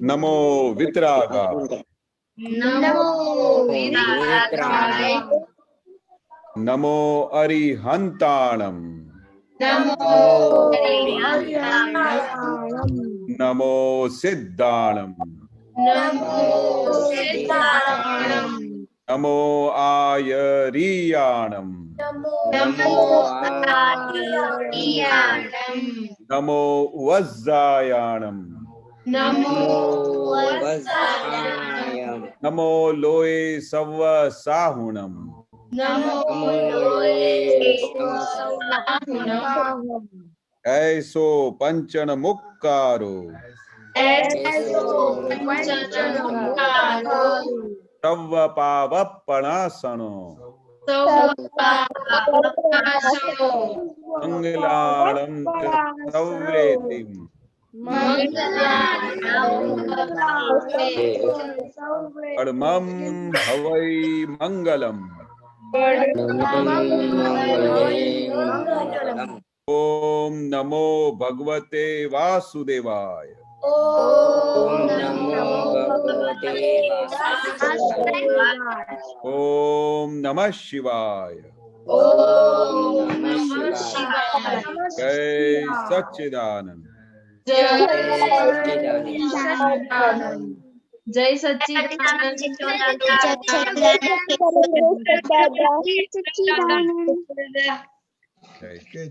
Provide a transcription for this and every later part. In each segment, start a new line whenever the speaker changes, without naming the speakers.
नमो वितरागाय।
नमो वितरागाय।
नमो अरिहंताणम।
नमो अरिहंताणम।
नमो सिद्धाणम।
नमो सिद्धाणम।
नमो आयरीयाणम।
नमो आयरीयाणम।
नमो वज्जायाणम।
नमो वज्जायाणम।
नमो लोए सव्व साहुणम।
नमो लोए साहुणम।
ऐसो पंचन मुक्कारो।
ऐसो पंचनमुक्तारो।
तव्व पावप्पणासनो।
तवपावनाशनो।
मंगलाणं च सव्रेतिं।
मंगलानां भवते।
परमं हवै मंगलम्। ओम नमो भगवते वासुदेवाय।
ओम नमो भगवते वासुदेवाय।
ओम नमः शिवाय।
ओम नमः शिवाय।
जय सच्चिदानंद।
जय सच्चिदानंद। जय सच्चिदानंद।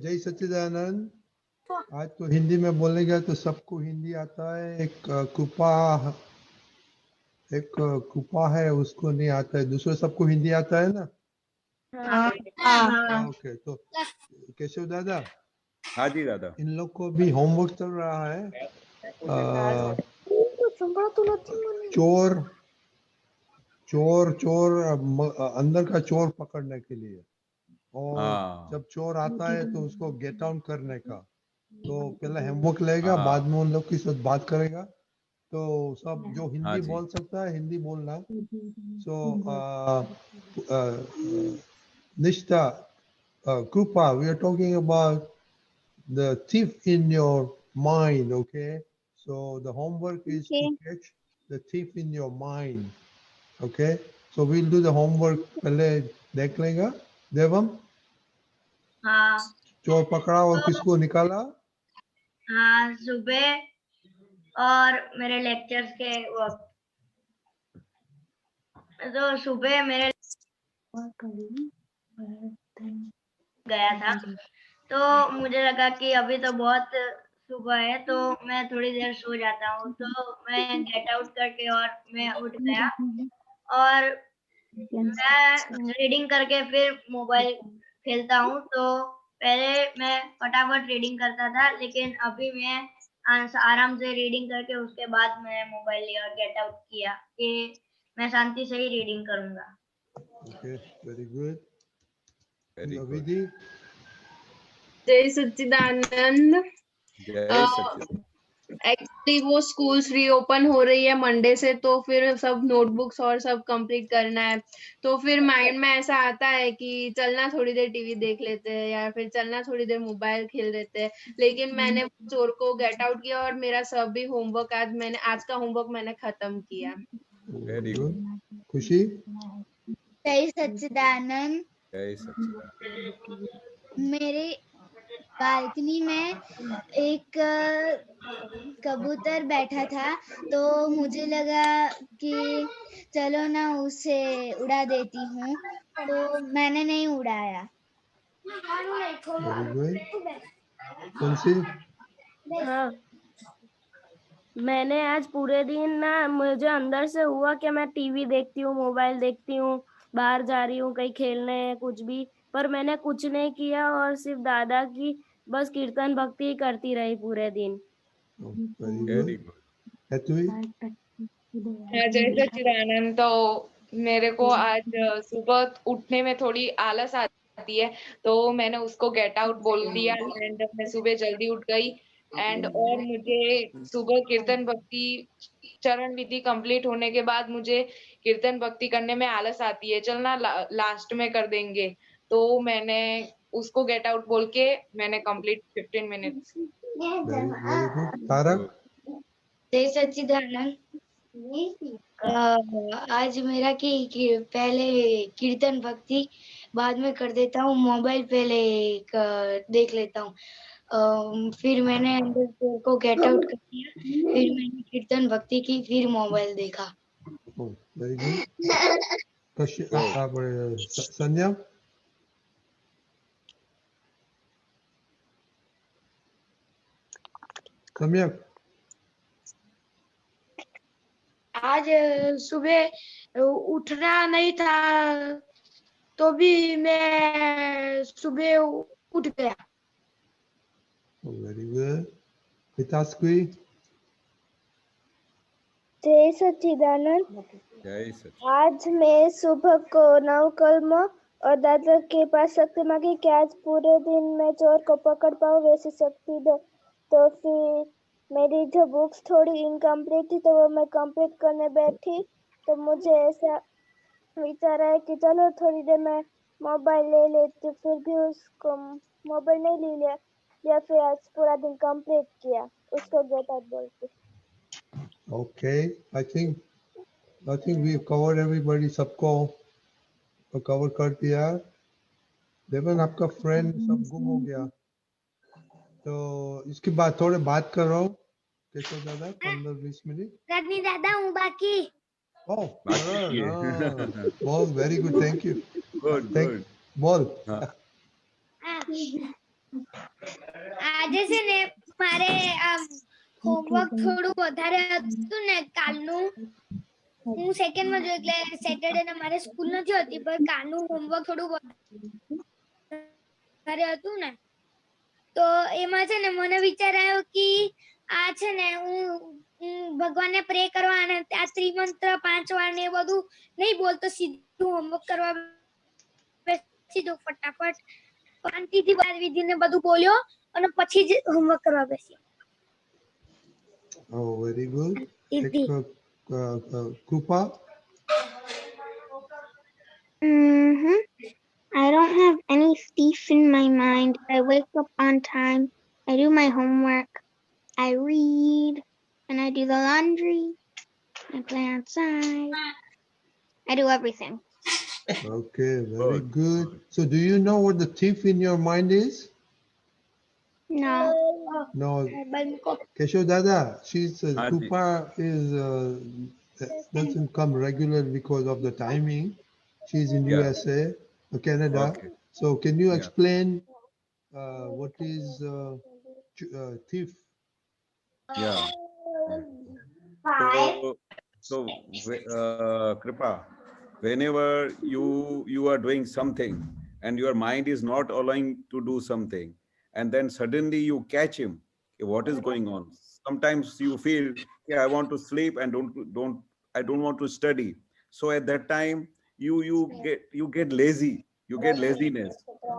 जय सच्चिदानंद। आज तो हिंदी में बोलेगा तो सबको हिंदी आता है। एक कृपा है उसको नहीं आता है। दूसरे सबको हिंदी आता है ना। ओके, तो केशव दादा।
हाँ जी दादा।
इन लोग को भी होमवर्क चल रहा है। चोर चोर चोर अंदर का चोर पकड़ने के लिए, और जब चोर आता है तो उसको गेट आउट करने का। तो पहले होमवर्क लेगा, बाद में उन लोग के साथ बात करेगा। तो सब जो हिंदी बोल सकता है हिंदी बोलना। So Nishtha, Kripa, we are talking about the thief in your mind, okay? So the homework is to catch the thief in your mind, okay? So we'll do the homework. पहले देख लेगा देवम।
हाँ।
चोर पकड़ा और किसको निकाला?
हाँ, सुबह और मेरे लेक्चर्स के वक्त। तो सुबह मेरे गया था, तो मुझे लगा कि अभी तो बहुत सुबह है, तो मैं थोड़ी देर सो जाता हूँ। तो मैं गेट आउट करके और मैं उठ गया और मैं रीडिंग करके फिर मोबाइल खेलता हूँ। तो पहले मैं फटाफट रीडिंग करता था, लेकिन अभी मैं आराम से रीडिंग करके उसके बाद मैं मोबाइल लिया और गेट आउट किया कि मैं शांति से ही रीडिंग करूंगा।
Okay, very good. नवीदी।
जय सच्चिदानंद।
जय सच्चिदानंद।
एक्चुअली वो स्कूल्स रीओपन हो रही है मंडे से, तो फिर सब नोटबुक्स और सब कंप्लीट करना है। तो फिर माइंड में ऐसा आता है कि चलना थोड़ी देर टीवी देख लेते हैं या फिर चलना थोड़ी देर मोबाइल खेल लेते हैं। लेकिन मैंने चोर को गेट आउट किया और मेरा सब भी होमवर्क आज का होमवर्क मैंने खत्म किया।
Very good. खुशी।
जय सच्चिदानंद।
जय सच्चिदानंद।
मेरे बालकनी में एक कबूतर बैठा था, तो मुझे लगा कि चलो ना उसे उड़ा देती हूँ, तो मैंने नहीं उड़ाया।
हाँ, मैंने आज पूरे दिन ना, मुझे अंदर से हुआ कि मैं टीवी देखती हूँ, मोबाइल देखती हूँ, बाहर जा रही हूँ कहीं खेलने कुछ भी, पर मैंने कुछ नहीं किया और सिर्फ दादा की बस कीर्तन भक्ति ही करती रही पूरे दिन।
Very good.
जय सच्चिदानंद। तो मेरे को आज सुबह उठने में थोड़ी आलस आती है, तो मैंने उसको गेट आउट बोल दिया एंड मैं सुबह जल्दी उठ गई। एंड और मुझे सुबह कीर्तन भक्ति चरण विधि कंप्लीट होने के बाद मुझे कीर्तन भक्ति करने में आलस आती है, चलना लास्ट में कर देंगे। तो मैंने उसको गेट आउट बोल के मैंने complete 15 minutes.
Very good. Tarak.
जय सच्चिदानंद। आज मेरा कि पहले कीर्तन भक्ति बाद में कर देता हूँ, मोबाइल पहले देख लेता हूँ। फिर मैंने अंदर चोर को गेट आउट कर दिया, फिर मैंने कीर्तन भक्ति की, फिर मोबाइल देखा।
Very good. संध्या, सम्यक,
आज सुबह उठना नहीं था तो भी मैं सुबह उठ गया।
Very good. पिताश्री,
जय सच्चिदानंद।
जय सच।
आज मैं सुबह को नवकल्म और दादा के पास शक्ति मांगी कि आज पूरे दिन मैं चोर को पकड़ पाऊँ, वैसी शक्ति दो। तो फिर मेरी जो बुक्स थोड़ी इनकम्प्लीट थी तो वो मैं कंप्लीट करने बैठी, तो मुझे ऐसा विचार आया कि चलो थोड़ी देर मैं मोबाइल ले लेती, फिर भी उसको मोबाइल नहीं ले लिया, या फिर आज पूरा दिन कंप्लीट किया उसको गेट आउट बोल के।
okay, I think we've covered everybody, सबको कवर कर दिया। देवन, आपका फ्रेंड सब गुम हो गया, तो इसके बाद थोड़े बात करो कैसे दादा, 15-20 मिनट।
रजनी दादा हूँ बाकी।
ओह, बहुत very good, thank you.
Good.
बोल।
આજે છે ને મારે હોમવર્ક થોડું વધારે હતું ને કાલનું, હું સેકન્ડમાં જો એટલે સેટરડે ને મારે સ્કૂલ નથી હોતી, પણ કાલનું હોમવર્ક થોડું વધારે હતું ને, તો એમાં છે ને મને વિચાર આવ્યો કે આ છે ને હું ભગવાનને પ્રે કરવા અને આ ત્રિમંત્ર 5 વાર ને એ બધું નહીં બોલતો, સીધું હોમવર્ક કરવા બેસી ફટાફટ શાંતિથી બાર વિધિને બધું બોલ્યો અને પછી જ હોમવર્ક કરવા બેસી.
Oh, very good.
Easy.
Krupa.
I don't have any thief in my mind. I wake up on time. I do my homework. I read. And I do the laundry. I play outside. I do everything.
Okay, very good. So do you know what the thief in your mind is?
No.
No. Keshav Dada, she's
Haan ji.
Krupa is doesn't come regular because of the timing. She's in
Yeah.
USA, Canada.
Okay.
So can you
Yeah.
explain what is thief?
Yeah. So Kripa, whenever you are doing something and your mind is not allowing to do something, and then suddenly you catch him, okay, what is going on? Sometimes you feel, yeah, I want to sleep and I don't want to study. So at that time you get lazy, you get laziness.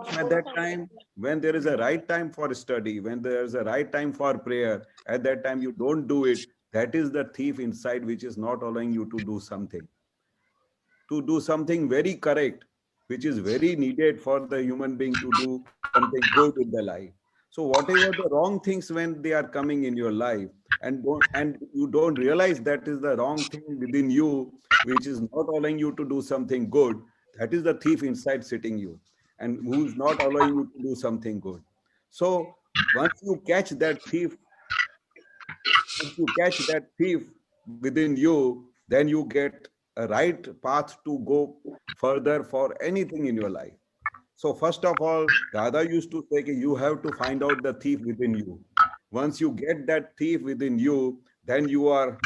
So at that time, when there is a right time for study, when there is a right time for prayer, at that time you don't do it. That is the thief inside which is not allowing you to do something. To do something very correct, which is very needed for the human being to do something good in their life. So whatever the wrong things when they are coming in your life and you don't realize that is the wrong thing within you, which is not allowing you to do something good, that is the thief inside sitting you and who is not allowing you to do something good. So once you catch that thief within you, then you get a right path to go further for anything in your life. So first of all, Dada used to say you have to find out the thief within you. Once you get that thief within you, then you are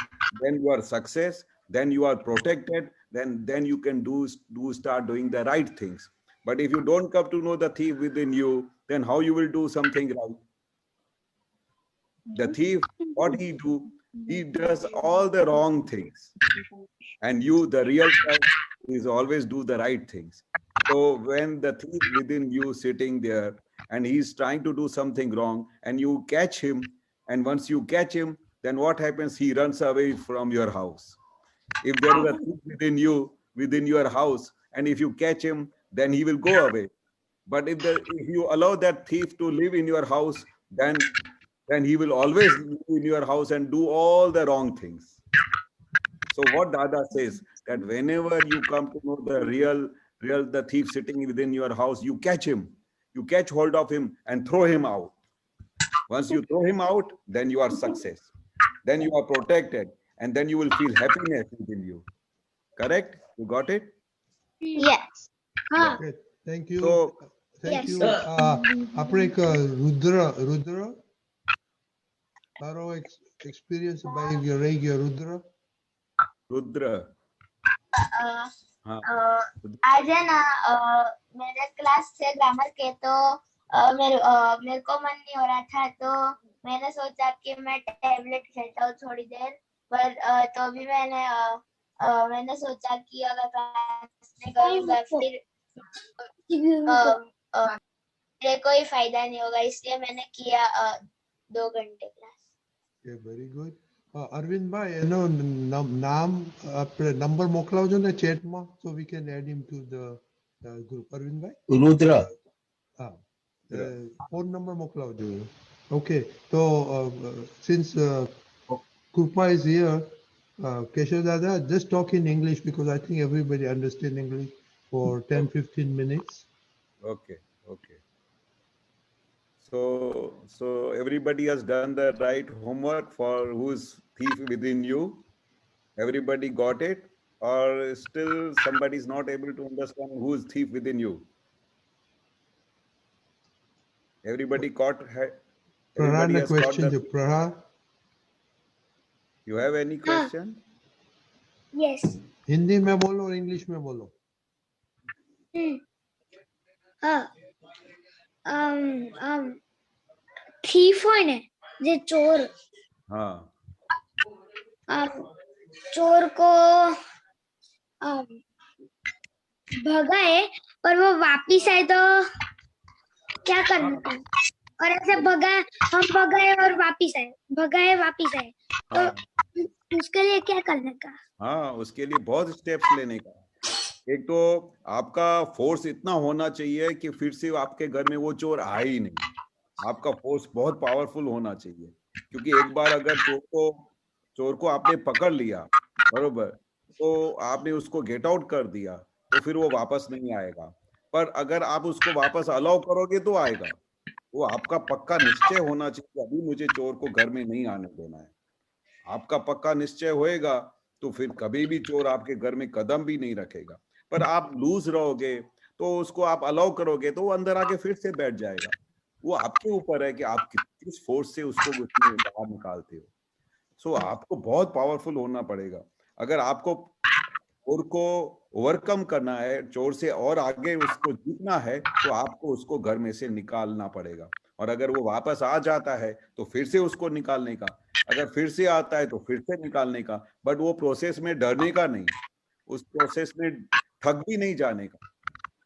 success, then you are protected, then you can start doing the right things. But if you don't come to know the thief within you, then how you will do something right? The thief, what he do? He does all the wrong things. And you, the real self, is always do the right things. So when the thief within you sitting there and he's trying to do something wrong and you catch him, and once you catch him, then what happens? He runs away from your house. If there is a thief within your house, and if you catch him, then he will go away. But if you allow that thief to live in your house, then then he will always live in your house and do all the wrong things. So what Dada says, that whenever you come to know the thief sitting within your house, you catch him, you catch hold of him and throw him out. Once you throw him out, then you are success. Then you are protected, and then you will feel happiness within you. Correct? You got it?
Yes.
Okay, thank you.
So,
Thank
Yes.
you. આપણે એક રુદ્ર તારો experience રહી ગયો રુદ્ર.
Rudra. हाँ.
आज है ना मेरे क्लास से ग्रामर के तो मेरे को मन नहीं हो रहा था, तो मैंने सोचा कि मैं टैबलेट खेलता हूँ थोड़ी देर, पर तो अभी मैंने सोचा कि अगर क्लास में करूँगा फिर मेरे कोई फायदा नहीं होगा, इसलिए मैंने किया 2 घंटे क्लास.
Very good. અરવિંદભાઈ એનો નામ આપણે નંબર મોકલાવજો ને ચેટમાં, so we can add him to the group. Arvindbhai
Rudra.
હા, ફોન નંબર મોકલાવજો. Okay, so since Krupa is here, Keshav Dada, just talk in English because I think everybody understands English for 10-15 minutes.
Okay. So everybody has done the right homework for who's thief within you. Everybody got it, or still somebody is not able to understand who's thief within you? Everybody caught? Everybody has
question
caught
Prahar.
You have any question?
Yes.
Hindi में बोलो और English में बोलो.
thief હોય ને જે ચોર,
हाँ.
चोर को भगाए और वो वापिस आए तो क्या करना था? और ऐसे हम भगाए और वापिस आए, भगाए वापिस आए, तो उसके लिए क्या करने का?
हाँ, उसके लिए बहुत स्टेप्स लेने का. एक तो आपका फोर्स इतना होना चाहिए कि फिर से आपके घर में वो चोर आए ही नहीं. आपका फोर्स बहुत पावरफुल होना चाहिए, क्योंकि एक बार अगर चोर को आपने पकड़ लिया, बरोबर, तो आपने उसको गेट आउट कर दिया, तो फिर वो वापस नहीं आएगा. पर अगर आप उसको वापस अलाउ करोगे तो आएगा. वो आपका पक्का निश्चय होना चाहिए, अभी मुझे चोर को घर में नहीं आने देना है. आपका पक्का निश्चय होएगा तो फिर कभी भी चोर आपके घर में कदम भी नहीं रखेगा. पर आप लूज रहोगे तो उसको आप अलाउ करोगे तो वो अंदर आके फिर से बैठ जाएगा. वो आपके ऊपर है कि आप किस फोर्स से उसको बाहर निकालते हो. सो आपको बहुत पावरफुल होना पड़ेगा. अगर आपको चोर को ओवरकम करना है, चोर से और आगे उसको जीतना है, तो आपको उसको घर में से निकालना पड़ेगा. और अगर वो वापस आ जाता है तो फिर से उसको निकालने का, अगर फिर से आता है तो फिर से निकालने का. बट वो प्रोसेस में डरने का नहीं, उस प्रोसेस में ठग भी नहीं जाने का,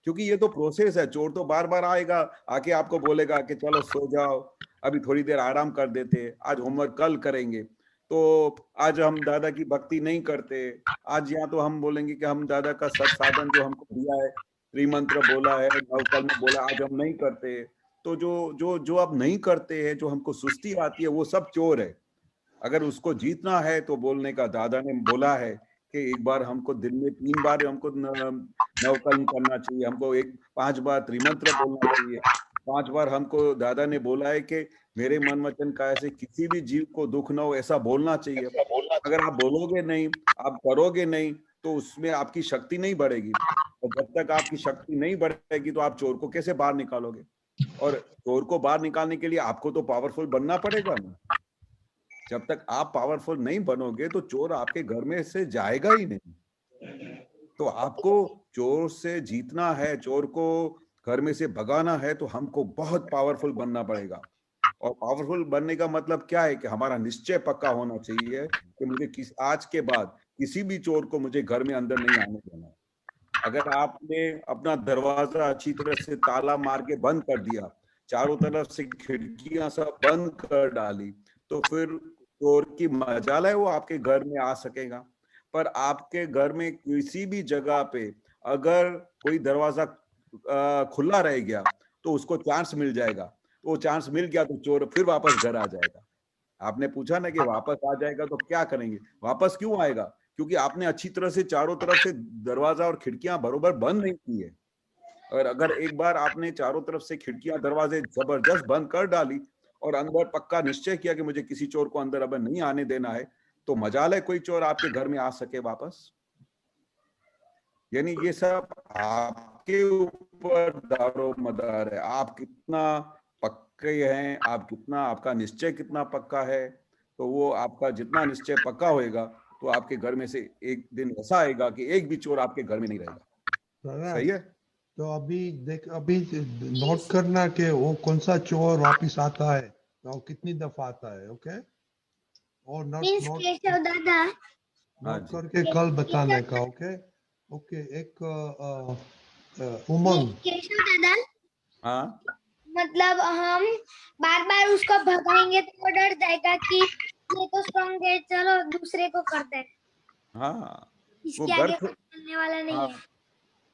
क्योंकि ये तो प्रोसेस है. चोर तो बार बार आएगा, आके आपको बोलेगा कि चलो सो जाओ, अभी थोड़ी देर आराम कर देते, आज होमवर्क कल करेंगे, तो आज हम दादा की भक्ति नहीं करते, आज या तो हम बोलेंगे कि हम दादा का सत साधन जो हमको दिया है, त्रिमंत्र बोला है, नवकल में बोला, आज हम नहीं करते. तो जो अब नहीं करते हैं, जो हमको सुस्ती आती है, वो सब चोर है. अगर उसको जीतना है तो बोलने का, दादा ने बोला है कि एक बार हमको दिन में 3 बार हमको नवकल करना चाहिए, हमको 5 बार त्रिमंत्र बोलना चाहिए, 5 बार हमको दादा ने बोला है कि मेरे मन वचन काया से किसी भी जीव को दुख न हो, ऐसा बोलना चाहिए. अगर आप बोलोगे नहीं, आप करोगे नहीं, तो उसमें आपकी शक्ति नहीं बढ़ेगी. और जब तक आपकी शक्ति नहीं बढ़ेगी तो आप चोर को कैसे बाहर निकालोगे? और चोर को बाहर निकालने के लिए आपको तो पावरफुल बनना पड़ेगा ना. जब तक आप पावरफुल नहीं बनोगे तो चोर आपके घर में से जाएगा ही नहीं. तो आपको चोर से जीतना है, चोर को घर में से भगाना है, तो हमको बहुत पावरफुल बनना पड़ेगा. और पावरफुल बनने का मतलब क्या है कि हमारा निश्चय पक्का होना चाहिए कि मुझे आज के बाद किसी भी चोर को मुझे घर में अंदर नहीं आने देना. अगर आपने अपना दरवाजा अच्छी तरह से ताला मार के बंद कर दिया, चारों तरफ से खिड़कियां सब बंद कर डाली, तो फिर चोर की मजाल है वो आपके घर में आ सकेगा. पर आपके घर में किसी भी जगह पे अगर कोई दरवाजा खुला रह गया तो उसको चांस मिल जाएगा. तो वो चांस मिल गया तो चोर फिर वापस घर आ जाएगा। आपने पूछा ना कि वापस आ जाएगा तो क्या करेंगे, वापस क्यों आएगा? क्योंकि आपने अच्छी तरह से चारों तरफ से दरवाजा और खिड़कियां बरोबर बंद नहीं की है। और अगर एक बार आपने चारों तरफ से खिड़कियां दरवाजे जबरदस्त बंद कर डाली और अंदर पक्का निश्चय किया कि मुझे किसी चोर को अंदर अब नहीं आने देना है, तो मजाल है कोई चोर आपके घर में आ सके वापस। यानी ये सब आपके ऊपर दारो मदार है, आप कितना पक्के हैं, आप कितना, आपका निश्चय कितना पक्का है। तो वो आपका जितना निश्चय पक्का होएगा तो आपके घर में से एक दिन ऐसा आएगा कि एक भी चोर आपके घर में नहीं रहेगा। सही है?
तो अभी देख, अभी नोट करना कि वो कौन सा चोर वापिस आता है, तो कितनी दफा आता है। ओके, और
केशव दादा
नोट करके कल बताने का। Okay okay. एक उमंग।
केशव दादा,
हाँ,
मतलब हम बार बार उसको भगाएंगे तो वो डर जाएगा कि ये तो स्ट्रॉन्ग है, चलो दूसरे को करते हैं।
हाँ,
इसके आगे कोई चलने वाला नहीं है।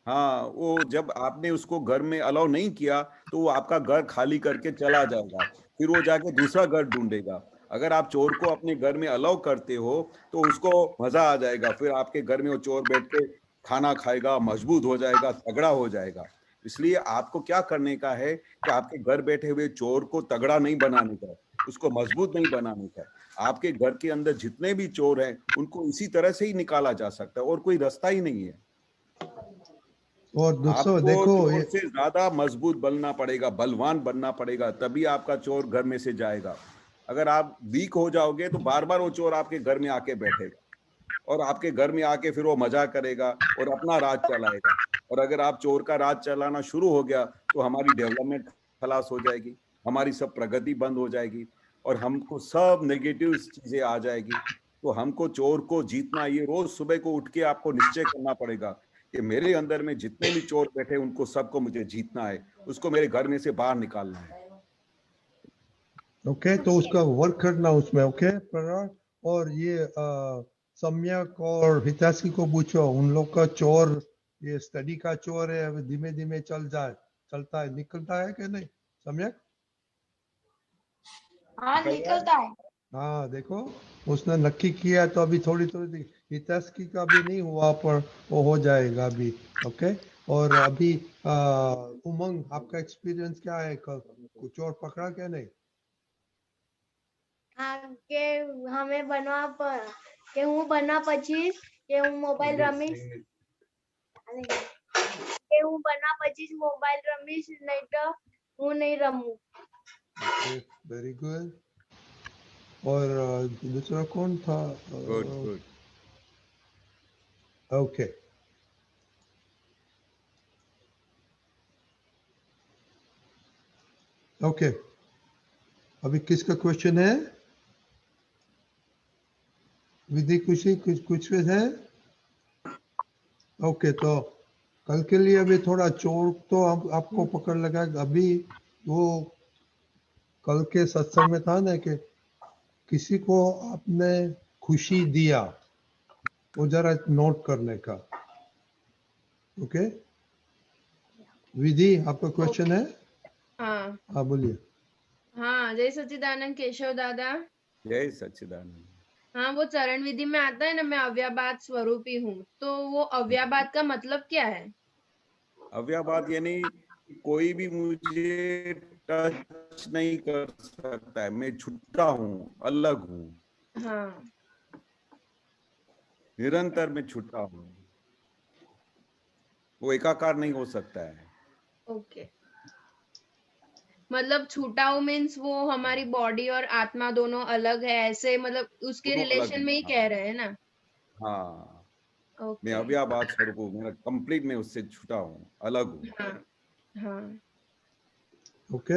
हाँ, वो जब आपने उसको घर में अलाउ नहीं किया तो वो आपका घर खाली करके चला जाएगा, फिर वो जाके दूसरा घर ढूंढेगा। अगर आप चोर को अपने घर में अलाउ करते हो तो उसको मजा आ जाएगा, फिर आपके घर में वो चोर बैठ के खाना खाएगा, मजबूत हो जाएगा, तगड़ा हो जाएगा। इसलिए आपको क्या करने का है कि आपके घर बैठे हुए चोर को तगड़ा नहीं बनाने का, उसको मजबूत नहीं बनाने का। आपके घर के अंदर जितने भी चोर हैं उनको इसी तरह से ही निकाला जा सकता है, और कोई रास्ता ही नहीं है।
और दोस्तों देखो,
चोर से ज्यादा मजबूत बनना पड़ेगा, बलवान बनना पड़ेगा, तभी आपका चोर घर में से जाएगा। अगर आप वीक हो जाओगे तो बार बार वो चोर आपके घर में आके बैठेगा और आपके घर में आके फिर वो मजा करेगा और अपना राज चलाएगा। और अगर आप चोर का राज चलाना शुरू हो गया तो हमारी डेवलपमेंट खलास हो जाएगी, हमारी सब प्रगति बंद हो जाएगी और हमको सब नेगेटिव चीजें आ जाएगी। तो हमको चोर को जीतना, ये रोज सुबह को उठ के आपको निश्चय करना पड़ेगा कि मेरे अंदर में जितने भी चोर बैठे उनको सबको मुझे जीतना है, उसको मेरे घर में से बाहर निकालना है।
ओके, तो उसका वर्क करना उसमें। ओके प्रहलाद, और ये सम्यक और हिताशी को पूछो, उन लोग का चोर, ये स्टडी का चोर है, अब धीमे धीमे चलता है, निकलता है कि नहीं सम्यक?
हाँ निकलता है।
हाँ देखो, उसने नक्की किया तो अभी थोड़ी थोड़ी हिताशी का भी नहीं हुआ पर वो हो जाएगा अभी। ओके, और अभी उमंग, आपका एक्सपीरियंस क्या है, कुछ चोर पकड़ा क्या नहीं?
કે અમે બનવા કે હું બનવા પછી કે હું મોબાઈલ રમીશ, કે હું બનવા પછી મોબાઈલ રમીશ, નહીં તો હું નહીં રમું।
Very good. और दूसरा कौन था?
गुड।
ओके, ओके, अभी किसका क्वेश्चन है? विधि खुशी कुछ है? ओके, तो कल के लिए अभी थोड़ा चोर तो आपको पकड़ लगा। अभी वो कल के सत्संग में था ना कि किसी को आपने खुशी दिया, वो जरा नोट करने का। ओके, विधि आपका क्वेश्चन है? हाँ बोलिए।
हाँ, जय सच्चिदानंद केशव दादा।
जय सच्चिदानंद।
हाँ, वो चरण विधि में आता है ना, मैं अव्याबाद स्वरूपी हूँ, तो वो अव्याबाद का मतलब क्या है?
अव्याबाद यानी कोई भी मुझे टच नहीं कर सकता है, मैं छुट्टा हूँ, अलग हूँ।
हाँ,
निरंतर मैं छुट्टा हूँ, वो एकाकार नहीं हो सकता है।
ओके, मतलब छूटा हूँ मीन्स वो हमारी बॉडी और आत्मा दोनों अलग है, ऐसे मतलब उसके रिलेशन में ही कह रहे हैं ना?
हाँ,
ओके,
मैं अव्याबाद स्वरूप हूँ, मेरा कंप्लीट मैं उससे छुटा हूँ, अलग हूँ।
हाँ हाँ
ओके,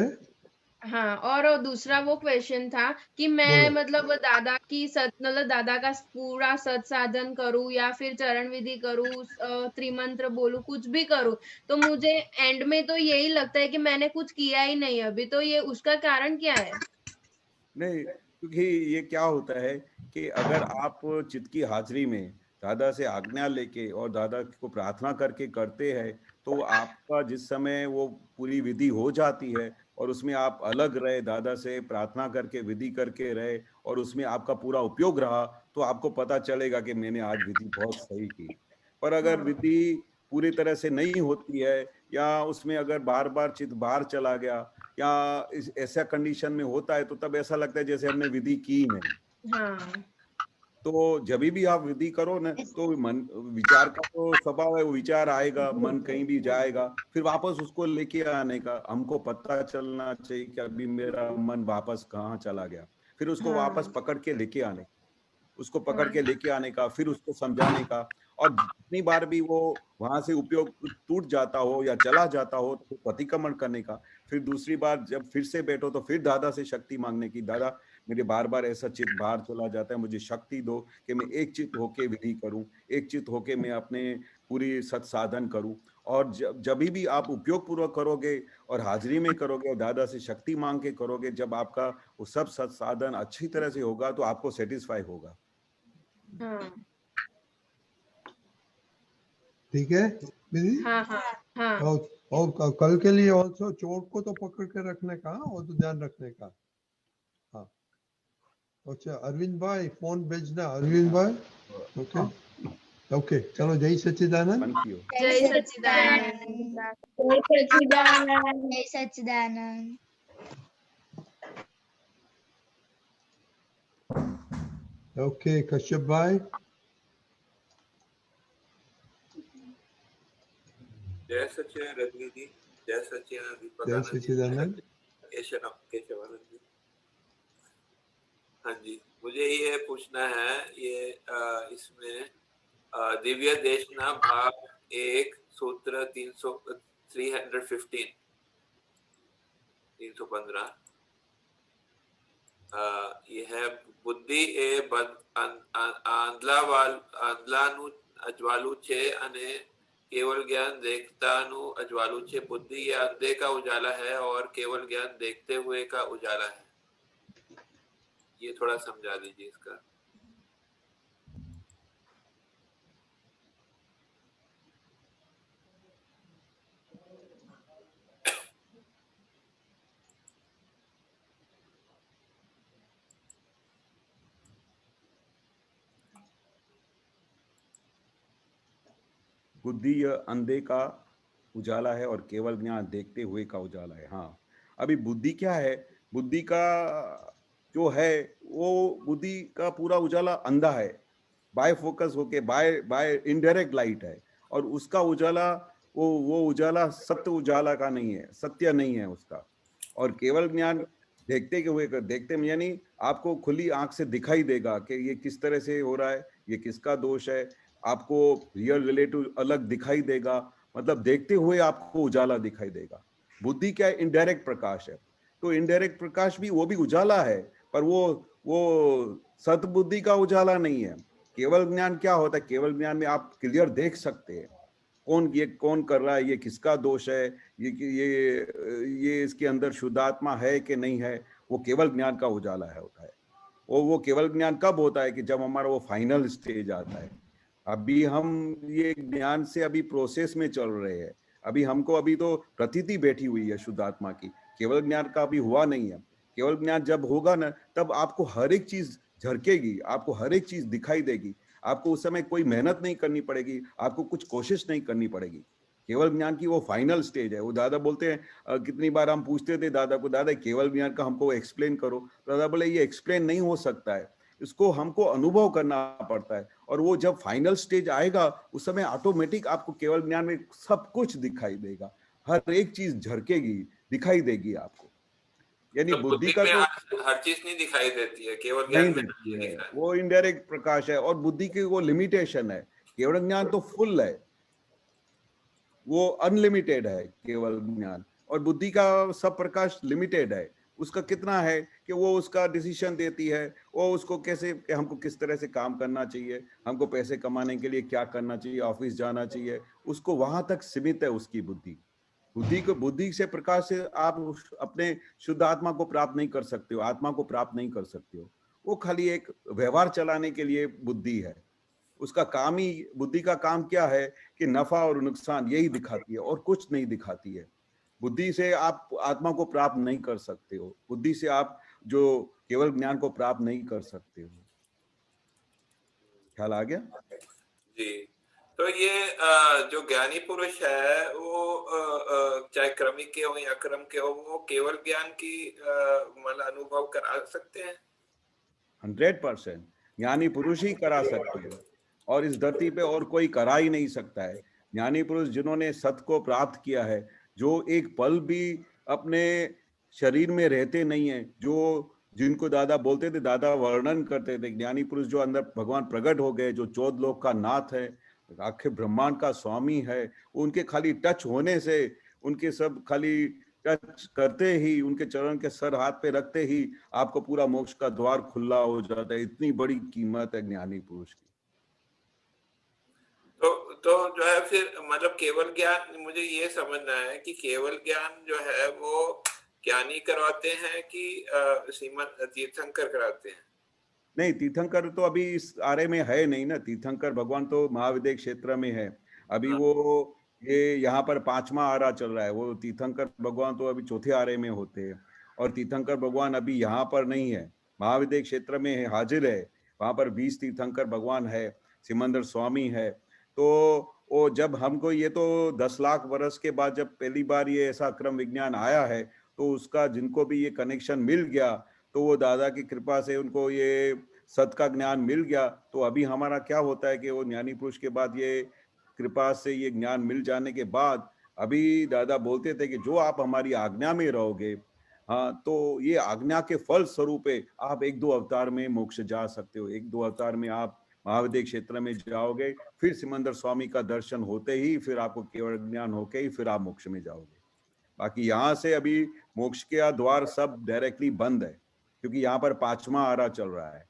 हाँ। और दूसरा वो क्वेश्चन था कि मैं मतलब दादा की मतलब दादा का पूरा सत साधन करूँ या फिर चरण विधि करूँ, त्रिमंत्र बोलूं, कुछ भी करूँ, तो मुझे एंड में तो यही लगता है कि मैंने कुछ किया ही नहीं अभी, तो ये उसका कारण क्या है?
नहीं, क्योंकि ये क्या होता है कि अगर आप चित्त की हाजिरी में दादा से आज्ञा लेके और दादा को प्रार्थना करके करते हैं तो आपका जिस समय वो पूरी विधि हो जाती है और उसमें आप अलग रहे, दादा से प्रार्थना करके विधि करके रहे और उसमें आपका पूरा उपयोग रहा, तो आपको पता चलेगा कि मैंने आज विधि बहुत सही की। पर अगर विधि पूरी तरह से नहीं होती है या उसमें अगर बार बार चित्त बाहर चला गया या ऐसा कंडीशन में होता है, तो तब ऐसा लगता है जैसे हमने विधि की नहीं।
हाँ।
तो जब भी आप विधि करो ना, तो मन विचार का तो स्वभाव है, वो विचार आएगा, मन कहीं भी जाएगा, फिर वापस उसको लेके आने का हमको पता चलना चाहिए कि अभी मेरा मन वापस कहाँ चला गया, फिर उसको वापस पकड़ के लेके आने, उसको पकड़ के लेके आने का, फिर उसको समझाने का। और जितनी बार भी वो वहां से उपयोग टूट जाता हो या चला जाता हो, तो प्रतिक्रमण करने का, फिर दूसरी बार जब फिर से बैठो तो फिर दादा से शक्ति मांगने की, दादा मेरे बार बार ऐसा चित्त बाहर चला जाता है, मुझे शक्ति दो कि मैं एक चित्त होके विधि करूं, एक चित्त होके मैं अपने पूरी सत्साधन करूं। और जब भी आप उपयोग पूर्वक करोगे और हाजिरी में करोगे और दादा से शक्ति मांग के करोगे, जब आपका वो सब सत्साधन अच्छी तरह से होगा तो आपको सेटिस्फाई होगा।
ठीक है विधि?
हाँ हाँ हाँ।
और कल के लिए ऑल्सो चोट को तो पकड़ के रखने का और तो ध्यान रखने का। हाँ अच्छा अरविंद भाई फोन भेजना, अरविंद भाई। ओके ओके चलो जय सच्चिदानंद।
जय सच्चिदानंद।
जय सच्चिदानंद। जय सच्चिदानंद।
ओके कश्यप भाई।
जय सच्चिदानंद रजनी जी, जय सच्चिदानंद दीपक
जय
आनंद जी,
सच्चिदानंद।
केशवानंद जी। हाँ जी, मुझे ये पूछना है, ये इसमें दिव्य देशना भाग 1 सूत्र 315 ये है बुद्धि ए આંધળાનું અજવાળું છે અને केवल ज्ञान देखतानु अजवालू छे। बुद्धि ये अंधे का उजाला है और केवल ज्ञान देखते हुए का उजाला है। ये थोड़ा समझा दीजिए इसका।
बुद्धि यह अंधे का उजाला है और केवल ज्ञान देखते हुए का उजाला है। हाँ, अभी बुद्धि क्या है? बुद्धि का जो है वो बुद्धि का पूरा उजाला अंधा है, बाय फोकस होके बाय इनडायरेक्ट लाइट है, और उसका उजाला वो उजाला सत्य उजाला का नहीं है, सत्य नहीं है उसका। और केवल ज्ञान देखते हुए, देखते में यानी आपको खुली आंख से दिखाई देगा कि ये किस तरह से हो रहा है, ये किसका दोष है, आपको रियल रिलेटिव अलग दिखाई देगा, मतलब देखते हुए आपको उजाला दिखाई देगा। बुद्धि क्या है? इनडायरेक्ट प्रकाश है। तो इनडायरेक्ट प्रकाश भी वो भी उजाला है, पर वो सतबुद्धि का उजाला नहीं है। केवल ज्ञान क्या होता है? केवल ज्ञान में आप क्लियर देख सकते हैं कौन कर रहा है, ये किसका दोष है, ये इसके अंदर शुद्धात्मा है कि नहीं है। वो केवल ज्ञान का उजाला है होता है। वो केवल ज्ञान कब होता है? कि जब हमारा वो फाइनल स्टेज आता है। अभी हम ये ज्ञान से अभी प्रोसेस में चल रहे हैं। अभी तो प्रतीति बैठी हुई है शुद्धात्मा की, केवल ज्ञान का अभी हुआ नहीं है। केवल ज्ञान जब होगा ना, तब आपको हर एक चीज झलकेगी, आपको हर एक चीज दिखाई देगी। आपको उस समय कोई मेहनत नहीं करनी पड़ेगी, आपको कुछ कोशिश नहीं करनी पड़ेगी। केवल ज्ञान की वो फाइनल स्टेज है। वो दादा बोलते हैं, कितनी बार हम पूछते थे दादा को, दादा केवल ज्ञान का हमको एक्सप्लेन करो। दादा बोले ये एक्सप्लेन नहीं हो सकता है, इसको हमको अनुभव करना पड़ता है। और वो जब फाइनल स्टेज आएगा, उस समय ऑटोमेटिक आपको केवल ज्ञान में सब कुछ दिखाई देगा, हर एक चीज झलकेगी, दिखाई देगी आपको। यानी
तो
बुद्धि का
हर चीज नहीं दिखाई देती है, केवल ज्ञान
नहीं देती है, वो इनडायरेक्ट प्रकाश है। और बुद्धि की वो लिमिटेशन है। केवल ज्ञान तो फुल है, वो अनलिमिटेड है केवल ज्ञान, और बुद्धि का सब प्रकाश लिमिटेड है। उसका कितना है कि वो उसका डिसीजन देती है, वो उसको कैसे कि हमको किस तरह से काम करना चाहिए, हमको पैसे कमाने के लिए क्या करना चाहिए, ऑफिस जाना चाहिए, उसको वहां तक सीमित है उसकी बुद्धि। बुद्धि से प्रकाश से आप अपने शुद्ध आत्मा को प्राप्त नहीं कर सकते हो, आत्मा को प्राप्त नहीं कर सकते हो। वो खाली एक व्यवहार चलाने के लिए बुद्धि है। उसका काम ही, बुद्धि का काम क्या है कि नफा और नुकसान यही दिखाती है और कुछ नहीं दिखाती है। बुद्धि से आप आत्मा को प्राप्त नहीं कर सकते हो, बुद्धि से आप जो केवल ज्ञान को प्राप्त नहीं कर सकते हो। ख्याल आ गया?
जी। तो ये जो ज्ञानी पुरुष है वो चाहे क्रमिक के हो या क्रम के हो, वो केवल ज्ञान की मतलब अनुभव करा सकते हैं?
100% ज्ञानी पुरुष ही करा सकते हैं, और इस धरती पे और कोई करा ही नहीं सकता है। ज्ञानी पुरुष जिन्होंने सत्य को प्राप्त किया है, जो एक पल भी अपने शरीर में रहते नहीं है, जो जिनको दादा बोलते थे, दादा वर्णन करते थे, ज्ञानी पुरुष जो अंदर भगवान प्रकट हो गए, जो 14 लोक का नाथ है, आखे ब्रह्मांड का स्वामी है, उनके खाली टच होने से, उनके सब खाली टच करते ही, उनके चरण के सर हाथ पे रखते ही आपको पूरा मोक्ष का द्वार खुला हो जाता है। इतनी बड़ी कीमत है ज्ञानी पुरुष की।
तो जो है फिर मतलब केवल ज्ञान, मुझे ये समझना है कि केवल ज्ञान जो है वो ज्ञानी करवाते हैं कि श्रीमद तीर्थंकर कराते हैं?
नहीं, तीर्थंकर तो अभी इस आरे में है नहीं ना। तीर्थंकर भगवान तो महाविद्य क्षेत्र में है अभी। वो ये यहाँ पर 5वां आरा चल रहा है। वो तीर्थंकर भगवान तो अभी चौथे आरे में होते हैं, और तीर्थंकर भगवान अभी यहाँ पर नहीं है, महाविद्य क्षेत्र में है, हाजिर है। वहां पर 20 तीर्थंकर भगवान है, सिमंदर स्वामी है। तो वो जब हमको ये तो 10 लाख वर्ष के बाद जब पहली बार ये ऐसा क्रम विज्ञान आया है, तो उसका जिनको भी ये कनेक्शन मिल गया, तो वो दादा की कृपा से उनको ये सत्य का ज्ञान मिल गया। तो अभी हमारा क्या होता है कि वो ज्ञानी पुरुष के बाद ये कृपा से ये ज्ञान मिल जाने के बाद, अभी दादा बोलते थे कि जो आप हमारी आज्ञा में रहोगे, हाँ, तो ये आज्ञा के फल स्वरूप आप 1-2 अवतार में मोक्ष जा सकते हो। 1-2 अवतार में आप महाविद्य क्षेत्र में जाओगे, फिर सिमंदर स्वामी का दर्शन होते ही फिर आपको केवल ज्ञान होके ही फिर आप मोक्ष में जाओगे। बाकी यहाँ से अभी मोक्ष के द्वार सब डायरेक्टली बंद है, क्योंकि यहाँ पर 5वां आरा चल रहा है,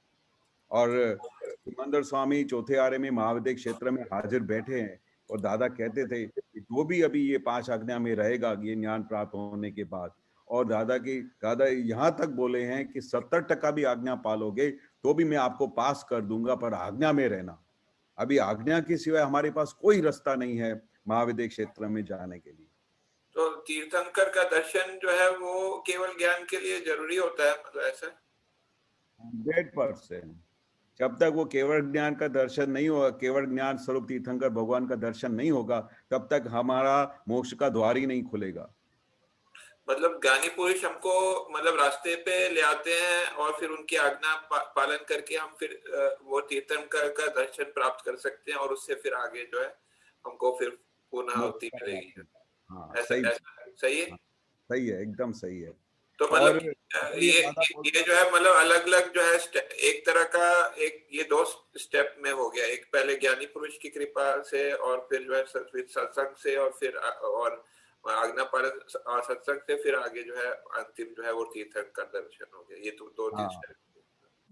और सिमंदर स्वामी चौथे आरे में महाविद्य क्षेत्र में हाजिर बैठे हैं। और दादा कहते थे कि जो भी अभी ये 5 आज्ञा में रहेगा ये ज्ञान प्राप्त होने के बाद, और दादा यहाँ तक बोले हैं कि 70% भी आज्ञा पालोगे तो भी मैं आपको पास कर दूंगा, पर आज्ञा में रहना। अभी आज्ञा के सिवाय हमारे पास कोई रास्ता नहीं है महाविद्य क्षेत्र में जाने के लिए।
तो तीर्थंकर का दर्शन जो है वो केवल ज्ञान के लिए जरूरी होता है, मतलब ऐसा?
100%। जब तक वो केवल ज्ञान का दर्शन नहीं होगा, केवल ज्ञान स्वरूप तीर्थंकर भगवान का दर्शन नहीं होगा, तब तक हमारा मोक्ष का द्वार ही नहीं खुलेगा।
मतलब ज्ञानी पुरुष हमको मतलब रास्ते पे ले आते हैं और फिर उनकी आज्ञा पालन करके हम फिर वो तीर्थंकर का दर्शन प्राप्त कर सकते हैं, और उससे फिर आगे जो है हमको फिर पूर्णाहुति मिलेगी।
हाँ,
सही है?
सही है, एकदम सही है।
तो मतलब ये जो है मतलब अलग अलग जो है एक तरह का ये 2 स्टेप में हो गया। एक पहले ज्ञानी पुरुष की कृपा से, और फिर जो है सत्संग से, और फिर और आज्ञा पालन और सत्संग से फिर आगे जो है अंतिम जो है वो तीर्थंकर दर्शन हो गया। ये तो 2-3 स्टेप।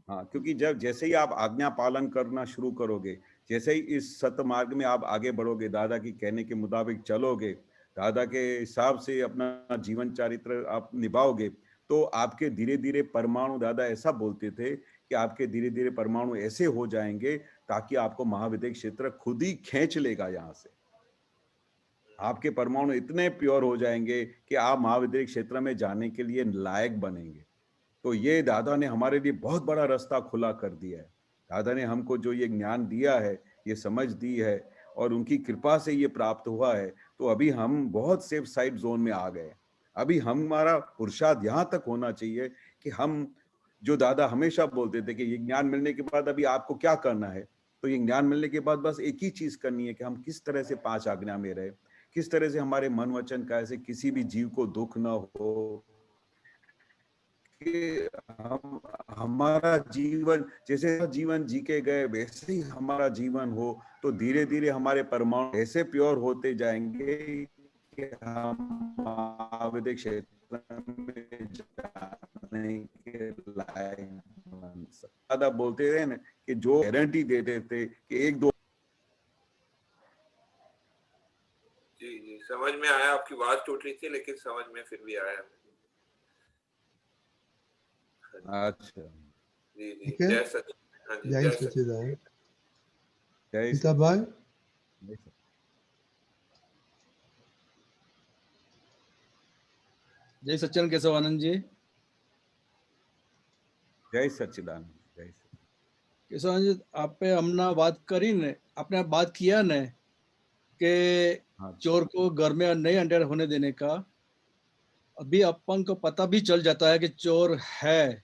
हाँ, क्योंकि जैसे ही आप आज्ञा पालन करना शुरू करोगे, जैसे ही इस सत्य मार्ग में आप आगे बढ़ोगे, दादा की कहने के मुताबिक चलोगे, दादा के हिसाब से अपना जीवन चरित्र आप निभाओगे, तो आपके धीरे धीरे परमाणु, दादा ऐसा बोलते थे कि आपके धीरे धीरे परमाणु ऐसे हो जाएंगे ताकि आपको महाविद्य क्षेत्र खुद ही खींच लेगा। यहाँ से आपके परमाणु इतने प्योर हो जाएंगे कि आप महाविद्य क्षेत्र में जाने के लिए लायक बनेंगे। तो ये दादा ने हमारे लिए बहुत बड़ा रास्ता खुला कर दिया है। दादा ने हमको जो ये ज्ञान दिया है, ये समझ दी है, और उनकी कृपा से ये प्राप्त हुआ है। तो अभी हम बहुत सेफ साइड जोन में आ गए। अभी हमारा पुरुषार्थ यहाँ तक होना चाहिए कि हम, जो दादा हमेशा बोलते थे कि ये ज्ञान मिलने के बाद अभी आपको क्या करना है, तो ये ज्ञान मिलने के बाद बस एक ही चीज करनी है कि हम किस तरह से 5 आज्ञा में रहे, किस तरह से हमारे मन वचन का ऐसे किसी भी जीव को दुख न हो, कि हमारा जीवन जैसे जीवन जी के गए वैसे ही हमारा जीवन हो। तो धीरे धीरे हमारे परमाणु ऐसे प्योर होते जाएंगे कि हम महाविद्य क्षेत्र में जाने के लायक बन सकते। दादा बोलते रहे ना कि जो गारंटी देते थे कि 1-2।
जी, समझ में आया। आपकी आवाज टूट रही थी लेकिन समझ में फिर भी आया।
अच्छा
जी,
ठीक है।
जय सच्चिदानंद।
जय सच्चिदानंद।
जय
गीता भाई,
जय सच्चिदानंद केशवानंद जी।
जय सच्चिदानंद। जय
केशवानंद जी, आप पे हमने बात करी ने, आपने बात किया ने कि चोर को घर में नहीं एंटर होने देने का। अभी अपन को पता भी चल जाता है कि चोर है,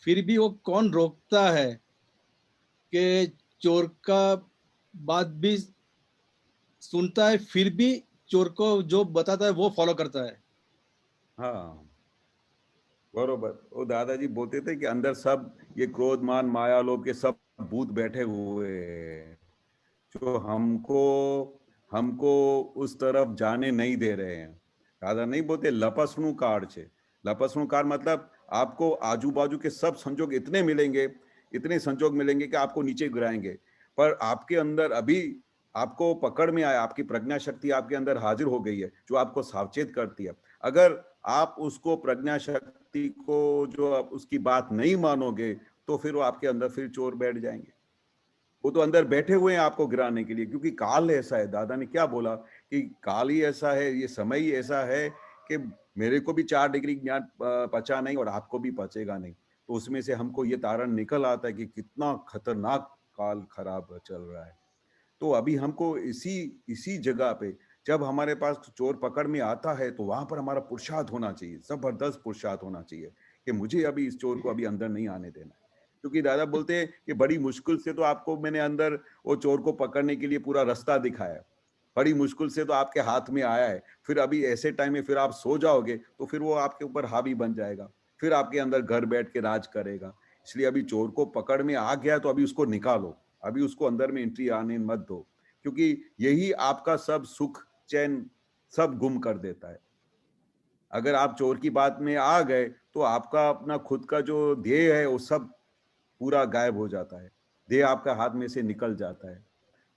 फिर भी वो कौन रोकता है कि चोर का बात भी सुनता है, फिर भी चोर को जो बताता है वो फॉलो करता है।
हाँ बरोबर। वो दादाजी बोलते थे कि अंदर सब ये क्रोध मान माया लोभ के सब भूत बैठे हुए हैं, जो हमको उस तरफ जाने नहीं दे रहे हैं। दादा नहीं बोलते लपसणु कार छे। लपसणु कार मतलब आपको आजू बाजू के सब संजोग इतने मिलेंगे, इतने संजोग मिलेंगे कि आपको नीचे गिराएंगे, पर आपके अंदर अभी आपको पकड़ में आया, आपकी प्रज्ञा शक्ति आपके अंदर हाजिर हो गई है, जो आपको सावचेत करती है। अगर आप उसको प्रज्ञा शक्ति को जो आप उसकी बात नहीं मानोगे, तो फिर वो आपके अंदर फिर चोर बैठ जाएंगे। वो तो अंदर बैठे हुए हैं आपको गिराने के लिए, क्योंकि काल ऐसा है। दादा ने क्या बोला कि काल ही ऐसा है, ये समय ही ऐसा है कि मेरे को भी 4 डिग्री ज्ञान पचा नहीं और आपको भी पचेगा नहीं। तो उसमें से हमको ये तारण निकल आता है कि कितना खतरनाक काल खराब चल रहा है। तो अभी हमको इसी जगह पे जब हमारे पास चोर पकड़ में आता है, तो वहां पर हमारा पुरुषार्थ होना चाहिए, जबरदस्त पुरुषार्थ होना चाहिए कि मुझे अभी इस चोर को अभी अंदर नहीं आने देना है। क्योंकि दादा बोलते हैं कि बड़ी मुश्किल से तो आपको मैंने अंदर वो चोर को पकड़ने के लिए पूरा रास्ता दिखाया, बड़ी मुश्किल से तो आपके हाथ में आया है। फिर अभी ऐसे टाइम में फिर आप सो जाओगे तो फिर वो आपके ऊपर हावी बन जाएगा, फिर आपके अंदर घर बैठ के राज करेगा। इसलिए अभी चोर को पकड़ में आ गया तो अभी उसको निकालो, अभी उसको अंदर में एंट्री आने मत दो, क्योंकि यही आपका सब सुख चैन सब गुम कर देता है। अगर आप चोर की बात में आ गए तो आपका अपना खुद का जो ध्येय है वो सब पूरा गायब हो जाता है, ध्येय आपका हाथ में से निकल जाता है।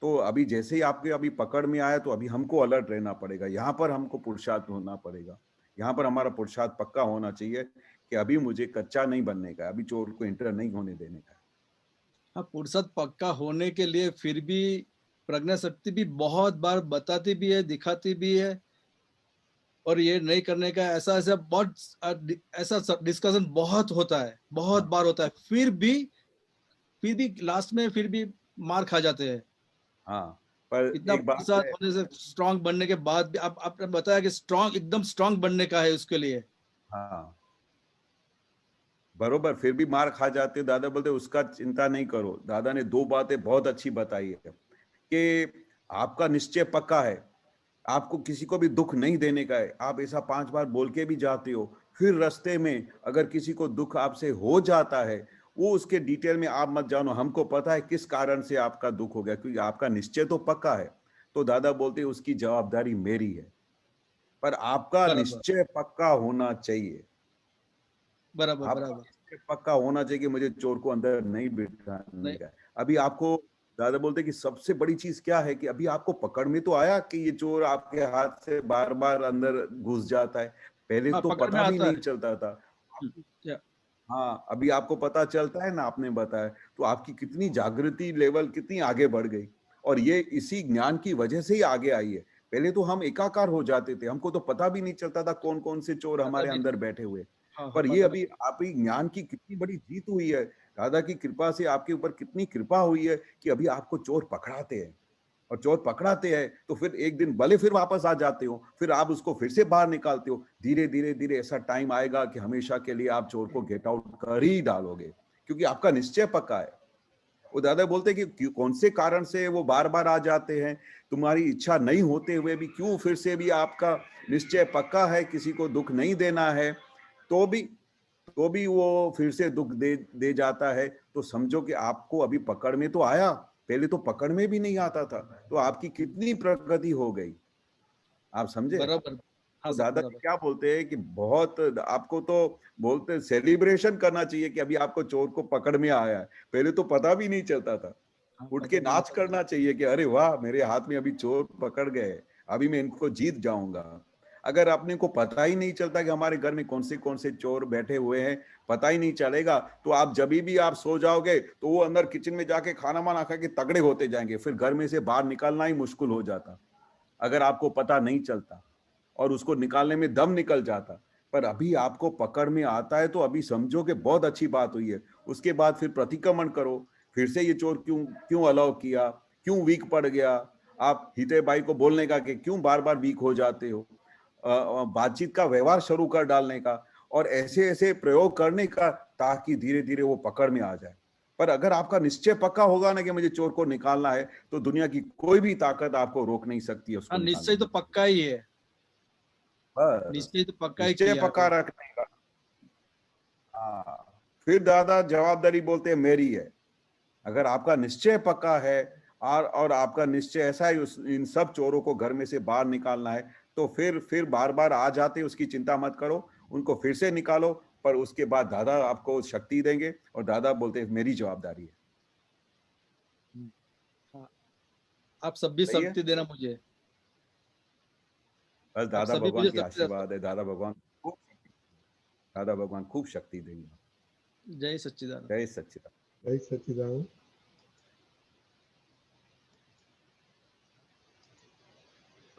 तो अभी जैसे ही आपके अभी पकड़ में आया, तो अभी हमको अलर्ट रहना पड़ेगा। यहाँ पर हमको पुरुषार्थ होना पड़ेगा, यहाँ पर हमारा पुरुषार्थ पक्का होना चाहिए कि अभी मुझे कच्चा नहीं बनने का, अभी चोर को एंटर नहीं होने देने का।
हाँ, पुरुषार्थ पक्का होने के लिए फिर भी प्रज्ञा शक्ति भी बहुत बार बताती भी है, दिखाती भी है, और ये नहीं करने का ऐसा डिस्कशन बहुत होता है, बहुत बार होता है, फिर भी लास्ट में फिर भी मार खा जाते हैं।
हाँ, पर
इतना
एक बात
पुरुषार्थ
है,
होने से, स्ट्रांग बनने के बाद भी आपने बताया कि एकदम स्ट्रांग बनने का है उसके लिए।
हाँ बरोबर, फिर भी मार खा जाते हो। दादा बोलते उसका चिंता नहीं करो। दादा ने 2 बातें बहुत अच्छी बताई है कि आपका निश्चय पक्का है, आपको किसी को भी दुख नहीं देने का है। आप ऐसा 5 बार बोल के भी जाते हो, फिर रास्ते में अगर किसी को दुख आपसे हो जाता है, वो उसके डिटेल में आप मत जानो, हमको पता है किस कारण से आपका दुख हो गया, क्योंकि आपका निश्चय तो पक्का है। तो दादा बोलते उसकी जवाबदारी मेरी है, पर आपका निश्चय पक्का होना चाहिए।
बराबर
आपका
बराबर
निश्चय पक्का होना चाहिए कि मुझे चोर को अंदर नहीं बिठाने का। अभी आपको दादा बोलते कि सबसे बड़ी चीज क्या है कि अभी आपको पकड़ में तो आया कि ये चोर आपके हाथ से बार बार अंदर घुस जाता है। पहले तो पता भी नहीं चलता था। हाँ, अभी आपको पता चलता है ना, आपने बताया, तो आपकी कितनी जागृति लेवल कितनी आगे बढ़ गई, और ये इसी ज्ञान की वजह से ही आगे आई है। पहले तो हम एकाकार हो जाते थे, हमको तो पता भी नहीं चलता था कौन कौन से चोर हमारे अंदर बैठे हुए। पर ये अभी आपकी ज्ञान की कितनी बड़ी जीत हुई है, दादा की कृपा से आपके ऊपर कितनी कृपा हुई है कि अभी आपको चोर पकड़ाते हैं, और चोर पकड़ाते हैं तो फिर एक दिन भले फिर वापस आ जाते हो, फिर आप उसको फिर से बाहर निकालते हो। धीरे धीरे धीरे ऐसा टाइम आएगा कि हमेशा के लिए आप चोर को गेट आउट कर ही डालोगे, क्योंकि आपका निश्चय पक्का है। वो दादा बोलते हैं कि कौन से कारण से वो बार बार आ जाते हैं, तुम्हारी इच्छा नहीं होते हुए भी क्यों फिर से भी आपका निश्चय पक्का है किसी को दुख नहीं देना है, तो भी वो फिर से दुख दे जाता है। तो समझो कि आपको अभी पकड़ में तो आया, पहले तो पकड़ में भी नहीं आता था, तो आपकी कितनी प्रगति हो गई, आप समझे।
बराबर।
तो दादा क्या बोलते हैं कि बहुत आपको तो बोलते सेलिब्रेशन करना चाहिए कि अभी आपको चोर को पकड़ में आया है, पहले तो पता भी नहीं चलता था। उठ के नाच करना चाहिए कि अरे वाह, मेरे हाथ में अभी चोर पकड़ गए, अभी मैं इनको जीत जाऊंगा। अगर अपने को पता ही नहीं चलता कि हमारे घर में कौन से चोर बैठे हुए हैं, पता ही नहीं चलेगा, तो आप जब भी आप सो जाओगे तो वो अंदर किचन में जाके खाना वाना खा के तगड़े होते जाएंगे, फिर घर में से बाहर निकलना ही मुश्किल हो जाता अगर आपको पता नहीं चलता, और उसको निकालने में दम निकल जाता। पर अभी आपको पकड़ में आता है तो अभी समझो कि बहुत अच्छी बात हुई है, उसके बाद फिर प्रतिक्रमण करो, फिर से ये चोर क्यों अलाउ किया, क्यों वीक पड़ गया, आप हिते भाई को बोलने का कि क्यों बार बार वीक हो जाते हो, बातचीत का व्यवहार शुरू कर डालने का, और ऐसे ऐसे प्रयोग करने का, ताकि धीरे धीरे वो पकड़ में आ जाए। पर अगर आपका निश्चय पक्का होगा ना कि मुझे चोर को निकालना है, तो दुनिया की कोई भी ताकत आपको रोक नहीं सकती है उसको
निश्चय
निकालने
तो पक्का ही है,
बस
निश्चय तो पक्का ही
निश्चय
किया
पक्का
है।
रखने का। हाँ, फिर दादा जवाबदारी बोलते हैं मेरी है। अगर आपका निश्चय पक्का है और आपका निश्चय ऐसा है इन सब चोरों को घर में से बाहर निकालना है, तो फिर बार बार आ जाते, उसकी चिंता मत करो, उनको फिर से निकालो, पर उसके बाद दादा आपको शक्ति देंगे, और दादा बोलते हैं मेरी जवाबदारी है।
हाँ, आप सब भी
सही है?
शक्ति देना मुझे,
बस
आप
दादा
सभी
भगवान
मुझे
की
शक्ति
आशीर्वाद है, दादा भगवान खूब शक्ति देंगे।
जय सच्चिदानंद।
जय सच्चिदानंद।
जय सच्चिदानंद।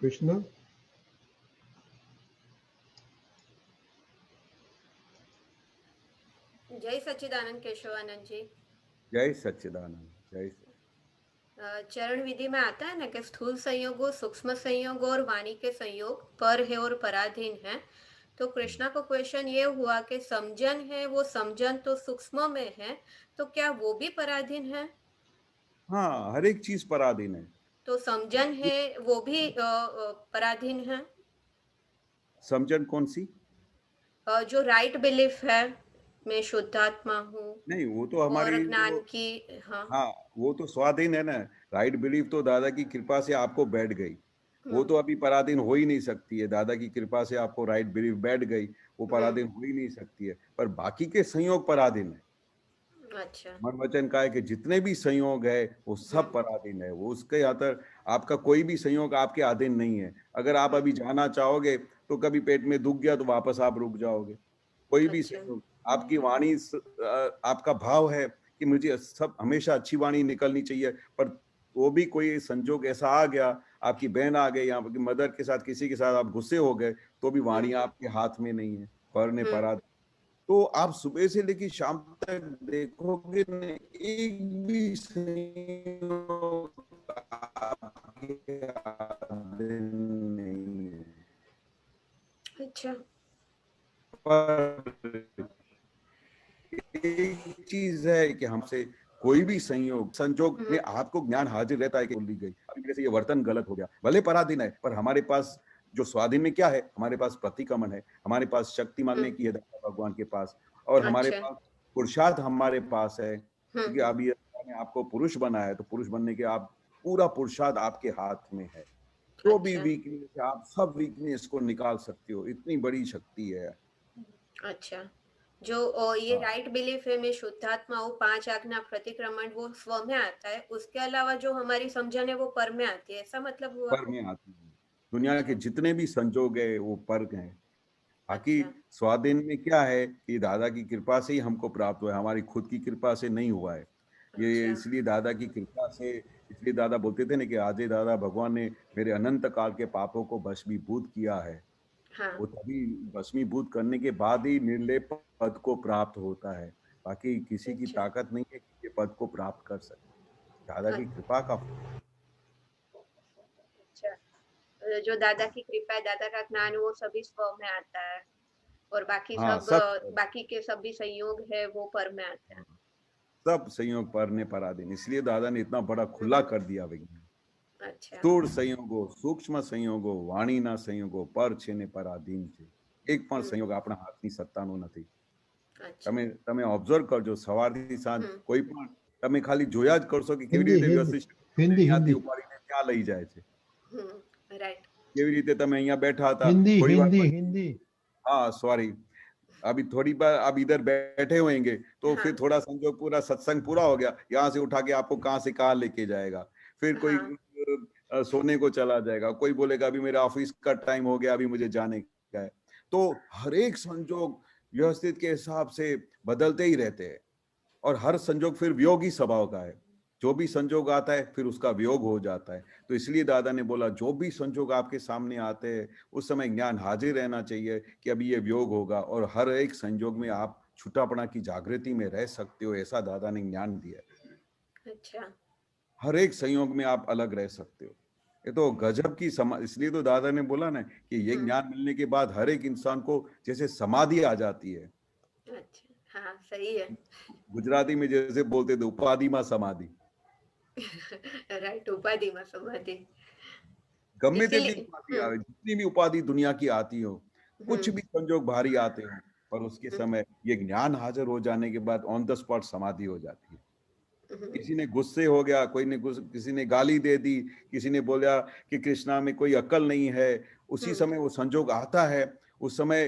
कृष्णा,
जय सच्चिदानंद केशवानंद जी।
जय सच्चिदानंद। जय
चरण विधि में आता है ना कि स्थूल संयोगों, सूक्ष्म संयोगों और वाणी के संयोग पर है और पराधीन है। तो कृष्णा को क्वेश्चन ये हुआ कि समझन है, वो समझन तो सूक्ष्म में है, तो क्या वो भी पराधीन है?
हाँ, हर एक चीज पराधीन है।
तो समझन है वो भी पराधीन है?
समझन कौन सी?
जो राइट बिलीफ है, मैं शुद्धात्मा हूँ,
नहीं, वो तो हमारी
और ज्ञान की,
हाँ, वो तो स्वाधीन है ना। राइट बिलीफ तो दादा की कृपा से आपको बैठ गई, वो तो अभी पराधीन हो ही नहीं सकती है। दादा की कृपा से आपको राइट बिलीफ बैठ गई, वो पराधीन हो ही नहीं सकती है। पर बाकी के संयोग पराधीन है।
अच्छा,
मन वचन का है कि जितने भी संयोग है वो सब पराधीन है। वो उसके अंदर आपका कोई भी संयोग आपके अधीन नहीं है। अगर आप अभी जाना चाहोगे तो कभी पेट में दुख गया तो वापस आप रुक जाओगे। कोई भी संयोग, आपकी वाणी, आपका भाव है कि मुझे सब हमेशा अच्छी वाणी निकलनी चाहिए, पर वो भी कोई संजोग ऐसा आ गया, आपकी बहन आ गई, आपकी मदर के साथ किसी के साथ आप गुस्से हो गए, तो भी वाणी आपके हाथ में नहीं है, पर ने पराधीन। तो आप सुबह से लेकर शाम तक देखोगे एक भी संयोग आपके अधीन नहीं है।
अच्छा,
पर एक चीज है कि हमसे कोई भी संजोग में आपको ज्ञान हाजिर रहता है कि बोल दी गई, अभी मेरे से ये वर्तन गलत हो गया, भले पराधीन है, पर हमारे पास जो स्वाधीन में क्या है, हमारे पास प्रतिक्रमण है, हमारे पास शक्ति मांगने की है दादा भगवान के पास, और हमारे पास पुरुषार्थ हमारे पास है, क्योंकि अभी ने आपको पुरुष बनाया है, तो पुरुष बनने के आप पूरा पुरुषार्थ आपके हाथ में है। जो भी वीकनेस है, आप सब वीकनेस को निकाल सकते हो, इतनी बड़ी शक्ति है।
अच्छा, जो ये राइट बिलीफ है, मैं शुद्धात्मा हूँ, 5 आज्ञा, प्रतिक्रमण, वो स्व में आता है, उसके अलावा जो हमारी समझन है वो पर में आती है, ऐसा मतलब हुआ?
पर में आती है। दुनिया के जितने भी संजोग है वो पर हैं। बाकी स्वाधीन में क्या है कि दादा की कृपा से ही हमको प्राप्त हुआ है, हमारी खुद की कृपा से नहीं हुआ है ये। इसलिए दादा की कृपा से, इसलिए दादा बोलते थे ना कि आज दादा भगवान ने मेरे अनंत काल के पापों को भस्मीभूत किया है। वो तभी भस्मीभूत करने के बाद ही निर्लेप पद को प्राप्त होता है। बाकी किसी की ताकत नहीं है कि ये पद को प्राप्त कर सके, दादा की कृपा का।
जो दादा की कृपा है, दादा का ज्ञान, वो सभी स्व में आता है, और बाकी बाकी के सभी संयोग है वो पर में आते हैं।
सब संयोग पर ने पराधीन, इसलिए दादा ने इतना बड़ा खुला कर दिया विज्ञान।
अच्छा,
સ્થૂળ સંયોગો, સૂક્ષ્મ સંયોગો, વાણીના સંયોગો પર છે ને પરાધીન છે. એક પણ સંયોગ આપણા હાથની સત્તાનો નથી. તમે ઓબ્ઝર્વ કરજો, સવારથી સાંજ કોઈ પણ તમે ખાલી જોયા જ કરશો કે કેવી રીતે વ્યવસ્થિત અહીંયાથી ઉપાડીને ત્યાં લઈ જાય છે. કેવી રીતે તમે અહીંયા बैठा था,
हिंदी
हाँ सॉरी, अभी थोड़ी बार आप इधर बैठे होंगे तो फिर थोड़ा संजोग, पूरा सत्संग पूरा हो गया, यहाँ से उठा के आपको कहाँ से कहाँ लेके जाएगा, फिर कोई सोने को चला जाएगा, कोई बोलेगा अभी मेरा ऑफिस का टाइम हो गया, अभी मुझे जाने का है। तो हर एक संजोग व्यवस्थित के हिसाब से बदलते ही रहते हैं, और हर संजोग फिर वियोगी स्वभाव का है। जो भी संजोग आता है फिर उसका वियोग हो जाता है। तो इसलिए दादा ने बोला जो भी संजोग आपके सामने आते हैं उस समय ज्ञान हाजिर रहना चाहिए कि अभी ये वियोग होगा, और हर एक संजोग में आप छुटापना की जागृति में रह सकते हो, ऐसा दादा ने ज्ञान दिया है।
अच्छा,
हर एक संयोग में आप अलग रह सकते हो। ये तो गजब की इसलिए तो दादा ने बोला ना कि ये ज्ञान मिलने के बाद हर एक इंसान को जैसे समाधि आ जाती है।
अच्छा, हाँ सही है।
गुजराती में जैसे बोलते थे उपाधि में समाधि।
राइट, उपाधि में समाधि।
गमे ते भी उपाधि आवे, जितनी भी उपाधि दुनिया की आती हो, कुछ भी संजोग भारी आते हो, पर उसके समय ये ज्ञान हाजिर हो जाने के बाद ऑन द स्पॉट समाधि हो जाती है। किसी ने गुस्से हो गया, किसी ने गाली दे दी, किसी ने बोला कि कृष्णा में कोई अक्ल नहीं है, उसी समय वो संजोग आता है, उस समय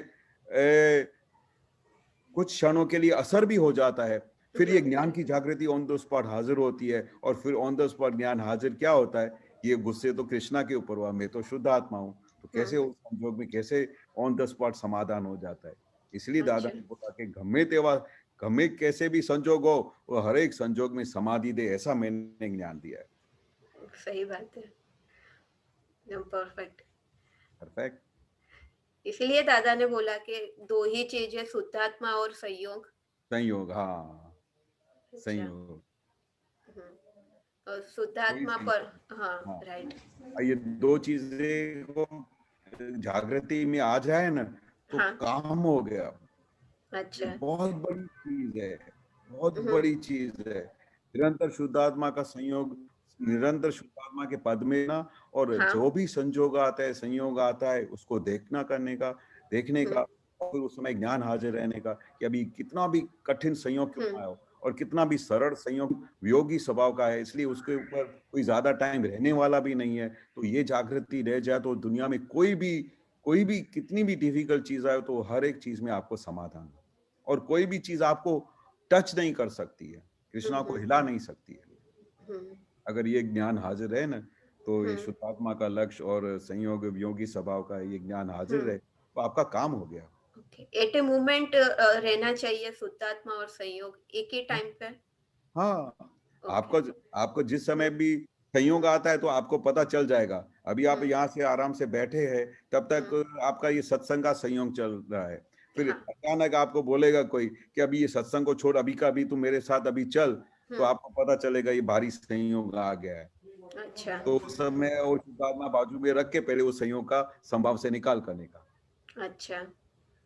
कुछ क्षणों के लिए असर भी हो जाता है, फिर ये ज्ञान की जागृति ऑन द स्पॉट हाजिर होती है, और फिर ऑन द स्पॉट ज्ञान हाजिर क्या होता है, ये गुस्से तो कृष्णा के ऊपर हुआ, मैं तो शुद्ध आत्मा हूँ, तो कैसे उस संजोग में कैसे ऑन द स्पॉट समाधान हो जाता है। इसलिए दादा ने बोला कि गमे कैसे भी संजोग हो, वो हर एक संजोग में समाधि दे, ऐसा मैंने ज्ञान दिया है।
सही बात है, एकदम परफेक्ट।
परफेक्ट।
इसलिए दादा ने बोला कि दो ही चीजें, शुद्धात्मा और संयोग।
संयोग, हाँ संयोग।
और शुद्धात्मा पर, हाँ राइट।
ये दो चीजें को जागृति में आ जाए ना तो काम हो गया।
अच्छा,
बहुत बड़ी चीज है, बहुत बड़ी चीज है। निरंतर शुद्धात्मा का संयोग, निरंतर शुद्धात्मा के पद में ना, और जो भी संयोग आता है उसको देखने का, और फिर उस समय ज्ञान हाजिर रहने का कि अभी कितना भी कठिन संयोग क्यों ना हो, और कितना भी सरल संयोग वियोगी स्वभाव का है, इसलिए उसके ऊपर कोई ज्यादा टाइम रहने वाला भी नहीं है। तो ये जागृति रह जाए तो दुनिया में कोई भी कितनी भी डिफिकल्ट चीज आए तो हर एक चीज में आपको समाधान है, और कोई भी चीज आपको टच नहीं कर सकती है, कृष्णा को हिला नहीं सकती है। अगर ये ज्ञान हाजिर है ना, तो ये शुद्धात्मा का लक्ष्य और संयोग वियोगी स्वभाव का ये ज्ञान हाजिर रहे तो आपका काम हो गया।
एट ए मोमेंट रहना चाहिए शुद्धात्मा और संयोग एक ही टाइम पे।
हाँ, आपको जिस समय भी संयोग आता है तो आपको पता चल जाएगा। अभी आप यहाँ से आराम से बैठे हैं, तब तक आपका ये सत्संग का संयोग चल रहा है, फिर अचानक आपको बोलेगा कोई कि अभी ये सत्संग को छोड़, अभी का अभी तू मेरे साथ अभी चल, तो आपको पता चलेगा ये भारी संयोग आ गया है।
अच्छा,
तो उस समय वो शुद्धात्मा बाजू में रख के पहले वो संयोग का संभाव से निकाल करने का।
अच्छा,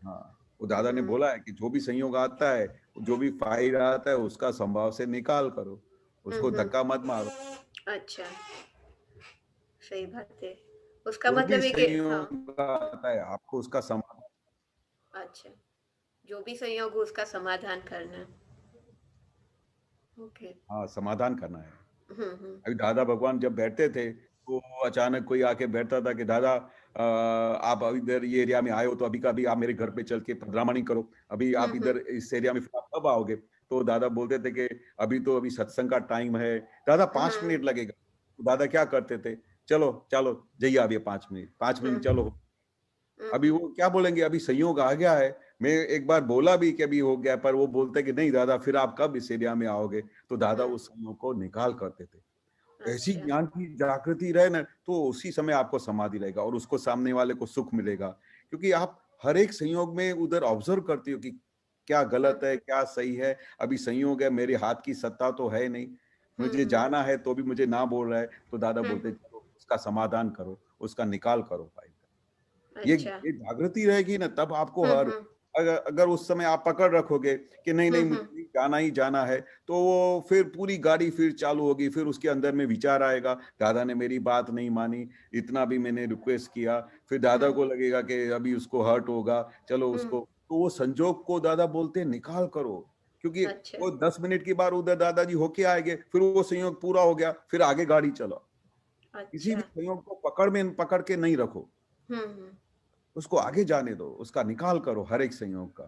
हाँ, वो दादा ने बोला है कि जो भी संयोग आता है, जो भी फाइल आता है, उसका संभाव से निकाल करो, उसको धक्का मत मारो।
अच्छा, सही बात है। उसका मतलब है कि
आता है आपको उसका समाधान।
अच्छा, जो भी संयोग हो उसका समाधान करना। ओके,
हाँ समाधान करना है। अभी दादा भगवान जब बैठते थे तो अचानक कोई आके बैठता था कि दादा आप इधर ये एरिया में आए हो, तो अभी का अभी आप मेरे घर पे चल के पधरामणी करो, अभी आप इधर इस एरिया में आप कब आओगे? तो दादा बोलते थे कि अभी सत्संग का टाइम है दादा, 5 मिनट लगेगा। तो दादा क्या करते थे, चलो जाइए अभी 5 मिनट चलो। अभी वो क्या बोलेंगे, अभी संयोग आ गया है, मैं एक बार बोला भी कि अभी हो गया, पर वो बोलते कि नहीं दादा फिर आप कब इस एरिया में आओगे? तो दादा उस संयोग को निकाल करते थे। ऐसी ज्ञान की जागृति रहे ना तो उसी समय आपको समाधि रहेगा, और उसको सामने वाले को सुख मिलेगा, क्योंकि आप हर एक संयोग में उधर ऑब्जर्व करते हो कि क्या गलत है क्या सही है। अभी संयोग है, मेरे हाथ की सत्ता तो है नहीं, मुझे जाना है तो भी मुझे ना बोल रहा है, तो दादा बोलते चलो उसका समाधान करो, उसका निकाल करो भाई। ये जागृति रहेगी ना तब आपको अगर उस समय आप पकड़ रखोगे कि नहीं मुझे जाना ही जाना है, तो वो फिर पूरी गाड़ी फिर चालू होगी, फिर उसके अंदर में विचार आएगा दादा ने मेरी बात नहीं मानी, इतना भी मैंने रिक्वेस्ट किया, फिर दादा को लगेगा कि अभी उसको हर्ट होगा, चलो उसको, तो वो संजोग को दादा बोलते निकाल करो, क्योंकि वो 10 मिनट की बार उधर दादाजी होके आएंगे, फिर वो संयोग पूरा हो गया, फिर आगे गाड़ी चलो। किसी भी संयोग को पकड़ के नहीं रखो, उसको आगे जाने दो, उसका निकाल करो हर एक संयोग का,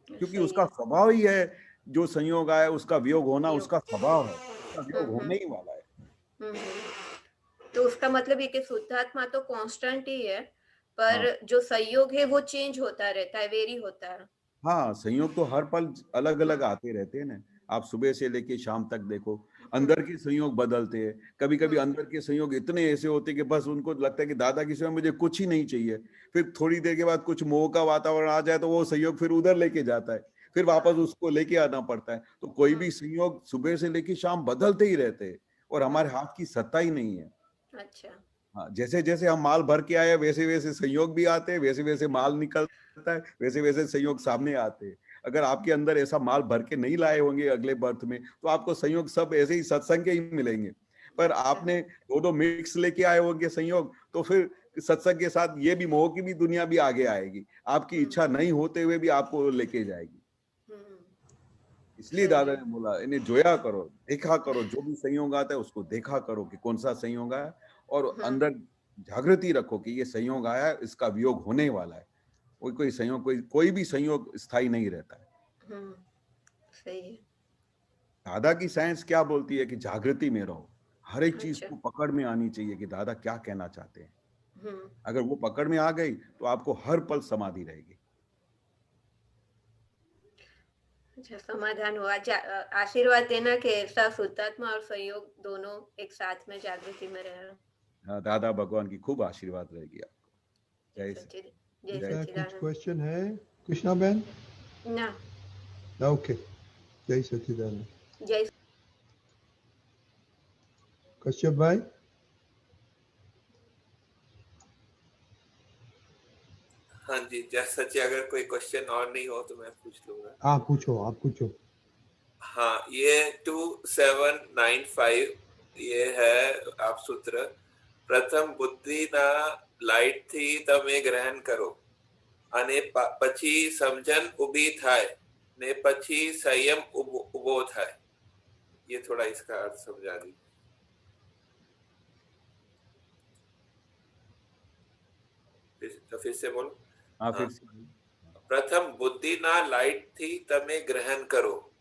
क्योंकि उसका स्वभाव ही है, जो संयोग आया उसका वियोग होना उसका स्वभाव है, उसका वियोग होने ही वाला है।
तो उसका मतलब ये कि शुद्धात्मा तो कांस्टेंट ही है, पर जो संयोग है वो चेंज होता रहता है, वेरी होता है।
हाँ, संयोग तो हर पल अलग अलग आते रहते हैं ना, आप सुबह से लेके शाम तक देखो, अंदर के संयोग बदलते हैं। कभी कभी अंदर के संयोग इतने ऐसे होते कि बस उनको लगता है कि दादा की सिवा मुझे कुछ ही नहीं चाहिए। फिर थोड़ी देर के बाद कुछ मोह का वातावरण आ जाए तो वो संयोग फिर उधर लेके जाता है, फिर वापस उसको लेके आना पड़ता है। तो कोई भी संयोग सुबह से लेके शाम बदलते ही रहते हैं और हमारे हाथ की सत्ता ही नहीं है।
अच्छा।
हाँ, जैसे जैसे हम माल भर के आए वैसे वैसे संयोग भी आते हैं, वैसे वैसे माल निकलता है, वैसे वैसे संयोग सामने आते हैं। अगर आपके अंदर ऐसा माल भर के नहीं लाए होंगे अगले बर्थ में, तो आपको संयोग सब ऐसे ही सत्संग के ही मिलेंगे। पर आपने दो मिक्स लेके आए होंगे संयोग, तो फिर सत्संग के साथ ये भी मोह की भी दुनिया भी आगे आएगी, आपकी इच्छा नहीं होते हुए भी आपको लेके जाएगी। इसलिए दादा ने बोला इन्हें जोया करो, देखा करो, जो भी संयोग आता है उसको देखा करो कि कौन सा संयोग आया, और अंदर जागृति रखो कि ये संयोग आया, इसका वियोग होने वाला है। कोई संयोग, कोई भी संयोग स्थायी नहीं रहता है।
सही है।
दादा की साइंस क्या बोलती है कि जागृति में रहो, हर एक चीज को पकड़ में आनी चाहिए कि दादा क्या कहना चाहते हैं। अगर वो पकड़ में आ गई तो आपको हर पल समाधि रहेगी।
अच्छा, समाधान हुआ। आशीर्वाद देना कि ऐसा शुद्धात्मा और संयोग दोनों एक साथ में जागृति में रहे।
हाँ, दादा भगवान की खूब आशीर्वाद रहेगी आपको। जय
क्या कुछ क्वेश्चन है कृष्णा बहन?
ना।
ओके, जय सच्चिदानंद।
जय
कश्यप भाई।
हाँ जी, जैसा कि अगर कोई क्वेश्चन और नहीं हो तो मैं पूछ लूंगा।
आप पूछो।
हाँ, ये 2795 ये है आप सूत्र। प्रथम बुद्धि ना लाइट थी तमे ग्रहण करो અને પછી સમજણ ઊભી થાય ને પછી સંયમ ઊભો થાય। ये थोड़ा इसका अर्थ समझा दी। फिर से बोलो।
हाँ, फिर से।
प्रथम बुद्धि ना लाइट थी तमे ग्रहण करो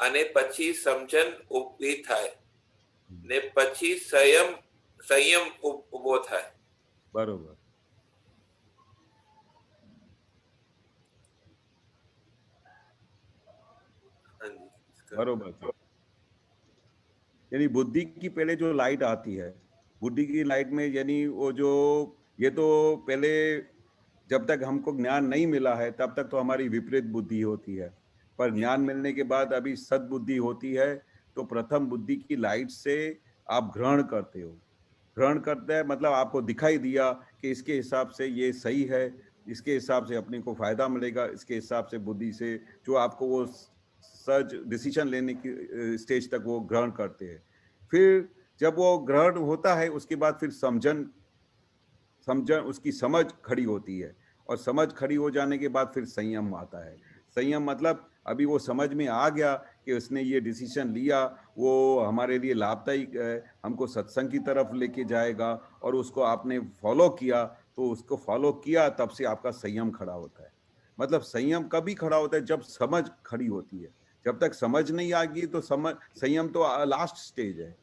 અને પછી સમજણ ઊભી થાય ને પછી સંયમ ઊભો થાય।
बरोबर। बरोबर। यानी बुद्धि की पहले जो लाइट आती है, बुद्धि की लाइट में यानी वो जो, ये तो पहले जब तक हमको ज्ञान नहीं मिला है तब तक तो हमारी विपरीत बुद्धि होती है, पर ज्ञान मिलने के बाद अभी सद्बुद्धि होती है। तो प्रथम बुद्धि की लाइट से आप ग्रहण करते हो। ग्रहण करते हैं मतलब आपको दिखाई दिया कि इसके हिसाब से ये सही है, इसके हिसाब से अपने को फायदा मिलेगा, इसके हिसाब से बुद्धि से जो आपको वो सच डिसीजन लेने की स्टेज तक वो ग्रहण करते हैं। फिर जब वो ग्रहण होता है उसके बाद फिर समझन उसकी समझ खड़ी होती है, और समझ खड़ी हो जाने के बाद फिर संयम आता है। संयम मतलब अभी वो समझ में आ गया कि उसने ये डिसीजन लिया, वो हमारे लिए लाभदायक है, हमको सत्संग की तरफ लेके जाएगा, और उसको आपने फॉलो किया, तो उसको फॉलो किया तब से आपका संयम खड़ा होता है। मतलब संयम कभी खड़ा होता है जब समझ खड़ी होती है। जब तक समझ नहीं आ गई तो संयम तो लास्ट स्टेज है।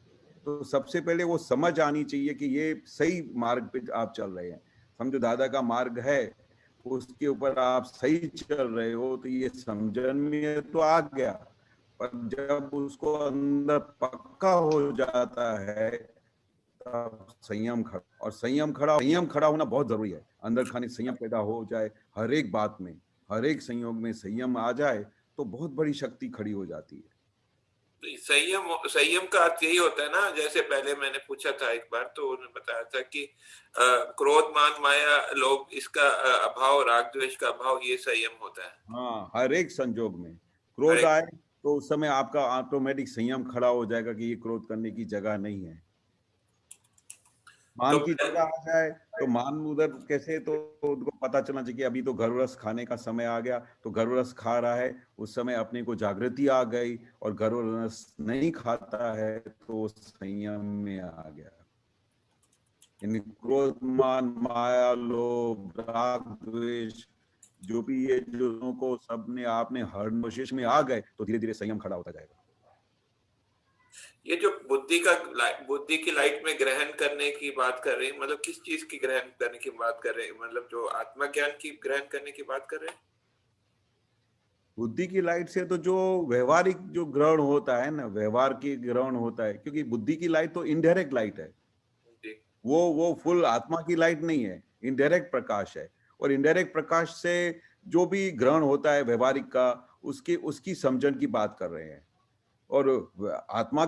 तो सबसे पहले वो समझ आनी चाहिए कि ये सही मार्ग पे आप चल रहे हैं। समझो दादा का मार्ग है, उसके ऊपर आप सही चल रहे हो, तो ये समझन में तो आ गया, पर जब उसको अंदर पक्का हो जाता है तब संयम खड़ा होना बहुत जरूरी है। अंदर खाने संयम पैदा हो जाए, हर एक बात में, हर एक संयोग में संयम आ जाए तो बहुत बड़ी शक्ति खड़ी हो जाती है।
संयम का अर्थ यही होता है ना, जैसे पहले मैंने पूछा था एक बार, तो उन्होंने बताया था कि क्रोध मान माया लोभ, इसका अभाव, राग द्वेष का अभाव, ये संयम होता है।
हाँ, हर एक संजोग में क्रोध आए तो उस समय आपका ऑटोमेटिक संयम खड़ा हो जाएगा कि ये क्रोध करने की जगह नहीं है। मान की जगह आ जाए तो मान उधर कैसे, तो उनको पता चलना चाहिए कि अभी तो गर्वरस खाने का समय आ गया, तो गर्वरस खा रहा है, उस समय अपने को जागृति आ गई, और गर्वरस नहीं खाता है तो संयम में आ गया। यानी क्रोध मान माया लोभ राग द्वेष जो भी ये जो को सबने आपने हर कोशिश में आ गए तो धीरे धीरे संयम खड़ा होता जाएगा।
ये जो बुद्धि की लाइट में ग्रहण करने की बात कर रहे हैं, मतलब किस चीज की ग्रहण करने की बात कर रहे हैं? मतलब जो आत्मा ज्ञान की ग्रहण करने की बात कर रहे हैं?
बुद्धि की लाइट से तो जो व्यवहारिक जो ग्रहण होता है ना, व्यवहार की ग्रहण होता है, क्योंकि बुद्धि की लाइट तो इनडायरेक्ट लाइट है, वो फुल आत्मा की लाइट नहीं है, इनडायरेक्ट प्रकाश है। और इनडायरेक्ट प्रकाश से जो भी ग्रहण होता है व्यवहारिक का, उसकी समझन की बात कर रहे हैं। और आत्मा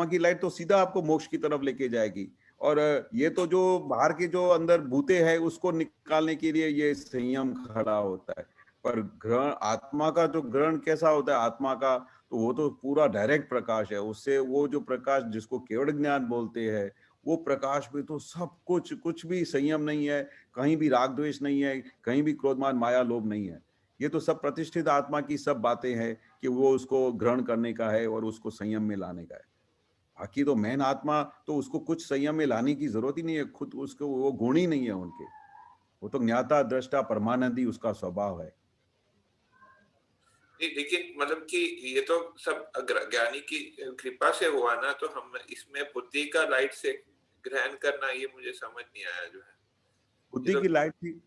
की लाइट तो सीधा आपको मोक्ष की तरफ लेके जाएगी। और ये तो जो बाहर के जो अंदर भूते हैं उसको निकालने के लिए ये संयम खड़ा होता है। पर ग्रहण, आत्मा का जो ग्रहण कैसा होता है आत्मा का, तो वो तो पूरा डायरेक्ट प्रकाश है। उससे वो जो प्रकाश जिसको केवल ज्ञान बोलते हैं, वो प्रकाश में तो सब कुछ भी संयम नहीं है, कहीं भी राग द्वेष नहीं है, कहीं भी क्रोधमान माया लोभ नहीं है। ये तो सब प्रतिष्ठित आत्मा की सब बातें हैं कि वो उसको ग्रहण करने का है और उसको संयम में लाने का है। बाकी तो मेन आत्मा तो उसको कुछ संयम में लाने की जरूरत ही नहीं है, खुद उसको वो गुण ही नहीं है उनके, वो तो ज्ञाता दृष्टा परमानंदी उसका स्वभाव है।
लेकिन मतलब कि ये तो सब ज्ञानी की कृपा से हुआ ना, तो हम इसमें बुद्धि का लाइट से ग्रहण करना, ये मुझे समझ नहीं आया जो है।
बुद्धि की लाइट थी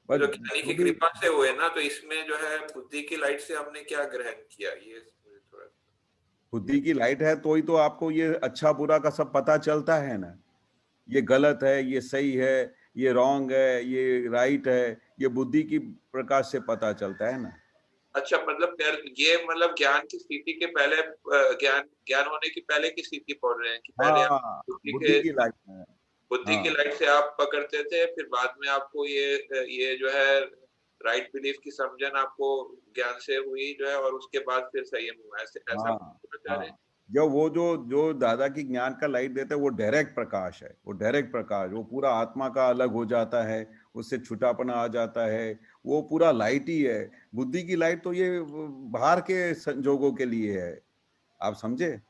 जो ज्ञानी की कृपा से हुए ना, तो इसमें जो है बुद्धि की लाइट से हमने क्या ग्रहण किया, ये मुझे थोड़ा।
बुद्धि की लाइट है तो ही तो आपको ये अच्छा बुरा का सब पता चलता है ना, ये गलत है, ये सही है, ये रॉन्ग है, ये राइट है, ये बुद्धि की प्रकाश से पता चलता है ना।
अच्छा, मतलब ये मतलब ज्ञान की स्थिति के पहले, ज्ञान होने की पहले की स्थिति पढ़ रहे हैं कि पहले आप
बुद्धि की लाइट में,
बुद्धि की लाइट से आप पकड़ते थे, फिर बाद में आपको ये जो है राइट बिलीफ की समझन आपको ज्ञान से हुई जो है, और उसके बाद फिर संयम हुआ, ऐसा बता रहे हैं।
जब वो जो दादा की ज्ञान का लाइट देता है वो डायरेक्ट प्रकाश है, वो डायरेक्ट प्रकाश, वो पूरा आत्मा का अलग हो जाता है, उससे छुटापना आ जाता है, वो पूरा लाइट ही है। बुद्धि की लाइट तो ये बाहर के संजोगों के लिए है, आप समझे?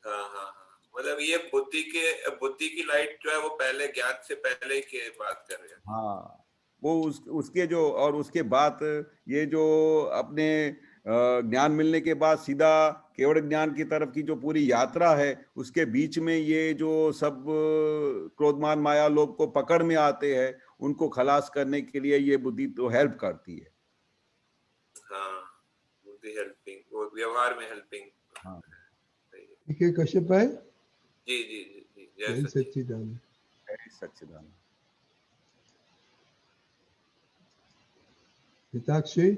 हाँ हाँ, मतलब ये बुद्धि की लाइट जो है वो पहले ज्ञान से पहले की बात कर रहे हैं।
हाँ, वो उसके जो, और उसके बाद ये जो अपने ज्ञान मिलने के बाद सीधा केवल ज्ञान की तरफ की जो पूरी यात्रा है, उसके बीच में ये जो सब क्रोधमान माया लोग को पकड़ में आते हैं, उनको खलास करने के लिए ये बुद्धि तो हेल्प करती है।
हाँ, बुद्धि हेल्पिंग, वो व्यवहार में हेल्पिंग।
हाँ,
ठीक है कश्यप भाई।
जी जी जी जी,
जय सच्चिदानंद।
जय सच्चिदानंद।
हिताक्षी।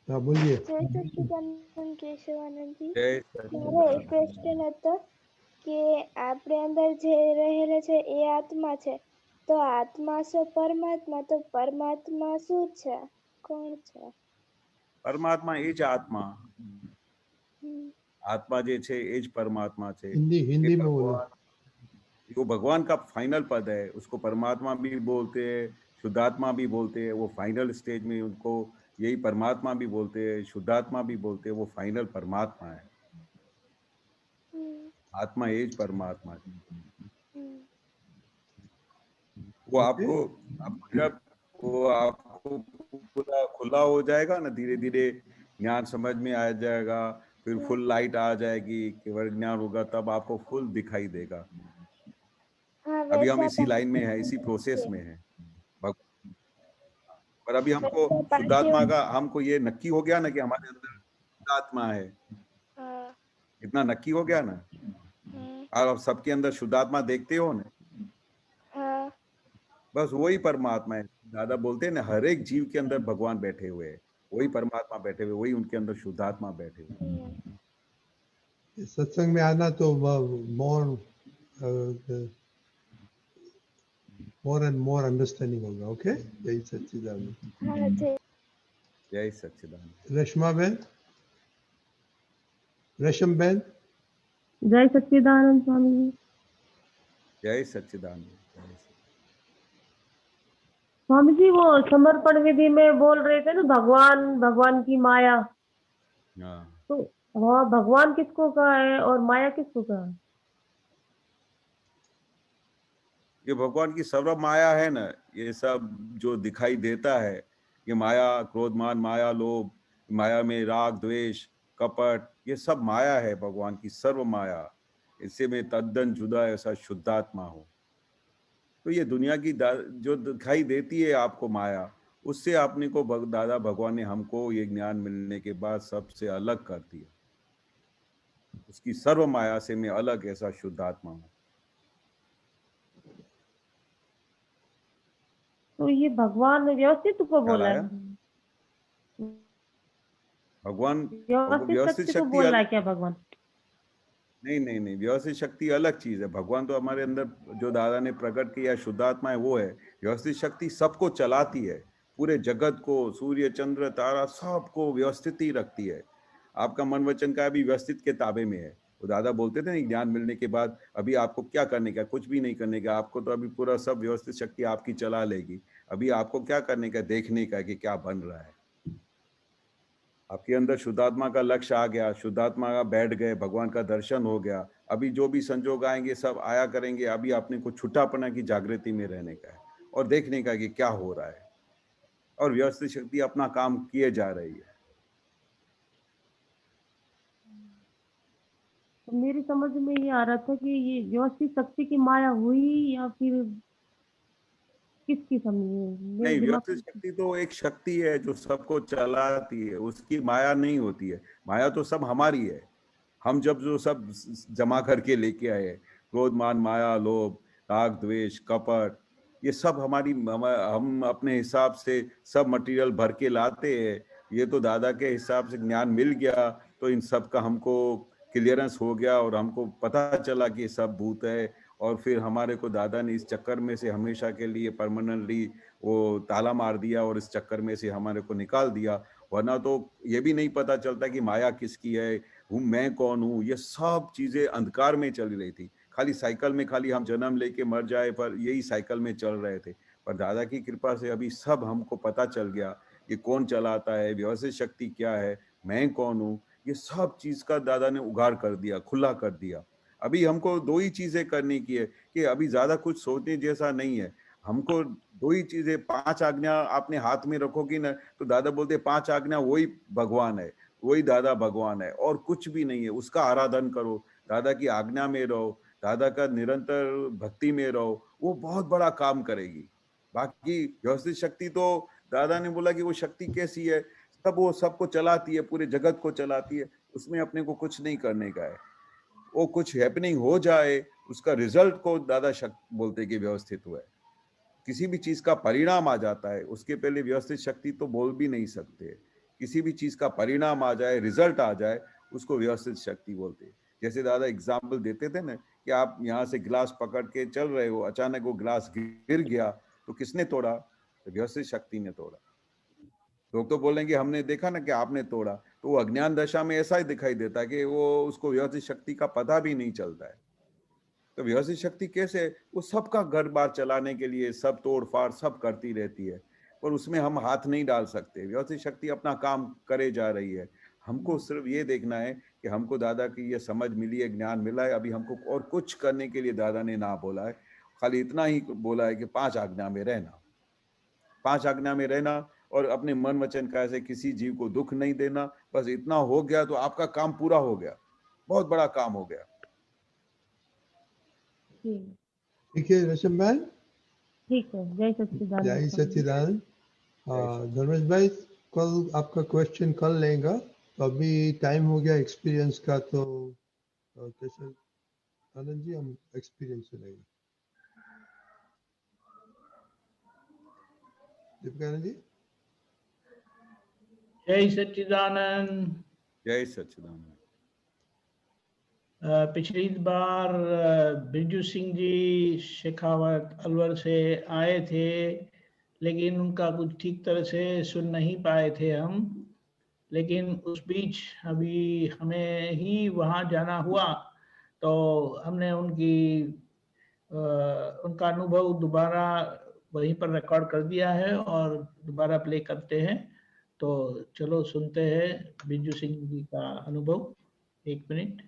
हाँ बोलिए।
जय सच्चिदानंद केशवानंद जी,
जय
મારો એક ક્વેશ્ચન હતો કે આપણે અંદર જે રહેલા છે એ આત્મા છે, તો આત્મા છે પરમાત્મા, તો પરમાત્મા શું છે, કોણ છે?
પરમાત્મા એ જ આત્મા, આત્મા જે છે એ જ પરમાત્મા છે।
हिंदी में बोलो।
वो भगवान का फाइनल पद है, उसको परमात्मा भी बोलते हैं, शुद्धात्मा भी बोलते हैं। वो फाइनल स्टेज में उनको यही परमात्मा भी बोलते हैं, शुद्धात्मा भी बोलते हैं। वो फाइनल परमात्मा है, आत्मा एज परमात्मा है। वो आपको जब वो आपको पूरा खुला हो जाएगा ना, धीरे धीरे ज्ञान समझ में आ जाएगा, फिर फुल लाइट आ जाएगी, केवल ज्ञान होगा, तब आपको फुल दिखाई देगा। अभी हम इसी लाइन में है, इसी प्रोसेस में है। पर अभी हमको शुद्धात्मा का, हमको ये नक्की हो गया ना कि हमारे अंदर शुद्धात्मा है, इतना नक्की हो गया ना। और अब सबके अंदर शुद्धात्मा देखते हो ना, बस वही परमात्मा है। दादा बोलते हैं ना, हर एक जीव के अंदर भगवान बैठे हुए हैं, वही परमात्मा बैठे हुए, वही उनके अंदर शुद्धात्मा बैठे हुए।
सत्संग में आना तो more and more understanding होगा। ओके, जय सच्चिदानंद।
जय सच्चिदानंद।
रेशमा बेन, रेशम बेन।
जय सच्चिदानंद स्वामी जी।
जय सच्चिदानंद।
स्वामी जी, वो समर्पण विधि में बोल रहे थे ना, भगवान की माया, तो हाँ, भगवान किसको कहा है और माया किसको कहा है?
ये भगवान की सर्व माया है ना, ये सब जो दिखाई देता है, ये माया, क्रोध मान माया, लोभ, माया में राग द्वेष, कपट, ये सब माया है, भगवान की सर्व माया। इससे मैं तद्दन जुदा ऐसा शुद्धात्मा हूँ। तो ये दुनिया की जो दिखाई देती है आपको माया, उससे आपने को दादा भगवान ने हमको ये ज्ञान मिलने के बाद सबसे अलग कर दिया। उसकी सर्व माया से मैं अलग ऐसा शुद्धात्मा हूँ।
तो ये भगवान ने व्यवस्थित को बोला है,
भगवान
व्यवस्थित
व्यवस्थित
शक्ति को
शक्ति
बोल रहा है क्या भगवान?
नहीं नहीं नहीं, व्यवस्थित शक्ति अलग चीज है। भगवान तो हमारे अंदर जो दादा ने प्रकट किया शुद्धात्मा है वो है। व्यवस्थित शक्ति सबको चलाती है, पूरे जगत को, सूर्य चंद्र तारा सबको व्यवस्थित ही रखती है। आपका मन वचन का भी व्यवस्थित के ताबे में है। वो दादा बोलते थे ना, ज्ञान मिलने के बाद अभी आपको क्या करने का, कुछ भी नहीं करने का आपको, तो अभी पूरा सब व्यवस्थित शक्ति आपकी चला लेगी। अभी आपको क्या करने का, देखने का कि क्या बन रहा है। आपके अंदर शुद्धात्मा का लक्ष्य आ गया, शुद्धात्मा का बैठ गए, भगवान का दर्शन हो गया। अभी जो भी संजोग आएंगे सब आया करेंगे। अभी अपने को छुट्टापना की जागृति में रहने का है और देखने का कि क्या हो रहा है, और व्यवस्थित शक्ति अपना काम किए जा रही है।
तो मेरी समझ में ये आ रहा था कि ये व्यवस्थित शक्ति की माया हुई या फिर किसकी समझ?
नहीं, व्यवस्थित शक्ति तो एक शक्ति है जो सबको चलाती है, उसकी माया नहीं होती है। माया तो सब हमारी है। हम जब जो सब जमा करके लेके आए, क्रोध मान माया लोभ राग द्वेष कपट, ये सब हमारी हम अपने हिसाब से सब मटेरियल भर के लाते हैं। ये तो दादा के हिसाब से ज्ञान मिल गया तो इन सब का हमको क्लियरेंस हो गया और हमको पता चला कि ये सब भूत है। और फिर हमारे को दादा ने इस चक्कर में से हमेशा के लिए परमानेंटली वो ताला मार दिया और इस चक्कर में से हमारे को निकाल दिया। वरना तो ये भी नहीं पता चलता कि माया किसकी है, हूँ मैं कौन हूँ। ये सब चीजें अंधकार में चल रही थी। खाली साइकिल में खाली हम जन्म लेके मर जाए, पर यही साइकिल में चल रहे थे। पर दादा की कृपा से अभी सब हमको पता चल गया कि कौन चलाता है, व्यवस्थित शक्ति क्या है, मैं कौन हूँ। ये सब चीज का दादा ने उगाड़ कर दिया, खुला कर दिया। अभी हमको दो ही चीजें करने की है कि अभी ज्यादा कुछ सोचने जैसा नहीं है। हमको दो ही चीजें, 5 आज्ञा आपने हाथ में रखोगी ना तो दादा बोलते 5 आज्ञा वही भगवान है, वही दादा भगवान है, और कुछ भी नहीं है। उसका आराधन करो, दादा की आज्ञा में रहो, दादा का निरंतर भक्ति में रहो, वो बहुत बड़ा काम करेगी। बाकी व्यवस्थित शक्ति तो दादा ने बोला कि वो शक्ति कैसी है, सब वो सबको चलाती है, पूरे जगत को चलाती है। उसमें अपने को कुछ नहीं करने का है। वो कुछ हैपनिंग हो जाए उसका रिजल्ट को दादा बोलते कि व्यवस्थित हुआ है। किसी भी चीज का परिणाम आ जाता है, उसके पहले व्यवस्थित शक्ति तो बोल भी नहीं सकते। किसी भी चीज का परिणाम आ जाए, रिजल्ट आ जाए, उसको व्यवस्थित शक्ति बोलते हैं। जैसे दादा एग्जाम्पल देते थे ना कि आप यहाँ से गिलास पकड़ के चल रहे हो, अचानक वो गिलास गिर गया तो किसने तोड़ा? तो व्यवस्थित शक्ति ने तोड़ा। लोग तो बोलेंगे हमने देखा ना कि आपने तोड़ा, तो वो अज्ञान दशा में ऐसा ही दिखाई देता है कि वो उसको व्यवस्थित शक्ति का पता भी नहीं चलता है। तो व्यवस्थित शक्ति कैसे? वो सबका घर बार चलाने के लिए सब तोड़ फाड़ सब करती रहती है, पर उसमें हम हाथ नहीं डाल सकते। व्यवस्थित शक्ति अपना काम करे जा रही है। हमको सिर्फ ये देखना है कि हमको दादा की ये समझ मिली है, ज्ञान मिला है। अभी हमको और कुछ करने के लिए दादा ने ना बोला है, खाली इतना ही बोला है कि 5 आज्ञा में रहना, 5 आज्ञा में रहना और अपने मन वचन का ऐसे किसी जीव को दुख नहीं देना। बस इतना हो गया तो आपका काम पूरा हो गया, बहुत बड़ा काम हो गया।
ठीक है रशम भाई,
ठीक है। जय सच्चिदानंद।
जय सच्चिदानंद। धर्मेश भाई कल आपका क्वेश्चन कल लेगा, तो अभी टाइम हो गया एक्सपीरियंस का, तो कैसे आनंद जी हम एक्सपीरियंस सुनेंगे। दीपिका जी।
जय सच्चिदानंद।
जय सच्चिदानंद।
पिछली बार बिरजू सिंह जी शेखावत अलवर से आए थे, लेकिन उनका कुछ ठीक तरह से सुन नहीं पाए थे हम। लेकिन उस बीच अभी हमें ही वहाँ जाना हुआ, तो हमने उनका अनुभव दोबारा वहीं पर रिकॉर्ड कर दिया है और दोबारा प्ले करते हैं। तो चलो सुनते हैं बिरजू सिंह जी का अनुभव। 1 मिनट।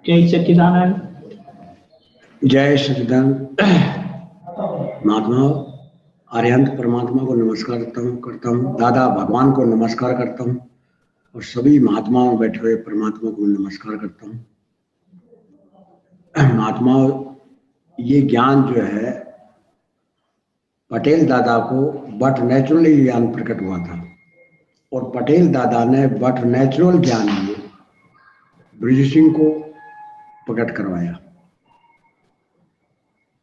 जय सच्चिदानंद।
जय सच्चिदानंद। महात्मा आर्यंत परमात्मा को नमस्कार करता हूँ, दादा भगवान को नमस्कार करता हूँ और सभी महात्माओं बैठे हुए परमात्मा को नमस्कार करता हूँ। महात्मा, ये ज्ञान जो है पटेल दादा को बट नेचुरली ज्ञान प्रकट हुआ था और पटेल दादा ने बट नेचुरल ज्ञान में ब्रिज सिंह को प्रकट करवाया।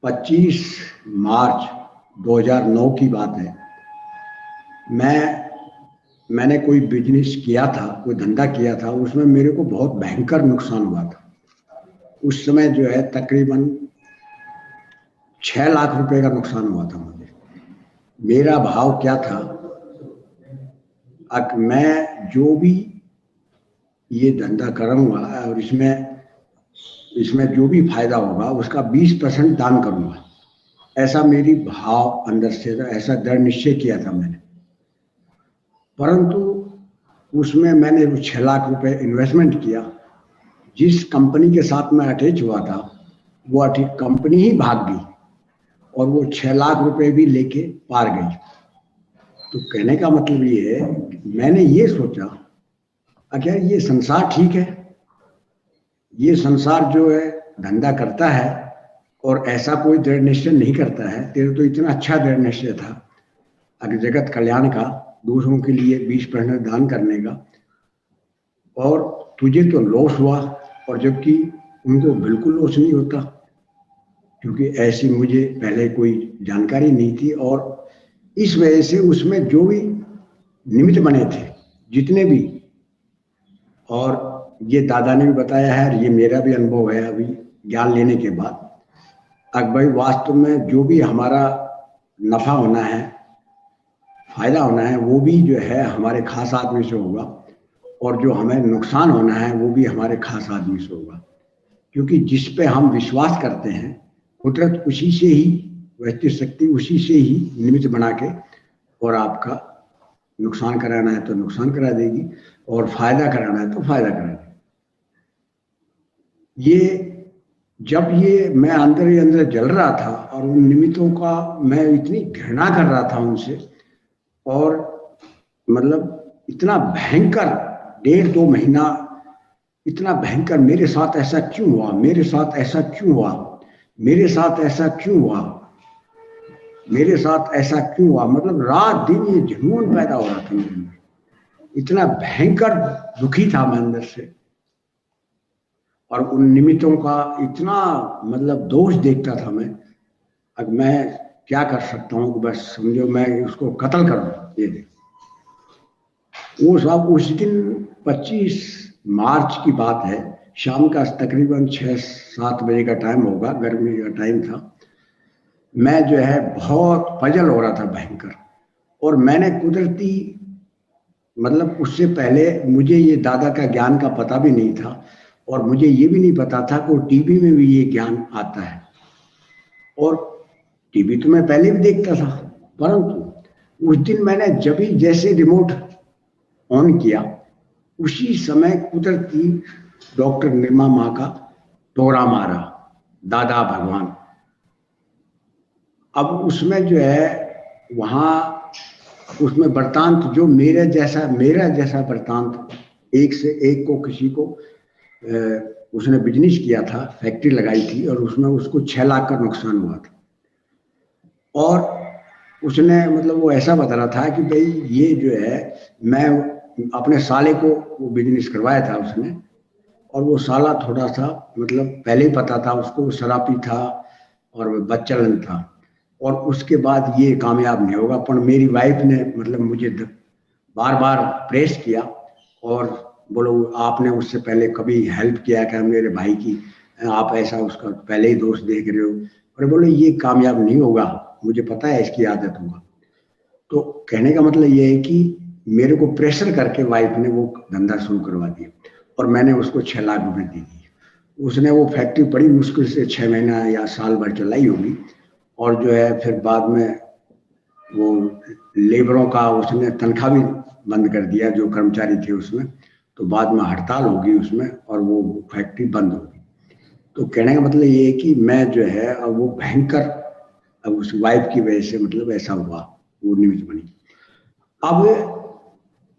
25 मार्च 2009 की बात है। मैंने कोई बिजनेस किया था, कोई धंधा किया था, उसमें मेरे को बहुत भयंकर नुकसान हुआ था। उस समय जो है तकरीबन 6 लाख रुपए का नुकसान हुआ था मुझे। मेरा भाव क्या था, मैं जो भी ये धंधा करूंगा और इसमें जो भी फायदा होगा उसका 20% दान करूंगा, ऐसा मेरी भाव अंदर से था, ऐसा दृढ़ निश्चय किया था मैंने। परंतु उसमें मैंने वो 6 लाख रुपए इन्वेस्टमेंट किया। जिस कंपनी के साथ मैं अटैच हुआ था वो कंपनी ही भाग गई और वो 6 लाख रुपए भी लेके पार गई। तो कहने का मतलब ये है, मैंने ये सोचा क्या ये संसार ठीक है, ये संसार जो है धंधा करता है और ऐसा कोई दृढ़ निश्चय नहीं करता है। तेरे तो इतना अच्छा दृढ़ निश्चय था अगर जगत कल्याण का, दूसरों के लिए 20% दान करने का, और तुझे तो लॉस हुआ और जबकि उनको बिल्कुल लॉस नहीं होता, क्योंकि ऐसी मुझे पहले कोई जानकारी नहीं थी। और इस वजह से उसमें जो भी निमित्त बने थे जितने भी, और ये दादा ने भी बताया है और ये मेरा भी अनुभव है अभी ज्ञान लेने के बाद, अब भाई वास्तव में जो भी हमारा नफा होना है, फायदा होना है, वो भी जो है हमारे खास आदमी से होगा और जो हमें नुकसान होना है वो भी हमारे खास आदमी से होगा। क्योंकि जिस पे हम विश्वास करते हैं कुदरत उसी से ही, वैश्विक शक्ति उसी से ही निमित्त बना के और आपका नुकसान कराना है तो नुकसान करा देगी और फायदा कराना है तो फायदा करा देगी। ये जब ये मैं अंदर ही अंदर जल रहा था और उन निमित्तों का मैं इतनी घृणा कर रहा था उनसे, और मतलब इतना भयंकर 1.5-2 महीना इतना भयंकर, मेरे साथ ऐसा क्यों हुआ, मेरे साथ ऐसा क्यों हुआ, मेरे साथ ऐसा क्यों हुआ, मेरे साथ ऐसा क्यों हुआ, मतलब रात दिन ये जुनून पैदा हो रहा था मेरे अंदर। इतना भयंकर दुखी था मैं अंदर से और उन निमित्तों का इतना मतलब दोष देखता था मैं। अब मैं क्या कर सकता हूँ, बस समझो मैं उसको कत्ल कर दूं। ये वो सब उस दिन 25 मार्च की बात है, शाम का तकरीबन 6-7 बजे का टाइम होगा, गर्मी का टाइम था। मैं जो है बहुत पजल हो रहा था भयंकर, और मैंने कुदरती मतलब उससे पहले मुझे ये दादा का ज्ञान का पता भी नहीं था और मुझे ये भी नहीं पता था कि टीवी में भी ये ज्ञान आता है। और टीवी तो मैं पहले भी देखता था, परंतु उस दिन मैंने जब भी जैसे रिमोट ऑन किया उसी समय कुदरती डॉक्टर निर्मा माँ का टोरा मारा, दादा भगवान। अब उसमें जो है वहाँ उसमें वृतांत जो मेरा जैसा वृतांत, एक से एक को किसी को उसने बिजनेस किया था, फैक्ट्री लगाई थी और उसमें उसको 6 लाख का नुकसान हुआ था। और उसने मतलब वो ऐसा बता रहा था कि भाई ये जो है, मैं अपने साले को वो बिजनेस करवाया था उसने, और वो साला थोड़ा सा मतलब पहले ही पता था उसको, शराबी था और बच्चलन था, और उसके बाद ये कामयाब नहीं होगा। पर मेरी वाइफ ने मतलब मुझे बार बार प्रेस किया और बोलो आपने उससे पहले कभी हेल्प किया क्या मेरे भाई की, आप ऐसा उसका पहले ही दोस्त देख रहे हो, और बोलो ये कामयाब नहीं होगा, मुझे पता है इसकी आदत होगा। तो कहने का मतलब ये है कि मेरे को प्रेशर करके वाइफ ने वो धंधा शुरू करवा दिया और मैंने उसको 6 लाख रुपए दे दिए। उसने वो फैक्ट्री बड़ी मुश्किल से 6 महीना या साल भर चलाई होगी, और जो है फिर बाद में वो लेबरों का उसने तनख्वाह भी बंद कर दिया जो कर्मचारी थे उसमें, तो बाद में हड़ताल होगी उसमें और वो फैक्ट्री बंद होगी। तो कहने का मतलब ये है कि मैं जो है अब वो भयंकर, अब उस वाइफ की वजह से मतलब ऐसा हुआ, वो न्यूज बनी। अब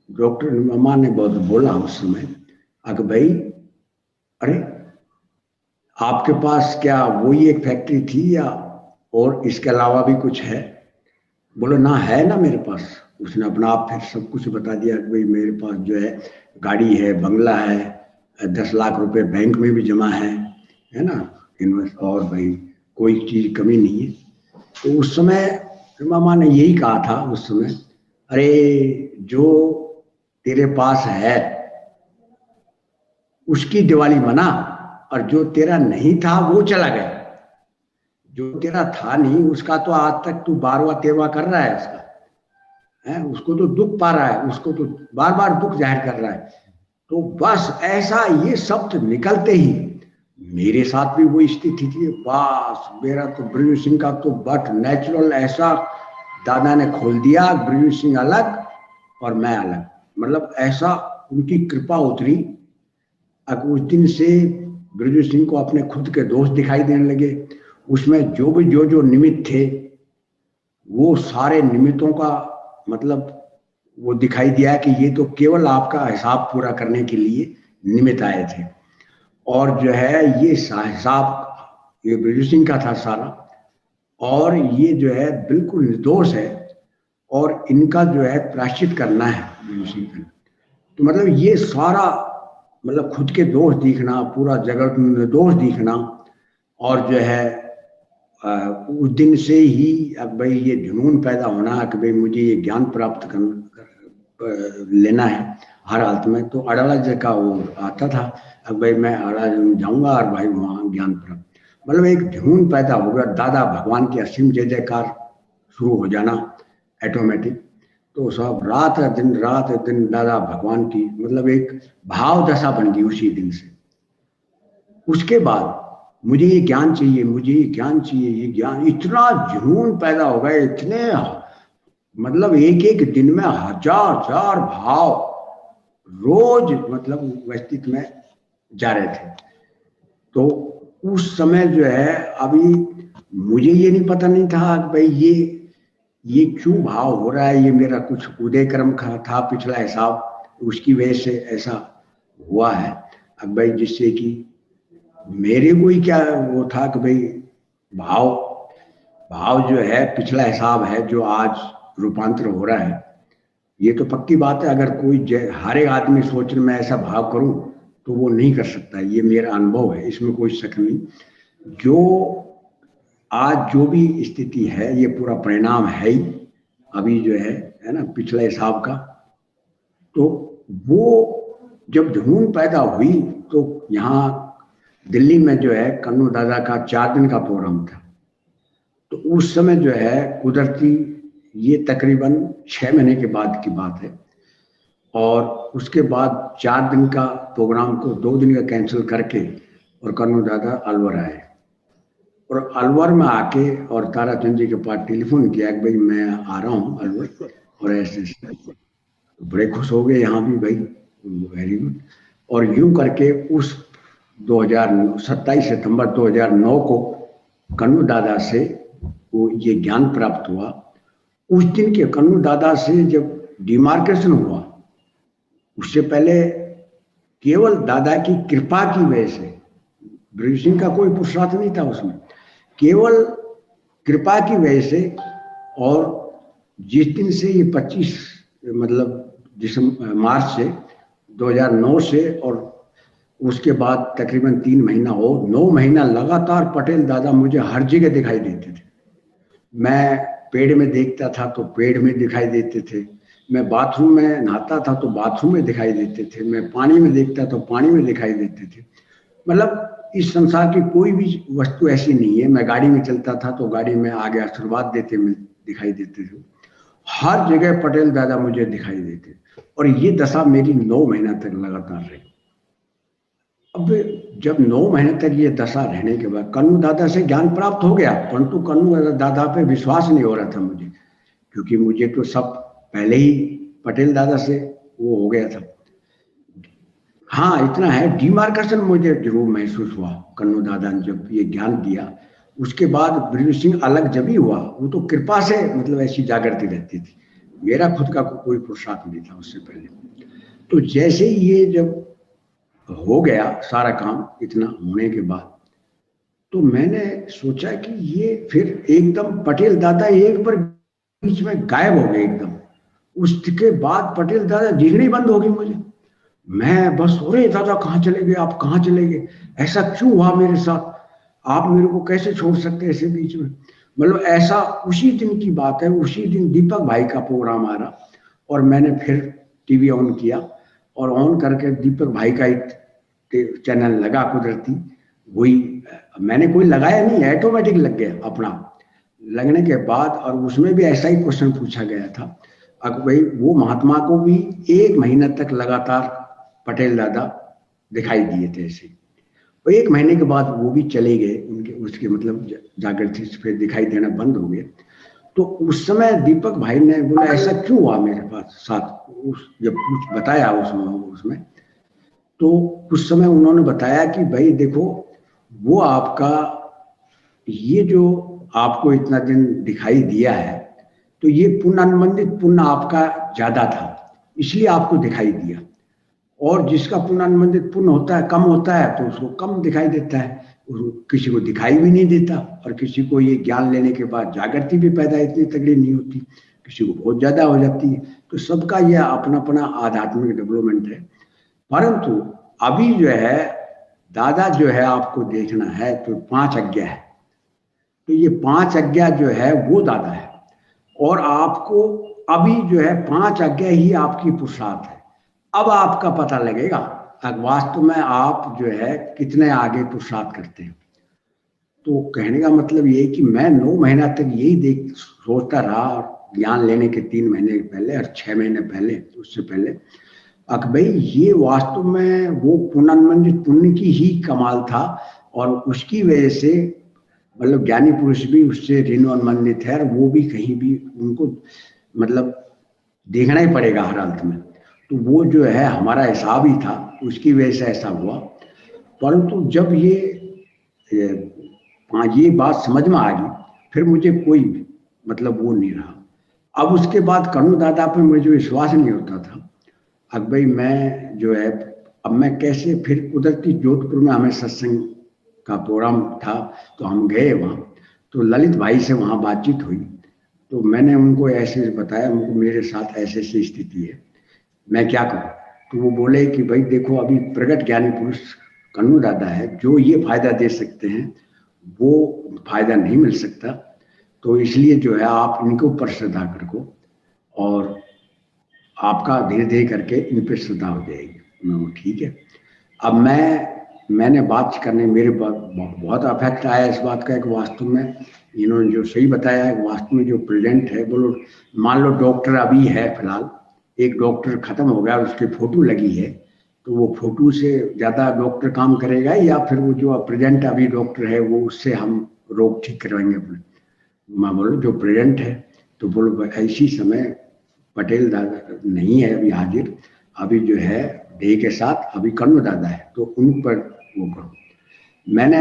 डॉक्टर मम्मा ने बहुत बोला उस समय, अगर भाई अरे आपके पास क्या वही एक फैक्ट्री थी या और इसके अलावा भी कुछ है? बोलो ना, है ना मेरे पास। उसने अपना आप फिर सब कुछ बता दिया कि भाई मेरे पास जो है गाड़ी है, बंगला है, 10 लाख रुपए बैंक में भी जमा है ना, इन्वेस्ट, और भाई कोई चीज कमी नहीं है। तो उस समय मामा ने यही कहा था उस समय, अरे जो तेरे पास है उसकी दिवाली मना, और जो तेरा नहीं था वो चला गया। जो तेरा था नहीं उसका तो आज तक तू 12वां 13वां कर रहा है उसका, है उसको तो दुख पा रहा है, उसको तो बार बार दुख जाहिर कर रहा है। तो बस ऐसा ये शब्द निकलते ही मेरे साथ भी वो स्थिति थी। बस मेरा तो ब्रजू सिंह का तो बट नेचुरल ऐसा दादा ने खोल दिया, ब्रजू सिंह अलग और मैं अलग, मतलब ऐसा उनकी कृपा उतरी। अब उस दिन से ब्रजू सिंह को अपने खुद के दोस्त दिखाई देने लगे। उसमें जो निमित्त थे वो सारे निमित्तों का मतलब वो दिखाई दिया कि ये तो केवल आपका हिसाब पूरा करने के लिए निमित्त आए थे, और जो है ये हिसाब ये ब्रजू सिंह का था सारा, और ये जो है बिल्कुल निर्दोष है और इनका जो है प्रायश्चित करना है ब्रजू सिंह का। तो मतलब ये सारा मतलब खुद के दोष दिखना, पूरा जगत में निर्दोष दिखना, और जो है उस दिन से ही अब भाई ये जुनून पैदा होना कि भाई मुझे ये ज्ञान प्राप्त लेना है हर हालत में। तो अड़ालज का वो आता था, अब भाई मैं अड़ालज जाऊंगा और भाई वहाँ ज्ञान प्राप्त, मतलब एक जुनून पैदा हो गया। दादा भगवान की असीम जय जयकार शुरू हो जाना ऑटोमेटिक। तो सब रात दिन दादा भगवान की मतलब एक भाव दशा बन गई उसी दिन से। उसके बाद मुझे ये ज्ञान चाहिए, मुझे ये ज्ञान चाहिए, ये ज्ञान, इतना जुनून पैदा हो गए, इतने मतलब एक दिन में हजार भाव रोज मतलब व्यस्तित में जा रहे थे। तो उस समय जो है अभी मुझे ये नहीं पता नहीं था भाई ये क्यों भाव हो रहा है, ये मेरा कुछ उदय क्रम का था पिछला हिसाब, उसकी वजह से ऐसा हुआ है। अब भाई जिससे कि मेरे को ही क्या वो था कि भाई भाव जो है पिछला हिसाब है जो आज रूपांतर हो रहा है। ये तो पक्की बात है, अगर कोई हर एक आदमी सोच मैं ऐसा भाव करूं तो वो नहीं कर सकता, ये मेरा अनुभव है, इसमें कोई शक नहीं। जो आज जो भी स्थिति है ये पूरा परिणाम है ही अभी जो है ना पिछले हिसाब का। तो वो जब जुनून पैदा हुई तो यहाँ दिल्ली में जो है कन्नू दादा का 4 दिन का प्रोग्राम था। तो उस समय जो है कुदरती ये तकरीबन 6 महीने के बाद की बात है, और उसके बाद 4 दिन का प्रोग्राम को 2 दिन का कैंसिल करके और कन्नू दादा अलवर आए, और अलवर में आके और ताराचंद जी के पास टेलीफोन किया कि भाई मैं आ रहा हूँ अलवर, और ऐसे बड़े खुश हो गए यहाँ भी भाई, वेरी गुड। और यूं करके उस 27 सितंबर 2009 को कन्नू दादा से वो ये ज्ञान प्राप्त हुआ। उस दिन के कन्नू दादा से जब डिमार्केशन हुआ, उससे पहले केवल दादा की कृपा की वजह से, ब्रजू सिंह का कोई पुरुषार्थ नहीं था उसमें, केवल कृपा की वजह से। और जिस दिन से ये 25 मतलब मार्च से 2009 से, और उसके बाद तकरीबन 3 महीना हो 9 महीना लगातार पटेल दादा मुझे हर जगह दिखाई देते थे। मैं पेड़ में देखता था तो पेड़ में दिखाई देते थे, मैं बाथरूम में नहाता था तो बाथरूम में दिखाई देते थे, मैं पानी में देखता तो पानी में दिखाई देते थे। मतलब इस संसार की कोई भी वस्तु ऐसी नहीं है। मैं गाड़ी में चलता था तो गाड़ी में आगे आशीर्वाद देते दिखाई देते थे, हर जगह पटेल दादा मुझे दिखाई देते, और ये दशा मेरी 9 महीना तक लगातार रही। अब जब 9 महीने तक ये दशा रहने के बाद कन्नू दादा से ज्ञान प्राप्त हो गया, परंतु कन्नू दादा पे विश्वास नहीं हो रहा था मुझे, क्योंकि मुझे तो सब पहले ही पटेल दादा से वो हो गया था। हाँ, इतना है, डिमार्केशन मुझे जरूर महसूस हुआ कन्नू दादा ने जब ये ज्ञान दिया। उसके बाद ब्रिजू सिंह अलग जब ही हुआ, वो तो कृपा से मतलब ऐसी जागृति रहती थी, मेरा खुद का कोई पुरुषार्थ नहीं था उससे पहले। तो जैसे ही ये जब हो गया सारा काम, इतना होने के बाद तो मैंने सोचा कि ये फिर एकदम पटेल दादा एक बार बीच में गायब हो गए एकदम। उसके बाद पटेल दादा दिखनी बंद हो गई मुझे। मैं बस अरे दादा कहाँ चले गए आप, कहाँ चले गए, ऐसा क्यों हुआ मेरे साथ, आप मेरे को कैसे छोड़ सकते ऐसे बीच में। मतलब ऐसा उसी दिन की बात है, उसी दिन दीपक भाई का प्रोग्राम आ रहा और मैंने फिर टीवी ऑन किया और ऑन करके दीपक भाई का एक चैनल लगा कुदरती, वही मैंने कोई लगाया नहीं, ऑटोमेटिक लग गया अपना। लगने के बाद और उसमें भी ऐसा ही क्वेश्चन पूछा गया था, अब भाई वो महात्मा को भी 1 महीना तक लगातार पटेल दादा दिखाई दिए थे ऐसे। और 1 महीने के बाद वो भी चले गए, उनके उसके मतलब जागृति से दिखाई देना बंद हो गए। तो उस समय दीपक भाई ने बोला ऐसा क्यों हुआ मेरे पास साथ, जब कुछ बताया उसमें तो उस समय उन्होंने बताया कि भाई देखो वो आपका ये जो आपको इतना दिन दिखाई दिया है तो ये पुण्य अनुबंधित पुण्य आपका ज्यादा था, इसलिए आपको दिखाई दिया। और जिसका पुण्य अनुबंधित पुण्य होता है कम होता है तो उसको कम दिखाई देता है, किसी को दिखाई भी नहीं देता। और किसी को ये ज्ञान लेने के बाद जागृति भी पैदा इतनी तगड़ी नहीं होती, किसी को बहुत ज्यादा हो जाती है। तो सबका यह अपना अपना आध्यात्मिक डेवलपमेंट है। परंतु अभी जो है दादा जो है आपको देखना है तो 5 आज्ञा है, तो ये 5 आज्ञा जो है वो दादा है। और आपको अभी जो है 5 आज्ञा ही आपकी पुरुषार्थ है। अब आपका पता लगेगा वास्तव में आप जो है कितने आगे पुरुषार्थ करते हैं। तो कहने का मतलब ये कि मैं 9 महीना तक यही सोचता रहा, ज्ञान लेने के 3 महीने पहले और 6 महीने पहले, उससे पहले भाई ये वास्तव में वो पुण्य पुण्य की ही कमाल था। और उसकी वजह से मतलब ज्ञानी पुरुष भी उससे ऋण अनुबंधित है, और वो भी कहीं भी उनको मतलब देखना ही पड़ेगा हर अंत में। तो वो जो है हमारा हिसाब ही था, उसकी वजह से ऐसा हुआ। परंतु जब ये बात समझ में आ गई फिर मुझे कोई मतलब वो नहीं रहा। अब उसके बाद कन्नू दादा पे मुझे विश्वास नहीं होता था। अब भाई मैं जो है अब मैं कैसे फिर कुदरती जोधपुर में हमें सत्संग का प्रोग्राम था तो हम गए वहाँ, तो ललित भाई से वहाँ बातचीत हुई। तो मैंने उनको ऐसे बताया, उनको मेरे साथ ऐसे ऐसी स्थिति है, मैं क्या करूं। तो वो बोले कि भाई देखो अभी प्रगट ज्ञानी पुरुष कन्नू दादा है, जो ये फायदा दे सकते हैं वो फायदा नहीं मिल सकता, तो इसलिए जो है आप इनके ऊपर श्रद्धा करो और आपका धीरे धीरे करके इन पर श्रद्धा हो जाएगी। मैं ठीक है। अब मैंने बात करने मेरे बहुत अफेक्ट आया इस बात का। एक वास्तव में इन्होंने जो सही बताया है, वास्तव में जो प्रेजेंट है, बोलो मान लो डॉक्टर अभी है फिलहाल, एक डॉक्टर खत्म हो गया, उसकी फोटो लगी है, तो वो फोटो से ज्यादा डॉक्टर काम करेगा या फिर वो जो प्रेजेंट अभी डॉक्टर है वो उससे हम रोग ठीक करवाएंगे अपने। मैं बोलो जो प्रेजेंट है, तो बोलो ऐसी समय पटेल दादा नहीं है अभी हाजिर, अभी जो है देह के साथ अभी कन्नू दादा है, तो उन पर वो करो। मैंने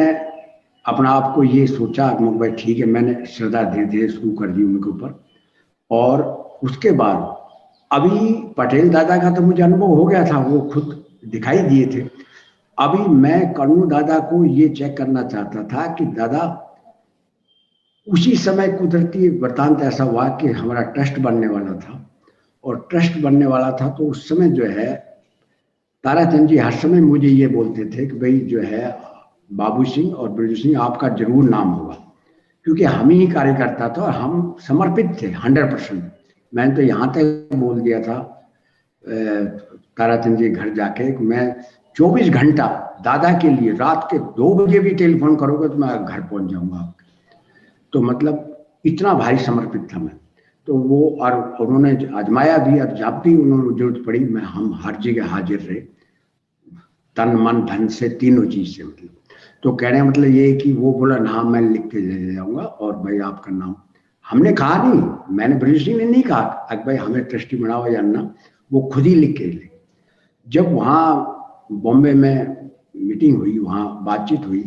अपना आप को ये सोचा भाई ठीक है, मैंने श्रद्धा धीरे धीरे शुरू कर दी उनके ऊपर। और उसके बाद अभी पटेल दादा का तो मुझे अनुभव हो गया था, वो खुद दिखाई दिए थे। अभी मैं कन्नू दादा को ये चेक करना चाहता था कि दादा उसी समय कुदरती वृतांत ऐसा हुआ कि हमारा ट्रस्ट बनने वाला था, और ट्रस्ट बनने वाला था तो उस समय जो है ताराचंद जी हर समय मुझे ये बोलते थे कि भाई जो है बाबू सिंह और ब्रिजू सिंह आपका जरूर नाम होगा, क्योंकि हम ही कार्यकर्ता था और हम समर्पित थे 100%। मैंने तो यहाँ तक बोल दिया था ताराचंद जी घर जाके, मैं 24 घंटा दादा के लिए रात के 2 बजे भी टेलीफोन करोगे तो मैं घर पहुंच जाऊंगा आपके। तो मतलब इतना भारी समर्पित था मैं। तो वो और उन्होंने आजमाया भी, और जब भी उन्होंने जरूरत पड़ी हम हर जगह हाजिर रहे। तन मन धन से, तीनों चीज से। मतलब तो कहने का मतलब ये है कि वो बोला ना मैं लिख के ले जाऊंगा और भाई आपका नाम, हमने कहा नहीं, मैंने ब्रजेश सिंह ने नहीं कहा कि भाई हमें ट्रस्टी बनाओ या ना, वो खुद ही लिख के ले। जब वहाँ बॉम्बे में मीटिंग हुई, वहाँ बातचीत हुई,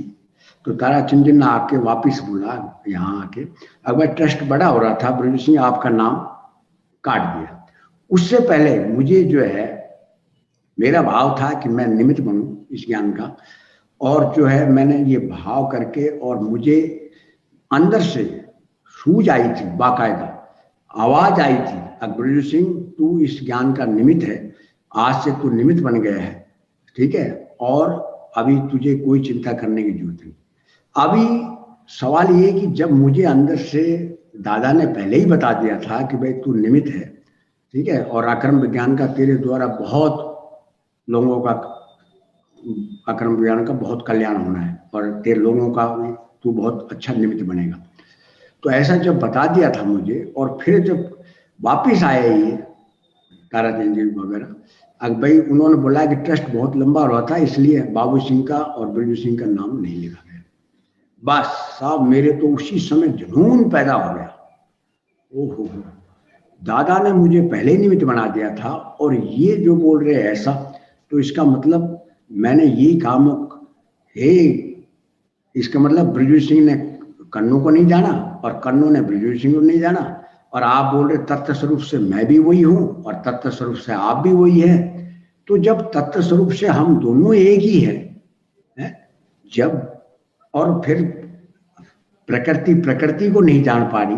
तो ताराचंद जी ने आके वापिस बोला यहाँ आके, अगर ट्रस्ट बड़ा हो रहा था, ब्रजेश सिंह आपका नाम काट दिया। उससे पहले मुझे जो है मेरा भाव था कि मैं निमित्त बनूं इस ज्ञान का, और जो है मैंने ये भाव करके, और मुझे अंदर से सूझ आई थी, बाकायदा आवाज आई थी, ब्रजेश सिंह तू इस ज्ञान का निमित्त है, आज से तू निमित्त बन गया है, ठीक है, और अभी तुझे कोई चिंता करने की जरूरत नहीं। अभी सवाल ये कि जब मुझे अंदर से दादा ने पहले ही बता दिया था कि भाई तू निमित्त है, ठीक है, और अक्रम विज्ञान का तेरे द्वारा बहुत लोगों का, अक्रम विज्ञान का बहुत कल्याण होना है, और तेरे लोगों का तू बहुत अच्छा निमित्त बनेगा। तो ऐसा जब बता दिया था मुझे, और फिर जब वापिस आए ये ताराचंद जी वगैरह, अब भाई उन्होंने बोला कि ट्रस्ट बहुत लंबा हुआ था, इसलिए बाबू सिंह का और ब्रजेश सिंह का नाम नहीं लिखा गया। बस साहब मेरे तो उसी समय जुनून पैदा हो गया। ओहो, दादा ने मुझे पहले निमित्त बना दिया था, और ये जो बोल रहे हैं ऐसा, तो इसका मतलब मैंने ये काम है, इसका मतलब ब्रजेश सिंह ने कन्नू को नहीं जाना और कन्नू ने ब्रजेश सिंह को नहीं जाना, और आप बोल रहे तत्व स्वरूप से मैं भी वही हूं और तत्व स्वरूप से आप भी वही है। तो जब तत्व स्वरूप से हम दोनों एक ही है, जब, और फिर प्रकृति को नहीं जान पा रही,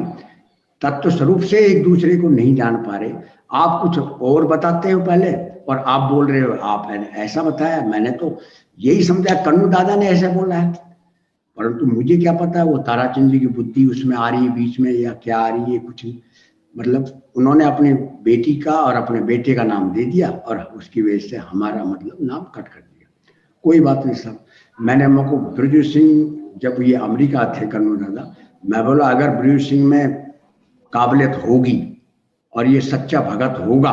तत्व स्वरूप से एक दूसरे को नहीं जान पा रहे, आप कुछ और बताते हो पहले और आप बोल रहे हो आप ऐसा बताया, मैंने तो यही समझा कन्नू दादा ने ऐसा बोला है, परंतु मुझे क्या पता है वो ताराचंद जी की बुद्धि उसमें आ रही है बीच में या क्या आ रही है, कुछ नहीं। मतलब उन्होंने अपनी बेटी का और अपने बेटे का नाम दे दिया, और उसकी वजह से हमारा मतलब नाम कट कर दिया। कोई बात नहीं साहब, मैंने हमको ब्रजेश सिंह जब ये अमेरिका थे कन्नू दादा, मैं बोला अगर ब्रजेश सिंह में काबिलियत होगी और ये सच्चा भगत होगा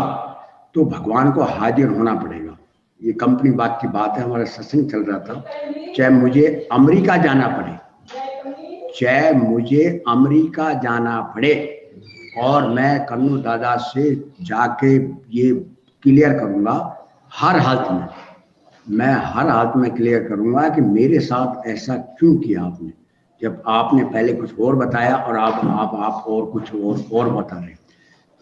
तो भगवान को हाजिर होना पड़ेगा। ये कंपनी बात की बात है, हमारा सत्संग चल रहा था, चाहे मुझे अमेरिका जाना पड़े, चाहे मुझे अमेरिका जाना पड़े, और मैं कन्नू दादा से जाके ये क्लियर करूंगा हर हालत में, मैं हर हालत में क्लियर करूंगा कि मेरे साथ ऐसा क्यों किया आपने, जब आपने पहले कुछ और बताया और आप और कुछ और बता रहे।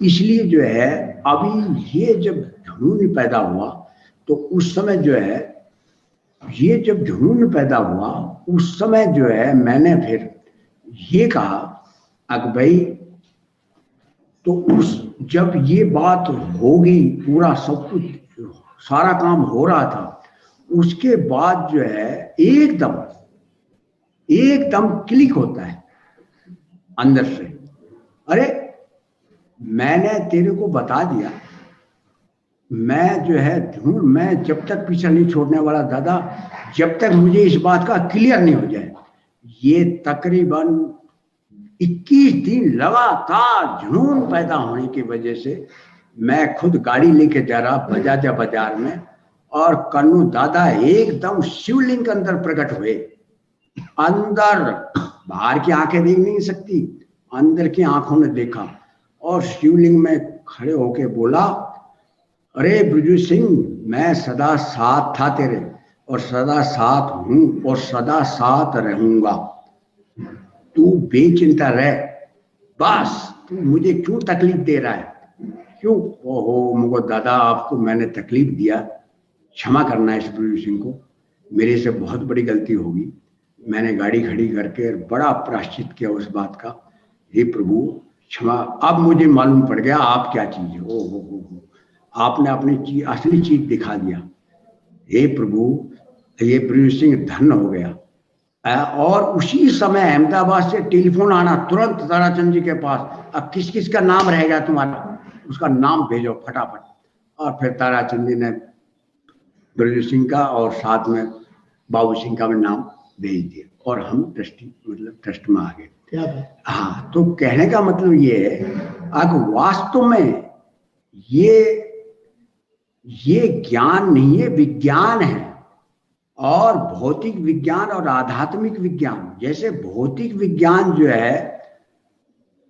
इसलिए जो है अभी ये जब जुनून पैदा हुआ, तो उस समय जो है ये जब जुनून पैदा हुआ, उस समय जो है मैंने फिर ये कहा अगर भाई, तो उस जब ये बात होगी, पूरा सब कुछ सारा काम हो रहा था, उसके बाद जो है एकदम क्लिक होता है अंदर से, अरे मैंने तेरे को बता दिया, मैं जो है मैं जब तक पीछा नहीं छोड़ने वाला दादा, जब तक मुझे इस बात का क्लियर नहीं हो जाए। ये तकरीबन 21 दिन लगातार जुनून पैदा होने की वजह से मैं खुद गाड़ी लेके जा रहा बजाजा बाजार में, और कन्नू दादा एकदम शिवलिंग के अंदर प्रकट हुए, अंदर, बाहर की आंखें देख नहीं सकती, अंदर की आंखों ने देखा, और शिवलिंग में खड़े होके बोला, अरे ब्रजेश सिंह मैं सदा साथ था तेरे, और सदा साथ हूं और सदा साथ रहूंगा, तू बेचिंता रह, बस तू मुझे क्यों तकलीफ दे रहा है, क्यों? ओहो मुझको दादा आपको मैंने तकलीफ दिया, क्षमा करना है इस ब्रजेश सिंह को, मेरे से बहुत बड़ी गलती होगी, मैंने गाड़ी खड़ी करके बड़ा प्रायश्चित किया उस बात का, हे प्रभु क्षमा, अब मुझे मालूम पड़ गया आप क्या चीज है, हो आपने अपनी चीज असली चीज दिखा दिया, हे प्रभु ये ब्रजेश सिंह धन्य हो गया। और उसी समय अहमदाबाद से टेलीफोन आना तुरंत ताराचंद जी के पास, अब किस किस का नाम रहेगा तुम्हारा, उसका नाम भेजो फटाफट, और फिर ताराचंद जी ने ब्रजेश सिंह का और साथ में बाबू सिंह का भी नाम भेज दिया, और हम ट्रस्टी मतलब ट्रस्ट में आ गए। हाँ, तो कहने का मतलब ये है अगर वास्तव में ये ज्ञान नहीं है, विज्ञान है, और भौतिक विज्ञान और आध्यात्मिक विज्ञान। जैसे भौतिक विज्ञान जो है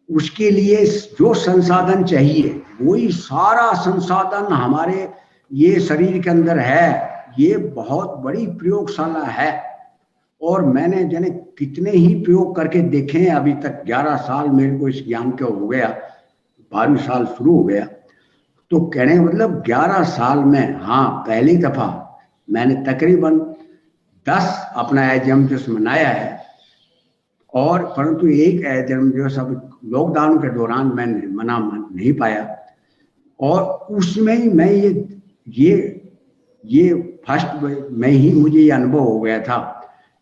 उसके लिए जो संसाधन चाहिए वही सारा संसाधन हमारे ये शरीर के अंदर है। ये बहुत बड़ी प्रयोगशाला है और मैंने जाने कितने ही प्रयोग करके देखे हैं अभी तक। 11 साल मेरे को इस ज्ञान के हो गया, 12 साल शुरू हो गया। तो कहने का मतलब 11 साल में, हाँ, पहली दफा मैंने तकरीबन 10 अपना जन्म दिवस मनाया है, और परंतु एक जन्म दिवस अब लॉकडाउन के दौरान मैंने मना नहीं पाया। और उसमें ही मैं ये फर्स्ट में ही मुझे ये अनुभव हो गया था।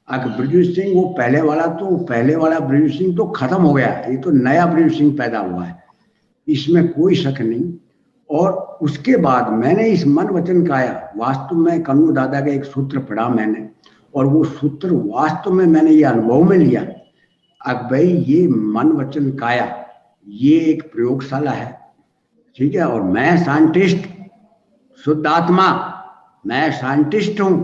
अगर ब्रजू सिंह वो पहले वाला ब्रजू सिंह तो खत्म हो गया, ये तो नया ब्रजू सिंह पैदा हुआ है, इसमें कोई शक नहीं। और उसके बाद मैंने इस मन वचन काया, वास्तव में कन्नू दादा का एक सूत्र पढ़ा मैंने, और वो सूत्र वास्तव में मैंने ये अनुभव में लिया। अब भाई ये मन वचन काया ये एक प्रयोगशाला है, ठीक है। और मैं साइंटिस्ट, शुद्ध आत्मा, मैं साइंटिस्ट हूं।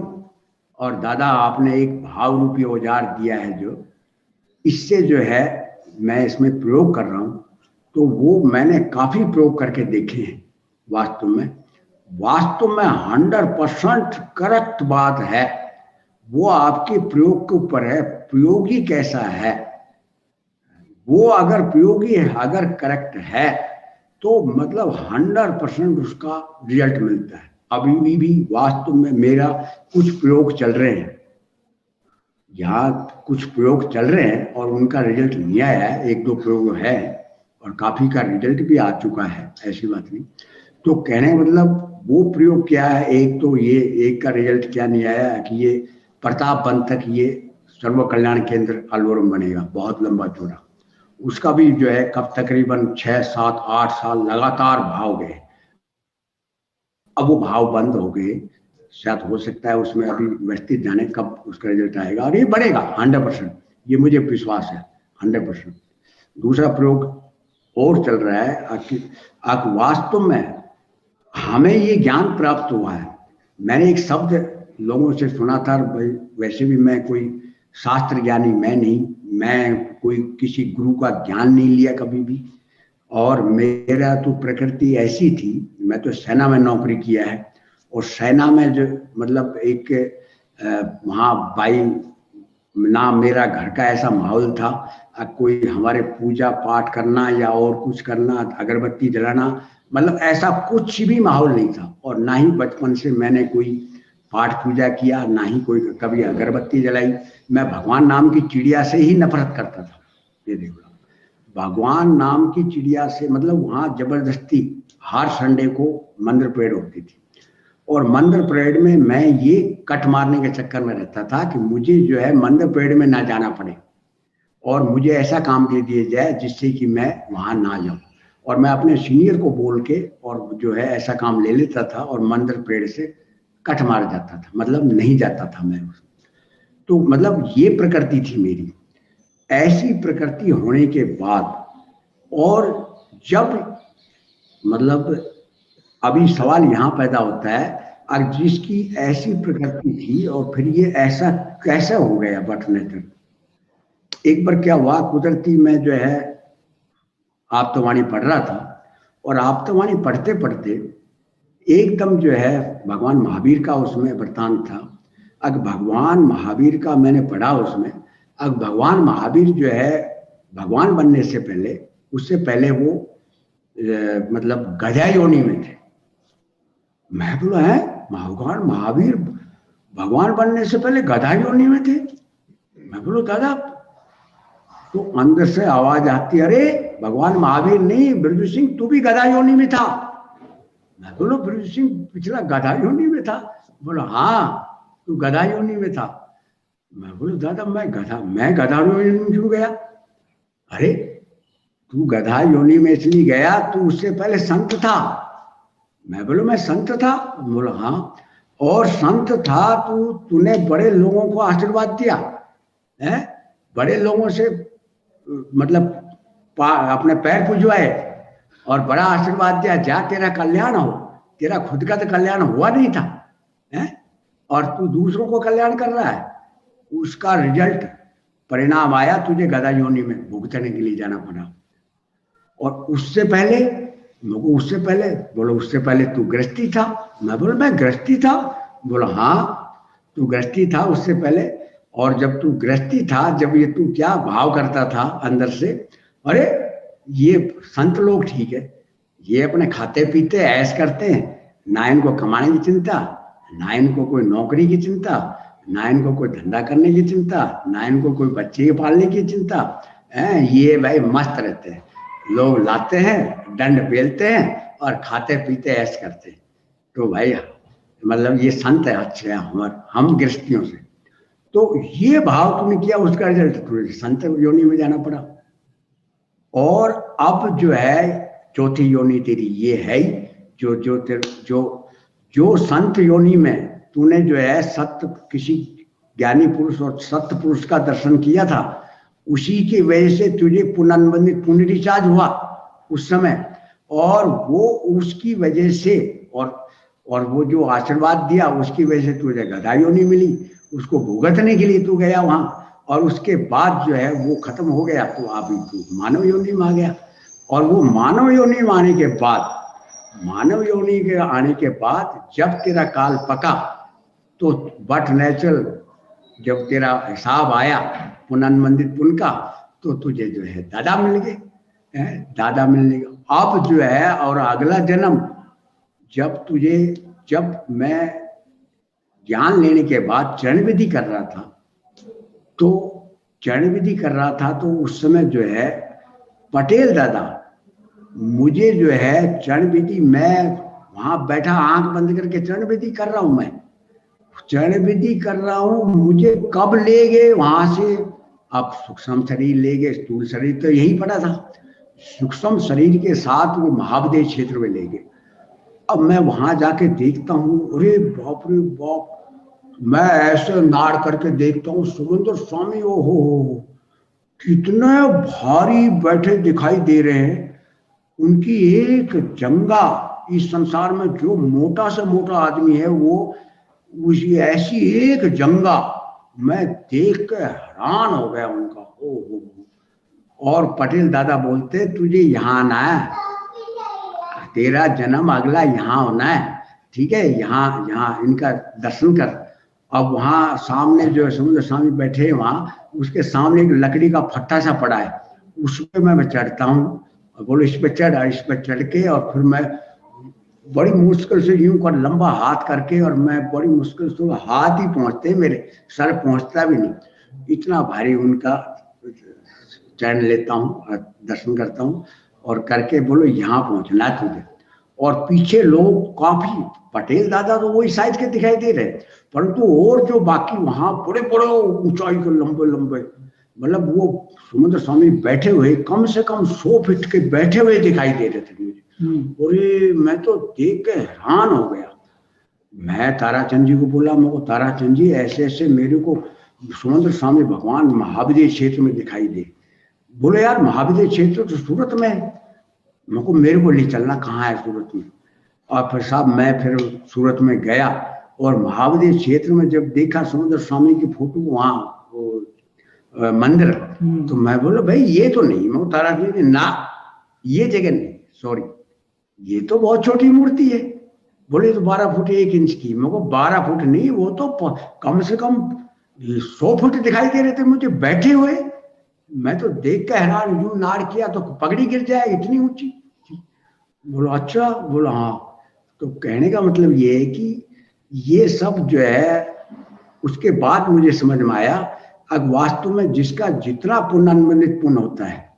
और दादा आपने एक भाव रूपी औजार दिया है जो इससे जो है मैं इसमें प्रयोग कर रहा हूं, तो वो मैंने काफी प्रयोग करके देखे हैं। वास्तव में 100% करेक्ट बात है। वो आपके प्रयोग के ऊपर है, प्रयोगी कैसा है। वो अगर प्रयोगी है, अगर करेक्ट है, तो मतलब 100% उसका रिजल्ट मिलता है। अभी भी वास्तव में मेरा कुछ प्रयोग चल रहे हैं, यहाँ कुछ प्रयोग चल रहे हैं और उनका रिजल्ट नहीं आया है। 1-2 प्रयोग है और काफी का रिजल्ट भी आ चुका है, ऐसी बात नहीं। तो कहने मतलब वो प्रयोग क्या है, एक तो ये एक का रिजल्ट क्या नहीं आया कि ये प्रताप बंद तक ये सर्व कल्याण केंद्र अलवरम बनेगा, बहुत लंबा चौड़ा। उसका भी जो है कब तकरीबन 6, 7, 8 साल लगातार भाव गए। अब वो भाव बंद हो गए, शायद हो सकता है उसमें अभी व्यवस्थित जाने कब उसका रिजल्ट आएगा, और ये बढ़ेगा 100%, ये मुझे विश्वास है 100%। दूसरा प्रयोग और चल रहा है। आप वास्तव में हमें ये ज्ञान प्राप्त हुआ है। मैंने एक शब्द लोगों से सुना था, वैसे भी मैं कोई शास्त्र ज्ञानी मैं नहीं, मैं कोई किसी गुरु का ज्ञान नहीं लिया कभी भी। और मेरा तो प्रकृति ऐसी थी, मैं तो सेना में नौकरी किया है, और सेना में जो मतलब एक वहाँ भाई ना मेरा घर का ऐसा माहौल था, कोई हमारे पूजा पाठ करना या और कुछ करना, अगरबत्ती जलाना, मतलब ऐसा कुछ भी माहौल नहीं था। और ना ही बचपन से मैंने कोई पाठ पूजा किया, ना ही कोई कभी अगरबत्ती जलाई। मैं भगवान नाम की चिड़िया से ही नफरत करता था। ये देखो, भगवान नाम की चिड़िया से, मतलब वहाँ जबरदस्ती हर संडे को मंदिर परेड होती थी, और मंदिर परेड में मैं ये कट मारने के चक्कर में रहता था कि मुझे जो है मंदिर परेड में ना जाना पड़े, और मुझे ऐसा काम दे दिया जाए जिससे कि मैं वहाँ ना जाऊँ। और मैं अपने सीनियर को बोल के और जो है ऐसा काम ले लेता था, और मंदिर परेड से कट मार जाता था, मतलब नहीं जाता था मैं। तो मतलब ये प्रकृति थी मेरी। ऐसी प्रकृति होने के बाद, और जब मतलब अभी सवाल यहाँ पैदा होता है, अगर जिसकी ऐसी प्रकृति थी और फिर ये ऐसा कैसे हो गया बट नेचर। एक बार क्या हुआ, कुदरती में जो है आप्तवाणी पढ़ रहा था, और आप्तवाणी पढ़ते पढ़ते एकदम जो है भगवान महावीर का उसमें वृत्तांत था। अगर भगवान महावीर का मैंने पढ़ा उसमें, अब भगवान महावीर जो है भगवान बनने से पहले, उससे पहले वो मतलब गधा योनि में थे। मैं बोला है भगवान महावीर भगवान बनने से पहले गधा योनि में थे। मैं बोलो दादा, तो अंदर से आवाज आती, अरे भगवान महावीर नहीं, ब्रजू सिंह तू भी गधा योनि में था। मैं बोलो ब्रजू सिंह पिछला गधा योनि में था? बोला हाँ तू गधा योनि में था। मैं बोलूं दादा मैं गधा योनि में क्यों गया? अरे तू गधा योनि में इसलिए गया, तू उससे पहले संत था। मैं बोलूं मैं संत था? बोला हाँ, और संत था तूने बड़े लोगों को आशीर्वाद दिया है, बड़े लोगों से मतलब अपने पैर पुजवाए और बड़ा आशीर्वाद दिया, जा तेरा कल्याण हो। तेरा खुद का तो कल्याण हुआ नहीं था है? और तू दूसरों को कल्याण कर रहा है, उसका रिजल्ट परिणाम आया, तुझे गधा योनि में भुगतने के लिए जाना पड़ा। और उससे पहले बोलो उससे पहले तू गृहस्थी था। मैं बोला मैं गृहस्थी था? बोला हाँ तू गृहस्थी था उससे पहले। और जब तू गृहस्थी था, जब ये तू क्या भाव करता था अंदर से, अरे ये संत लोग ठीक है, ये अपने खाते पीते ऐश करते हैं, ना इनको कमाने की चिंता, ना इनको कोई नौकरी की चिंता, ना इनको कोई धंधा करने की चिंता, ना इनको कोई बच्चे पालने की चिंता, ये भाई मस्त रहते हैं, लोग लाते हैं, दंड बेलते हैं और खाते पीते ऐश करते हैं। तो भाई मतलब ये संत है अच्छे हैं, हम गृहस्थियों से। तो ये भाव तूने किया, उसका रिजल्ट तुझे संत योनि में जाना पड़ा। और अब जो है चौथी योनि तेरी ये है ही, जो संत योनि में तूने जो है सत्य किसी ज्ञानी पुरुष और सत्य पुरुष का दर्शन किया था, उसी की वजह से तुझे पुनर्बंधित पुनरिचार्ज हुआ उस समय। और वो उसकी वजह से और वो जो आशीर्वाद दिया उसकी वजह से तुझे गधा योनि मिली, उसको भुगतने के लिए तू गया वहां, और उसके बाद जो है वो खत्म हो गया, तो अभी तू मानव योनि में आ गया। और वो मानव योनि में आने के बाद जब तेरा काल पका, तो बट नेचुरल जब तेरा हिसाब आया पुनर्बंधित पुण्य का, तो तुझे जो है दादा मिल गए, दादा मिलने का। अब जो है और अगला जन्म जब मैं ज्ञान लेने के बाद चरण विधि कर रहा था, तो उस समय जो है पटेल दादा मुझे जो है चरण विधि, मैं वहां बैठा आंख बंद करके चरण विधि कर रहा हूं, मैं चरण विधि कर रहा हूं, मुझे कब ले गए वहां से, अब सूक्ष्म शरीर ले गए, स्थूल शरीर तो यही पड़ा था, सूक्ष्म शरीर के साथ वो महाविदेह क्षेत्र में ले गए। अब मैं वहां जाके देखता हूँ, अरे बाप रे बाप, मैं ऐसे नाड़ करके देखता हूँ, सुमंदर स्वामी ओ हो कितने भारी बैठे दिखाई दे रहे हैं। उनकी एक जंगा, इस संसार में जो मोटा से मोटा आदमी है वो उसी ऐसी एक जंगा मैं देख के हैरान हो गया उनका। ओ हो। और पटेल दादा बोलते तुझे यहाँ आना है, तेरा जन्म अगला यहाँ होना है, ठीक है, यहाँ इनका दर्शन कर। अब वहाँ सामने जो समुद्र स्वामी बैठे वहाँ, उसके सामने एक लकड़ी का फट्टा सा पड़ा है, उस पे मैं चढ़ता हूँ, बोलो इस पे चढ़ के, और फिर मैं बड़ी मुश्किल से यूं कर लंबा हाथ करके, और मैं बड़ी मुश्किल से, हाथ ही पहुंचते मेरे, सर पहुंचता भी नहीं, इतना भारी उनका चरण लेता हूँ, दर्शन करता हूँ, और करके बोलो यहाँ पहुंचना है तुझे। और पीछे लोग काफी, पटेल दादा तो वही साइज के दिखाई दे रहे, परंतु और जो बाकी वहां बड़े बड़े ऊंचाई के लंबे लंबे, मतलब वो सुमंदर स्वामी बैठे हुए कम से कम 100 फीट के बैठे हुए दिखाई दे रहे थे मुझे। अरे मैं तो देख के हैरान हो गया। मैं ताराचंद जी को बोला, मैं ताराचंद जी ऐसे ऐसे मेरे को सुमंदर स्वामी भगवान महाविदेह क्षेत्र में दिखाई दे। बोले यार महाविदेह क्षेत्र तो सूरत में है, मेरे को ले चलना, कहाँ है सूरत में। और फिर साहब मैं फिर सूरत में गया, और महाविदेह क्षेत्र में जब देखा सुमंदर स्वामी की फोटो वहाँ मंदिर, तो मैं बोला भाई ये तो नहीं, मैं ताराचंद जी ना ये जगह नहीं, सॉरी ये तो बहुत छोटी मूर्ति है। बोले तो 12 फुट 1 इंच की। मेरे को 12 फुट नहीं, वो तो कम से कम 100 फुट दिखाई दे रहे थे मुझे बैठे हुए। मैं तो देख के हैरान, यूं नाड़ किया तो पगड़ी गिर जाए, इतनी ऊंची। बोलो अच्छा, बोला हाँ। तो कहने का मतलब ये है कि ये सब जो है, उसके बाद मुझे समझ में आया अब वास्तव में जिसका जितना पुनर्बंधित पुण्य होता है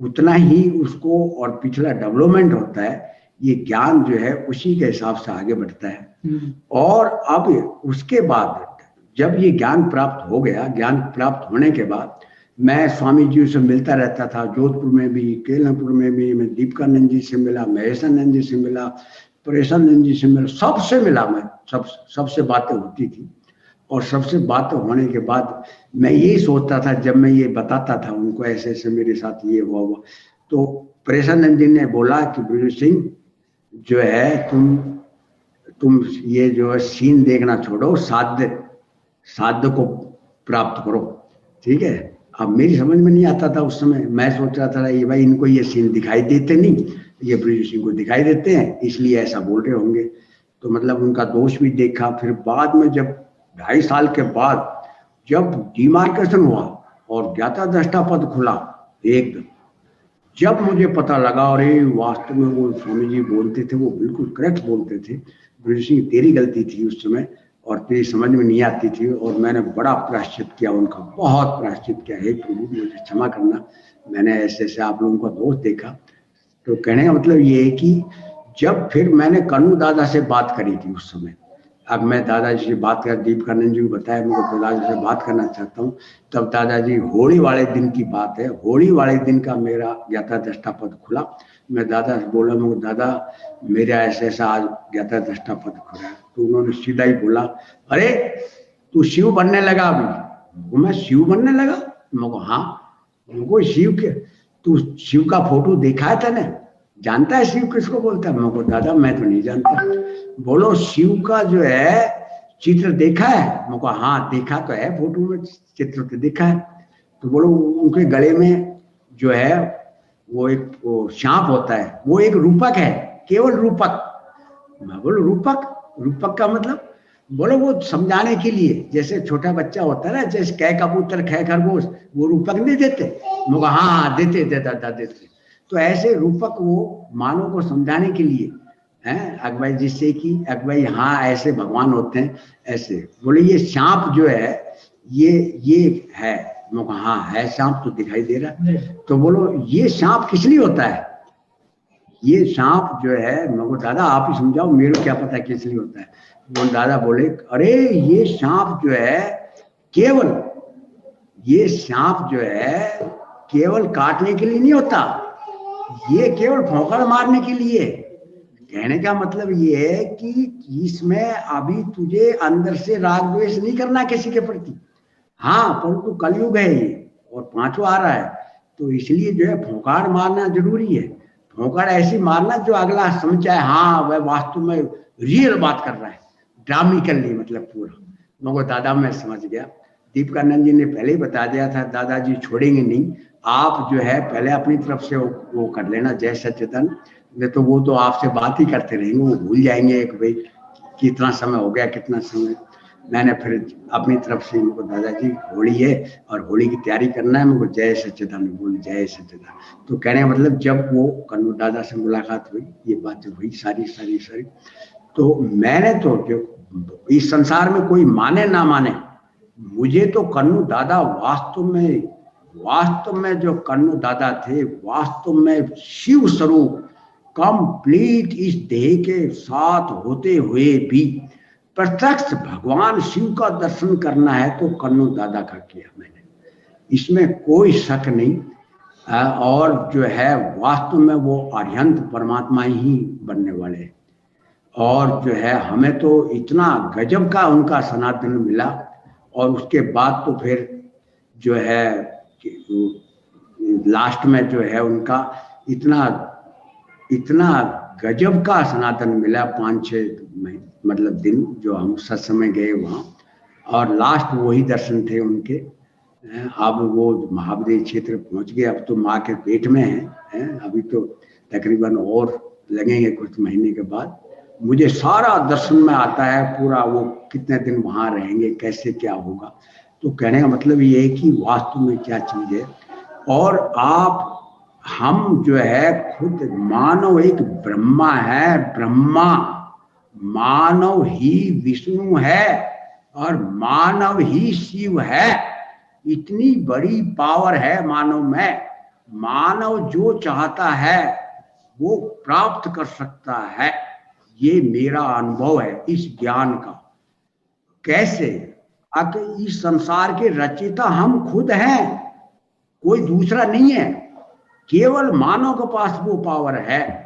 उतना ही उसको और पिछला डेवलपमेंट होता है। ये ज्ञान जो है उसी के हिसाब से आगे बढ़ता है। और अब उसके बाद जब ये ज्ञान प्राप्त हो गया, ज्ञान प्राप्त होने के बाद मैं स्वामी जी से मिलता रहता था, जोधपुर में भी, केलनपुर में भी। मैं दीपकानंद जी से मिला, महेशानंद जी से मिला, परेशानंद जी से मिला, सबसे मिला मैं, सबसे बातें होती थी। और सबसे बातें होने के बाद मैं यही सोचता था, जब मैं ये बताता था उनको ऐसे ऐसे मेरे साथ ये हुआ, तो परेशानंद जी ने बोला कि बिरजू सिंह जो है तुम ये जो है सीन देखना छोड़ो, साध्य को प्राप्त करो, ठीक है। अब मेरी समझ में नहीं आता था उस समय, मैं सोच रहा था ये भाई इनको ये सीन दिखाई देते नहीं, ये ब्रिज सिंह को दिखाई देते हैं इसलिए ऐसा बोल रहे होंगे। तो मतलब उनका दोष भी देखा। फिर बाद में जब 2.5 साल के बाद जब डिमार्केशन हुआ और ज्ञाता दृष्टा पद खुला एकदम, जब मुझे पता लगा अरे वास्तव में वो स्वामी जी बोलते थे वो बिल्कुल करेक्ट बोलते थे, ब्रिज सिंह तेरी गलती थी उस समय और तेरी समझ में नहीं आती थी, और मैंने बड़ा प्रायश्चित किया उनका, बहुत प्रायश्चित किया, हे प्रभु मुझे क्षमा करना, मैंने ऐसे ऐसे आप लोगों का दोष देखा। तो कहने का मतलब ये है कि जब फिर मैंने कन्नू दादा से बात करी थी उस समय, अब मैं दादाजी से बात कर, दीपकानंद जी को बताया मैं तो दादाजी से बात करना चाहता हूँ, तब दादाजी होली वाले दिन की बात है, होली वाले दिन का मेरा ज्ञाता दृष्टा पद खुला। मैं दादा से बोला, मैं दादा मेरा ऐसा ऐसा आज ज्ञाता दृष्टा पद खुला। तो उन्होंने सीधा ही बोला, अरे तू शिव बनने लगा अभी? मैं शिव बनने लगा? मैं हाँ। उनको शिव के, तू शिव का फोटो देखा है तने? जानता है शिव किसको बोलता है? मैं दादा मैं तो नहीं जानता। बोलो शिव का जो है चित्र देखा है? मैं हाँ देखा तो है, फोटो में चित्र तो देखा है। तो बोलो उनके गले में जो है वो एक वो सांप होता है, वो एक रूपक है, केवल रूपक। मैं बोलो रूपक? रूपक का मतलब? बोलो वो समझाने के लिए, जैसे छोटा बच्चा होता है ना, जैसे कै कबूतर कै खरगोश, वो रूपक नहीं देते? मैं हाँ देते दादा देते। तो ऐसे रूपक वो मानव को समझाने के लिए हैं अकबाई, जिससे कि अकबाई हाँ ऐसे भगवान होते हैं ऐसे। बोले ये सांप जो है ये है? मैं हाँ है, सांप तो दिखाई दे रहा है। तो बोलो ये सांप किस लिए होता है? ये सांप जो है, मैं दादा आप ही समझाओ, मेरे को क्या पता किस लिए होता है। वो दादा बोले अरे ये सांप जो है केवल, ये सांप जो है केवल काटने के लिए नहीं होता, ये केवल भौंकड़ मारने के लिए। कहने का मतलब ये है कि इसमें अभी तुझे अंदर से राग द्वेष नहीं करना किसी के प्रति। हाँ परंतु कलयुग है ये और 5वां आ रहा है, तो इसलिए जो है भौंकाड़ मारना जरूरी है। भौंकाड़ ऐसी मारना जो अगला समझ जाए हाँ वह वास्तव में रियल बात कर रहा है, ड्रामिकली मतलब पूरा। मगर दादा मैं समझ गया, दीपकानंद जी ने पहले ही बता दिया था दादाजी छोड़ेंगे नहीं, आप जो है पहले अपनी तरफ से वो कर लेना जय सच्चिदानंद, नहीं तो वो तो आपसे बात ही करते रहेंगे, वो भूल जाएंगे एक भाई कितना समय हो गया कितना समय। मैंने फिर अपनी तरफ से उनको दादाजी होली है और होली की तैयारी करना है, मुझको जय सच्चिदानंद बोले जय सच्चिदानंद। तो कहने का मतलब जब वो कन्नू दादा से मुलाकात हुई, ये बातें हुई सारी, तो मैंने तो जो इस संसार में कोई माने ना माने, मुझे तो कन्नू दादा वास्तव में जो कन्नू दादा थे वास्तव में शिव स्वरूप कंप्लीट इस देह के साथ होते हुए भी प्रत्यक्ष भगवान शिव का दर्शन करना है तो कन्नू दादा का किया मैंने, इसमें कोई शक नहीं। और जो है वास्तव में वो अरिहंत परमात्मा ही बनने वाले हैं। और जो है हमें तो इतना गजब का उनका सनातन मिला, और उसके बाद तो फिर जो है लास्ट में जो है उनका इतना गजब का सनातन मिला, 5-6 मतलब दिन जो हम सत्संग गए वहाँ, और लास्ट वही दर्शन थे उनके। अब वो महाबली क्षेत्र पहुँच गए, अब तो माँ के पेट में हैं, अभी तो तकरीबन और लगेंगे कुछ महीने के बाद। मुझे सारा दर्शन में आता है पूरा, वो कितने दिन वहाँ रहेंगे, कैसे क्या होगा। तो कहने का मतलब ये है कि वास्तव में क्या चीज है। और हम जो है खुद मानव एक ब्रह्मा है, ब्रह्मा मानव ही विष्णु है और मानव ही शिव है। इतनी बड़ी पावर है मानव में। मानव जो चाहता है वो प्राप्त कर सकता है, ये मेरा अनुभव है इस ज्ञान का। कैसे? इस संसार के रचयिता हम खुद हैं, कोई दूसरा नहीं है, केवल मानव के पास वो पावर है।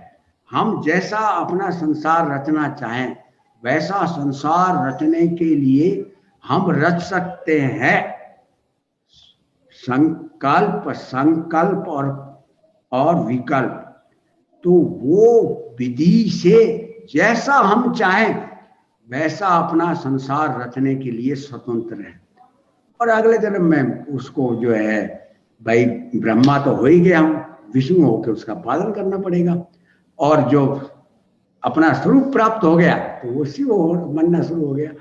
हम जैसा अपना संसार रचना चाहें वैसा संसार रचने के लिए हम रच सकते हैं। संकल्प और विकल्प, तो वो विधि से जैसा हम चाहें वैसा अपना संसार रचने के लिए स्वतंत्र है। और अगले जन्म में उसको जो है भाई ब्रह्मा तो हो ही गया, हम विष्णु होकर उसका पालन करना पड़ेगा। और जो अपना स्वरूप प्राप्त हो गया तो उसी वो बनना शुरू हो गया।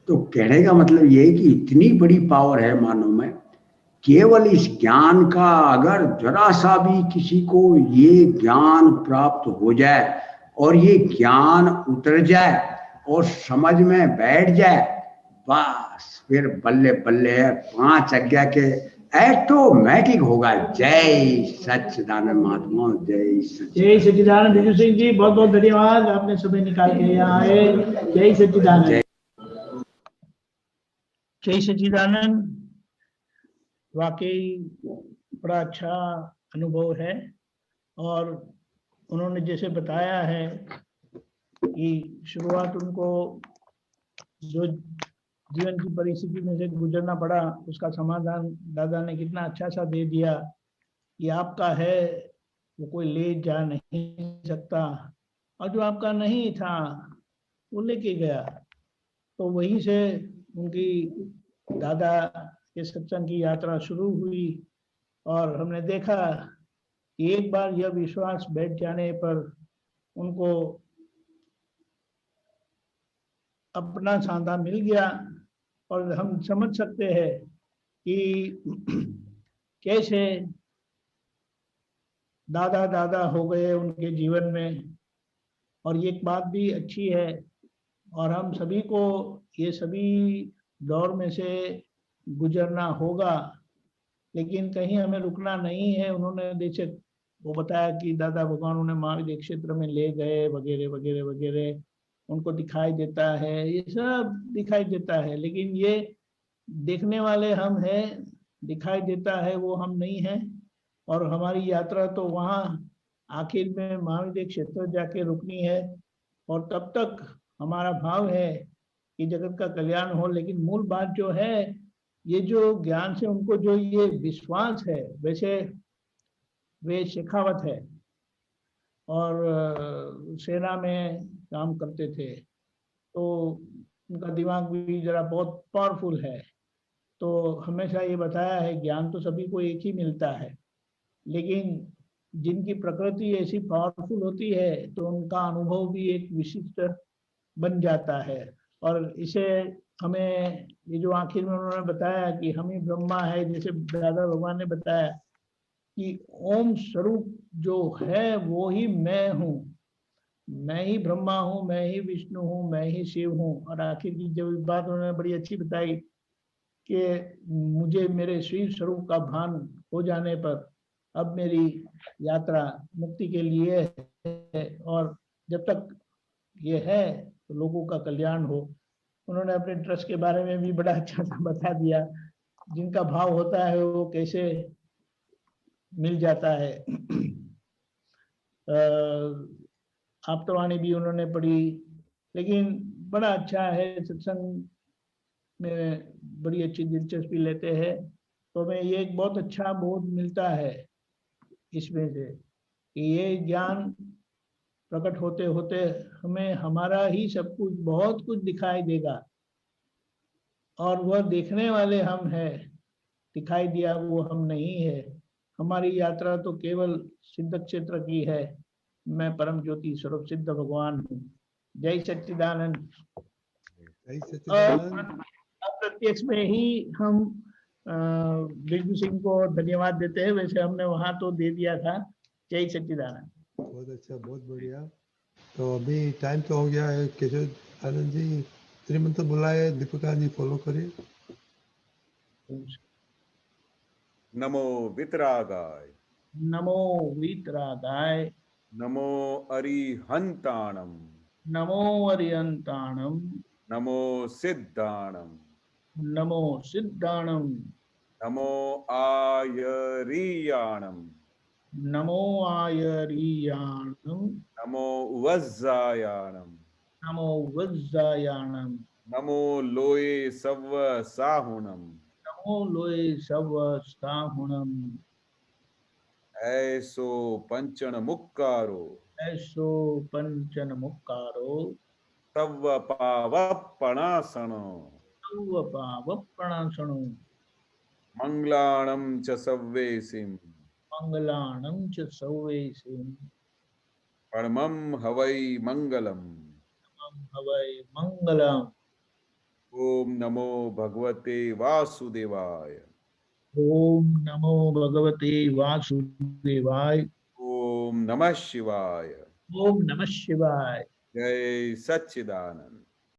तो कहने का मतलब ये है कि इतनी बड़ी पावर है मानव में, केवल इस ज्ञान का अगर जरा सा भी किसी को ये ज्ञान प्राप्त हो जाए और ये ज्ञान उतर जाए और समझ में बैठ जाए, बस फिर बल्ले बल्ले है, 5 आज्ञा के ऑटोमेटिक होगा। जय सच्चिदानंद महात्मा,
जय सच्चिदानंद। बिजू सिंह जी बहुत बहुत धन्यवाद, आपने सुबह निकाल के यहाँ आए। जय सच्चिदानंद। जय सच्चिदानंद। वाकई बड़ा अच्छा अनुभव है। और उन्होंने जैसे बताया है कि शुरुआत उनको जो जीवन की परिस्थिति में से गुजरना पड़ा, उसका समाधान दादा ने कितना अच्छा सा दे दिया कि आपका है वो कोई ले जा नहीं सकता, और जो आपका नहीं था वो लेके गया। तो वहीं से उनकी दादा के सत्संग की यात्रा शुरू हुई। और हमने देखा कि एक बार यह विश्वास बैठ जाने पर उनको अपना सांधा मिल गया। और हम समझ सकते हैं कि कैसे दादा दादा हो गए उनके जीवन में। और एक बात भी अच्छी है, और हम सभी को ये सभी दौर में से गुजरना होगा, लेकिन कहीं हमें रुकना नहीं है। उन्होंने जैसे वो बताया कि दादा भगवान उन्हें महाविद्य क्षेत्र में ले गए वगैरह वगैरह वगैरह, उनको दिखाई देता है, ये सब दिखाई देता है, लेकिन ये देखने वाले हम हैं, दिखाई देता है वो हम नहीं हैं। और हमारी यात्रा तो वहाँ आखिर में महाविद्य क्षेत्र जाके रुकनी है। और तब तक हमारा भाव है कि जगत का कल्याण हो। लेकिन मूल बात जो है, ये जो ज्ञान से उनको जो ये विश्वास है, वैसे वे शेखावत है और सेना में काम करते थे, तो उनका दिमाग भी जरा बहुत पावरफुल है। तो हमेशा ये बताया है ज्ञान तो सभी को एक ही मिलता है, लेकिन जिनकी प्रकृति ऐसी पावरफुल होती है तो उनका अनुभव भी एक विशिष्ट बन जाता है। और इसे हमें ये जो आखिर में उन्होंने बताया कि हम ही ब्रह्मा है, जैसे दादा भगवान ने बताया कि ओम स्वरूप जो है वो ही मैं हूँ, मैं ही ब्रह्मा हूँ, मैं ही विष्णु हूँ, मैं ही शिव हूँ। और आखिर की जो बात उन्होंने बड़ी अच्छी बताई कि मुझे मेरे शिव स्वरूप का भान हो जाने पर अब मेरी यात्रा मुक्ति के लिए है, और जब तक ये है तो लोगों का कल्याण हो। उन्होंने अपने ट्रस्ट के बारे में भी बड़ा अच्छा सा बता दिया, जिनका भाव होता है वो कैसे मिल जाता है। आप्तवाणी भी उन्होंने पढ़ी, लेकिन बड़ा अच्छा है, सत्संग में बड़ी अच्छी दिलचस्पी लेते हैं। तो हमें ये एक बहुत अच्छा बोध मिलता है इसमें से कि ये ज्ञान प्रकट होते होते हमें हमारा ही सब कुछ बहुत कुछ दिखाई देगा, और वह देखने वाले हम हैं, दिखाई दिया वो हम नहीं है। हमारी यात्रा तो केवल सिद्ध क्षेत्र की है। मैं परम ज्योति स्वरूप सिद्ध भगवान हूँ। जय सच्चिदानंद।
जय सच्चिदानंद।
अप्रत्यक्ष में ही हम बिजू सिंह को धन्यवाद देते हैं, वैसे हमने वहां तो दे दिया था। जय सच्चिदानंद।
बहुत अच्छा, बहुत बढ़िया। तो अभी टाइम तो हो गया है। केशव आनंद जी त्रिमंत्र बुलाए, दीपिका जी फॉलो करिए।
नमो वितरागाय,
नमो वीतरागाय,
नमो अरिहंताणम,
नमो अरिहंताणम,
नमो सिद्धाणम,
नमो सिद्धाणम,
नमो आयरियाणम,
नमो आयरियाणम,
नमो वज्जायाणम,
नमो वज्जायाणम,
नमो लोये सव साहुणम,
नमो लोये सव साहुणम,
ऐसो पंचन मुक्कारो,
ऐसो पंचन मुक्कारो,
सव्वपावप्पणासनो
सर्वपावप्पणासनो
मंगलाणं च सव्वेसिं
मंगलाणं च सौवेसिं
परमं हवै मंगलम्
हवै मंगलम्।
ओम नमो भगवते वासुदेवाय।
ओम नमो भगवते वासुदेवाय।
ओम नमः शिवाय।
ओम नमः शिवाय।
जय सच्चिदानंद।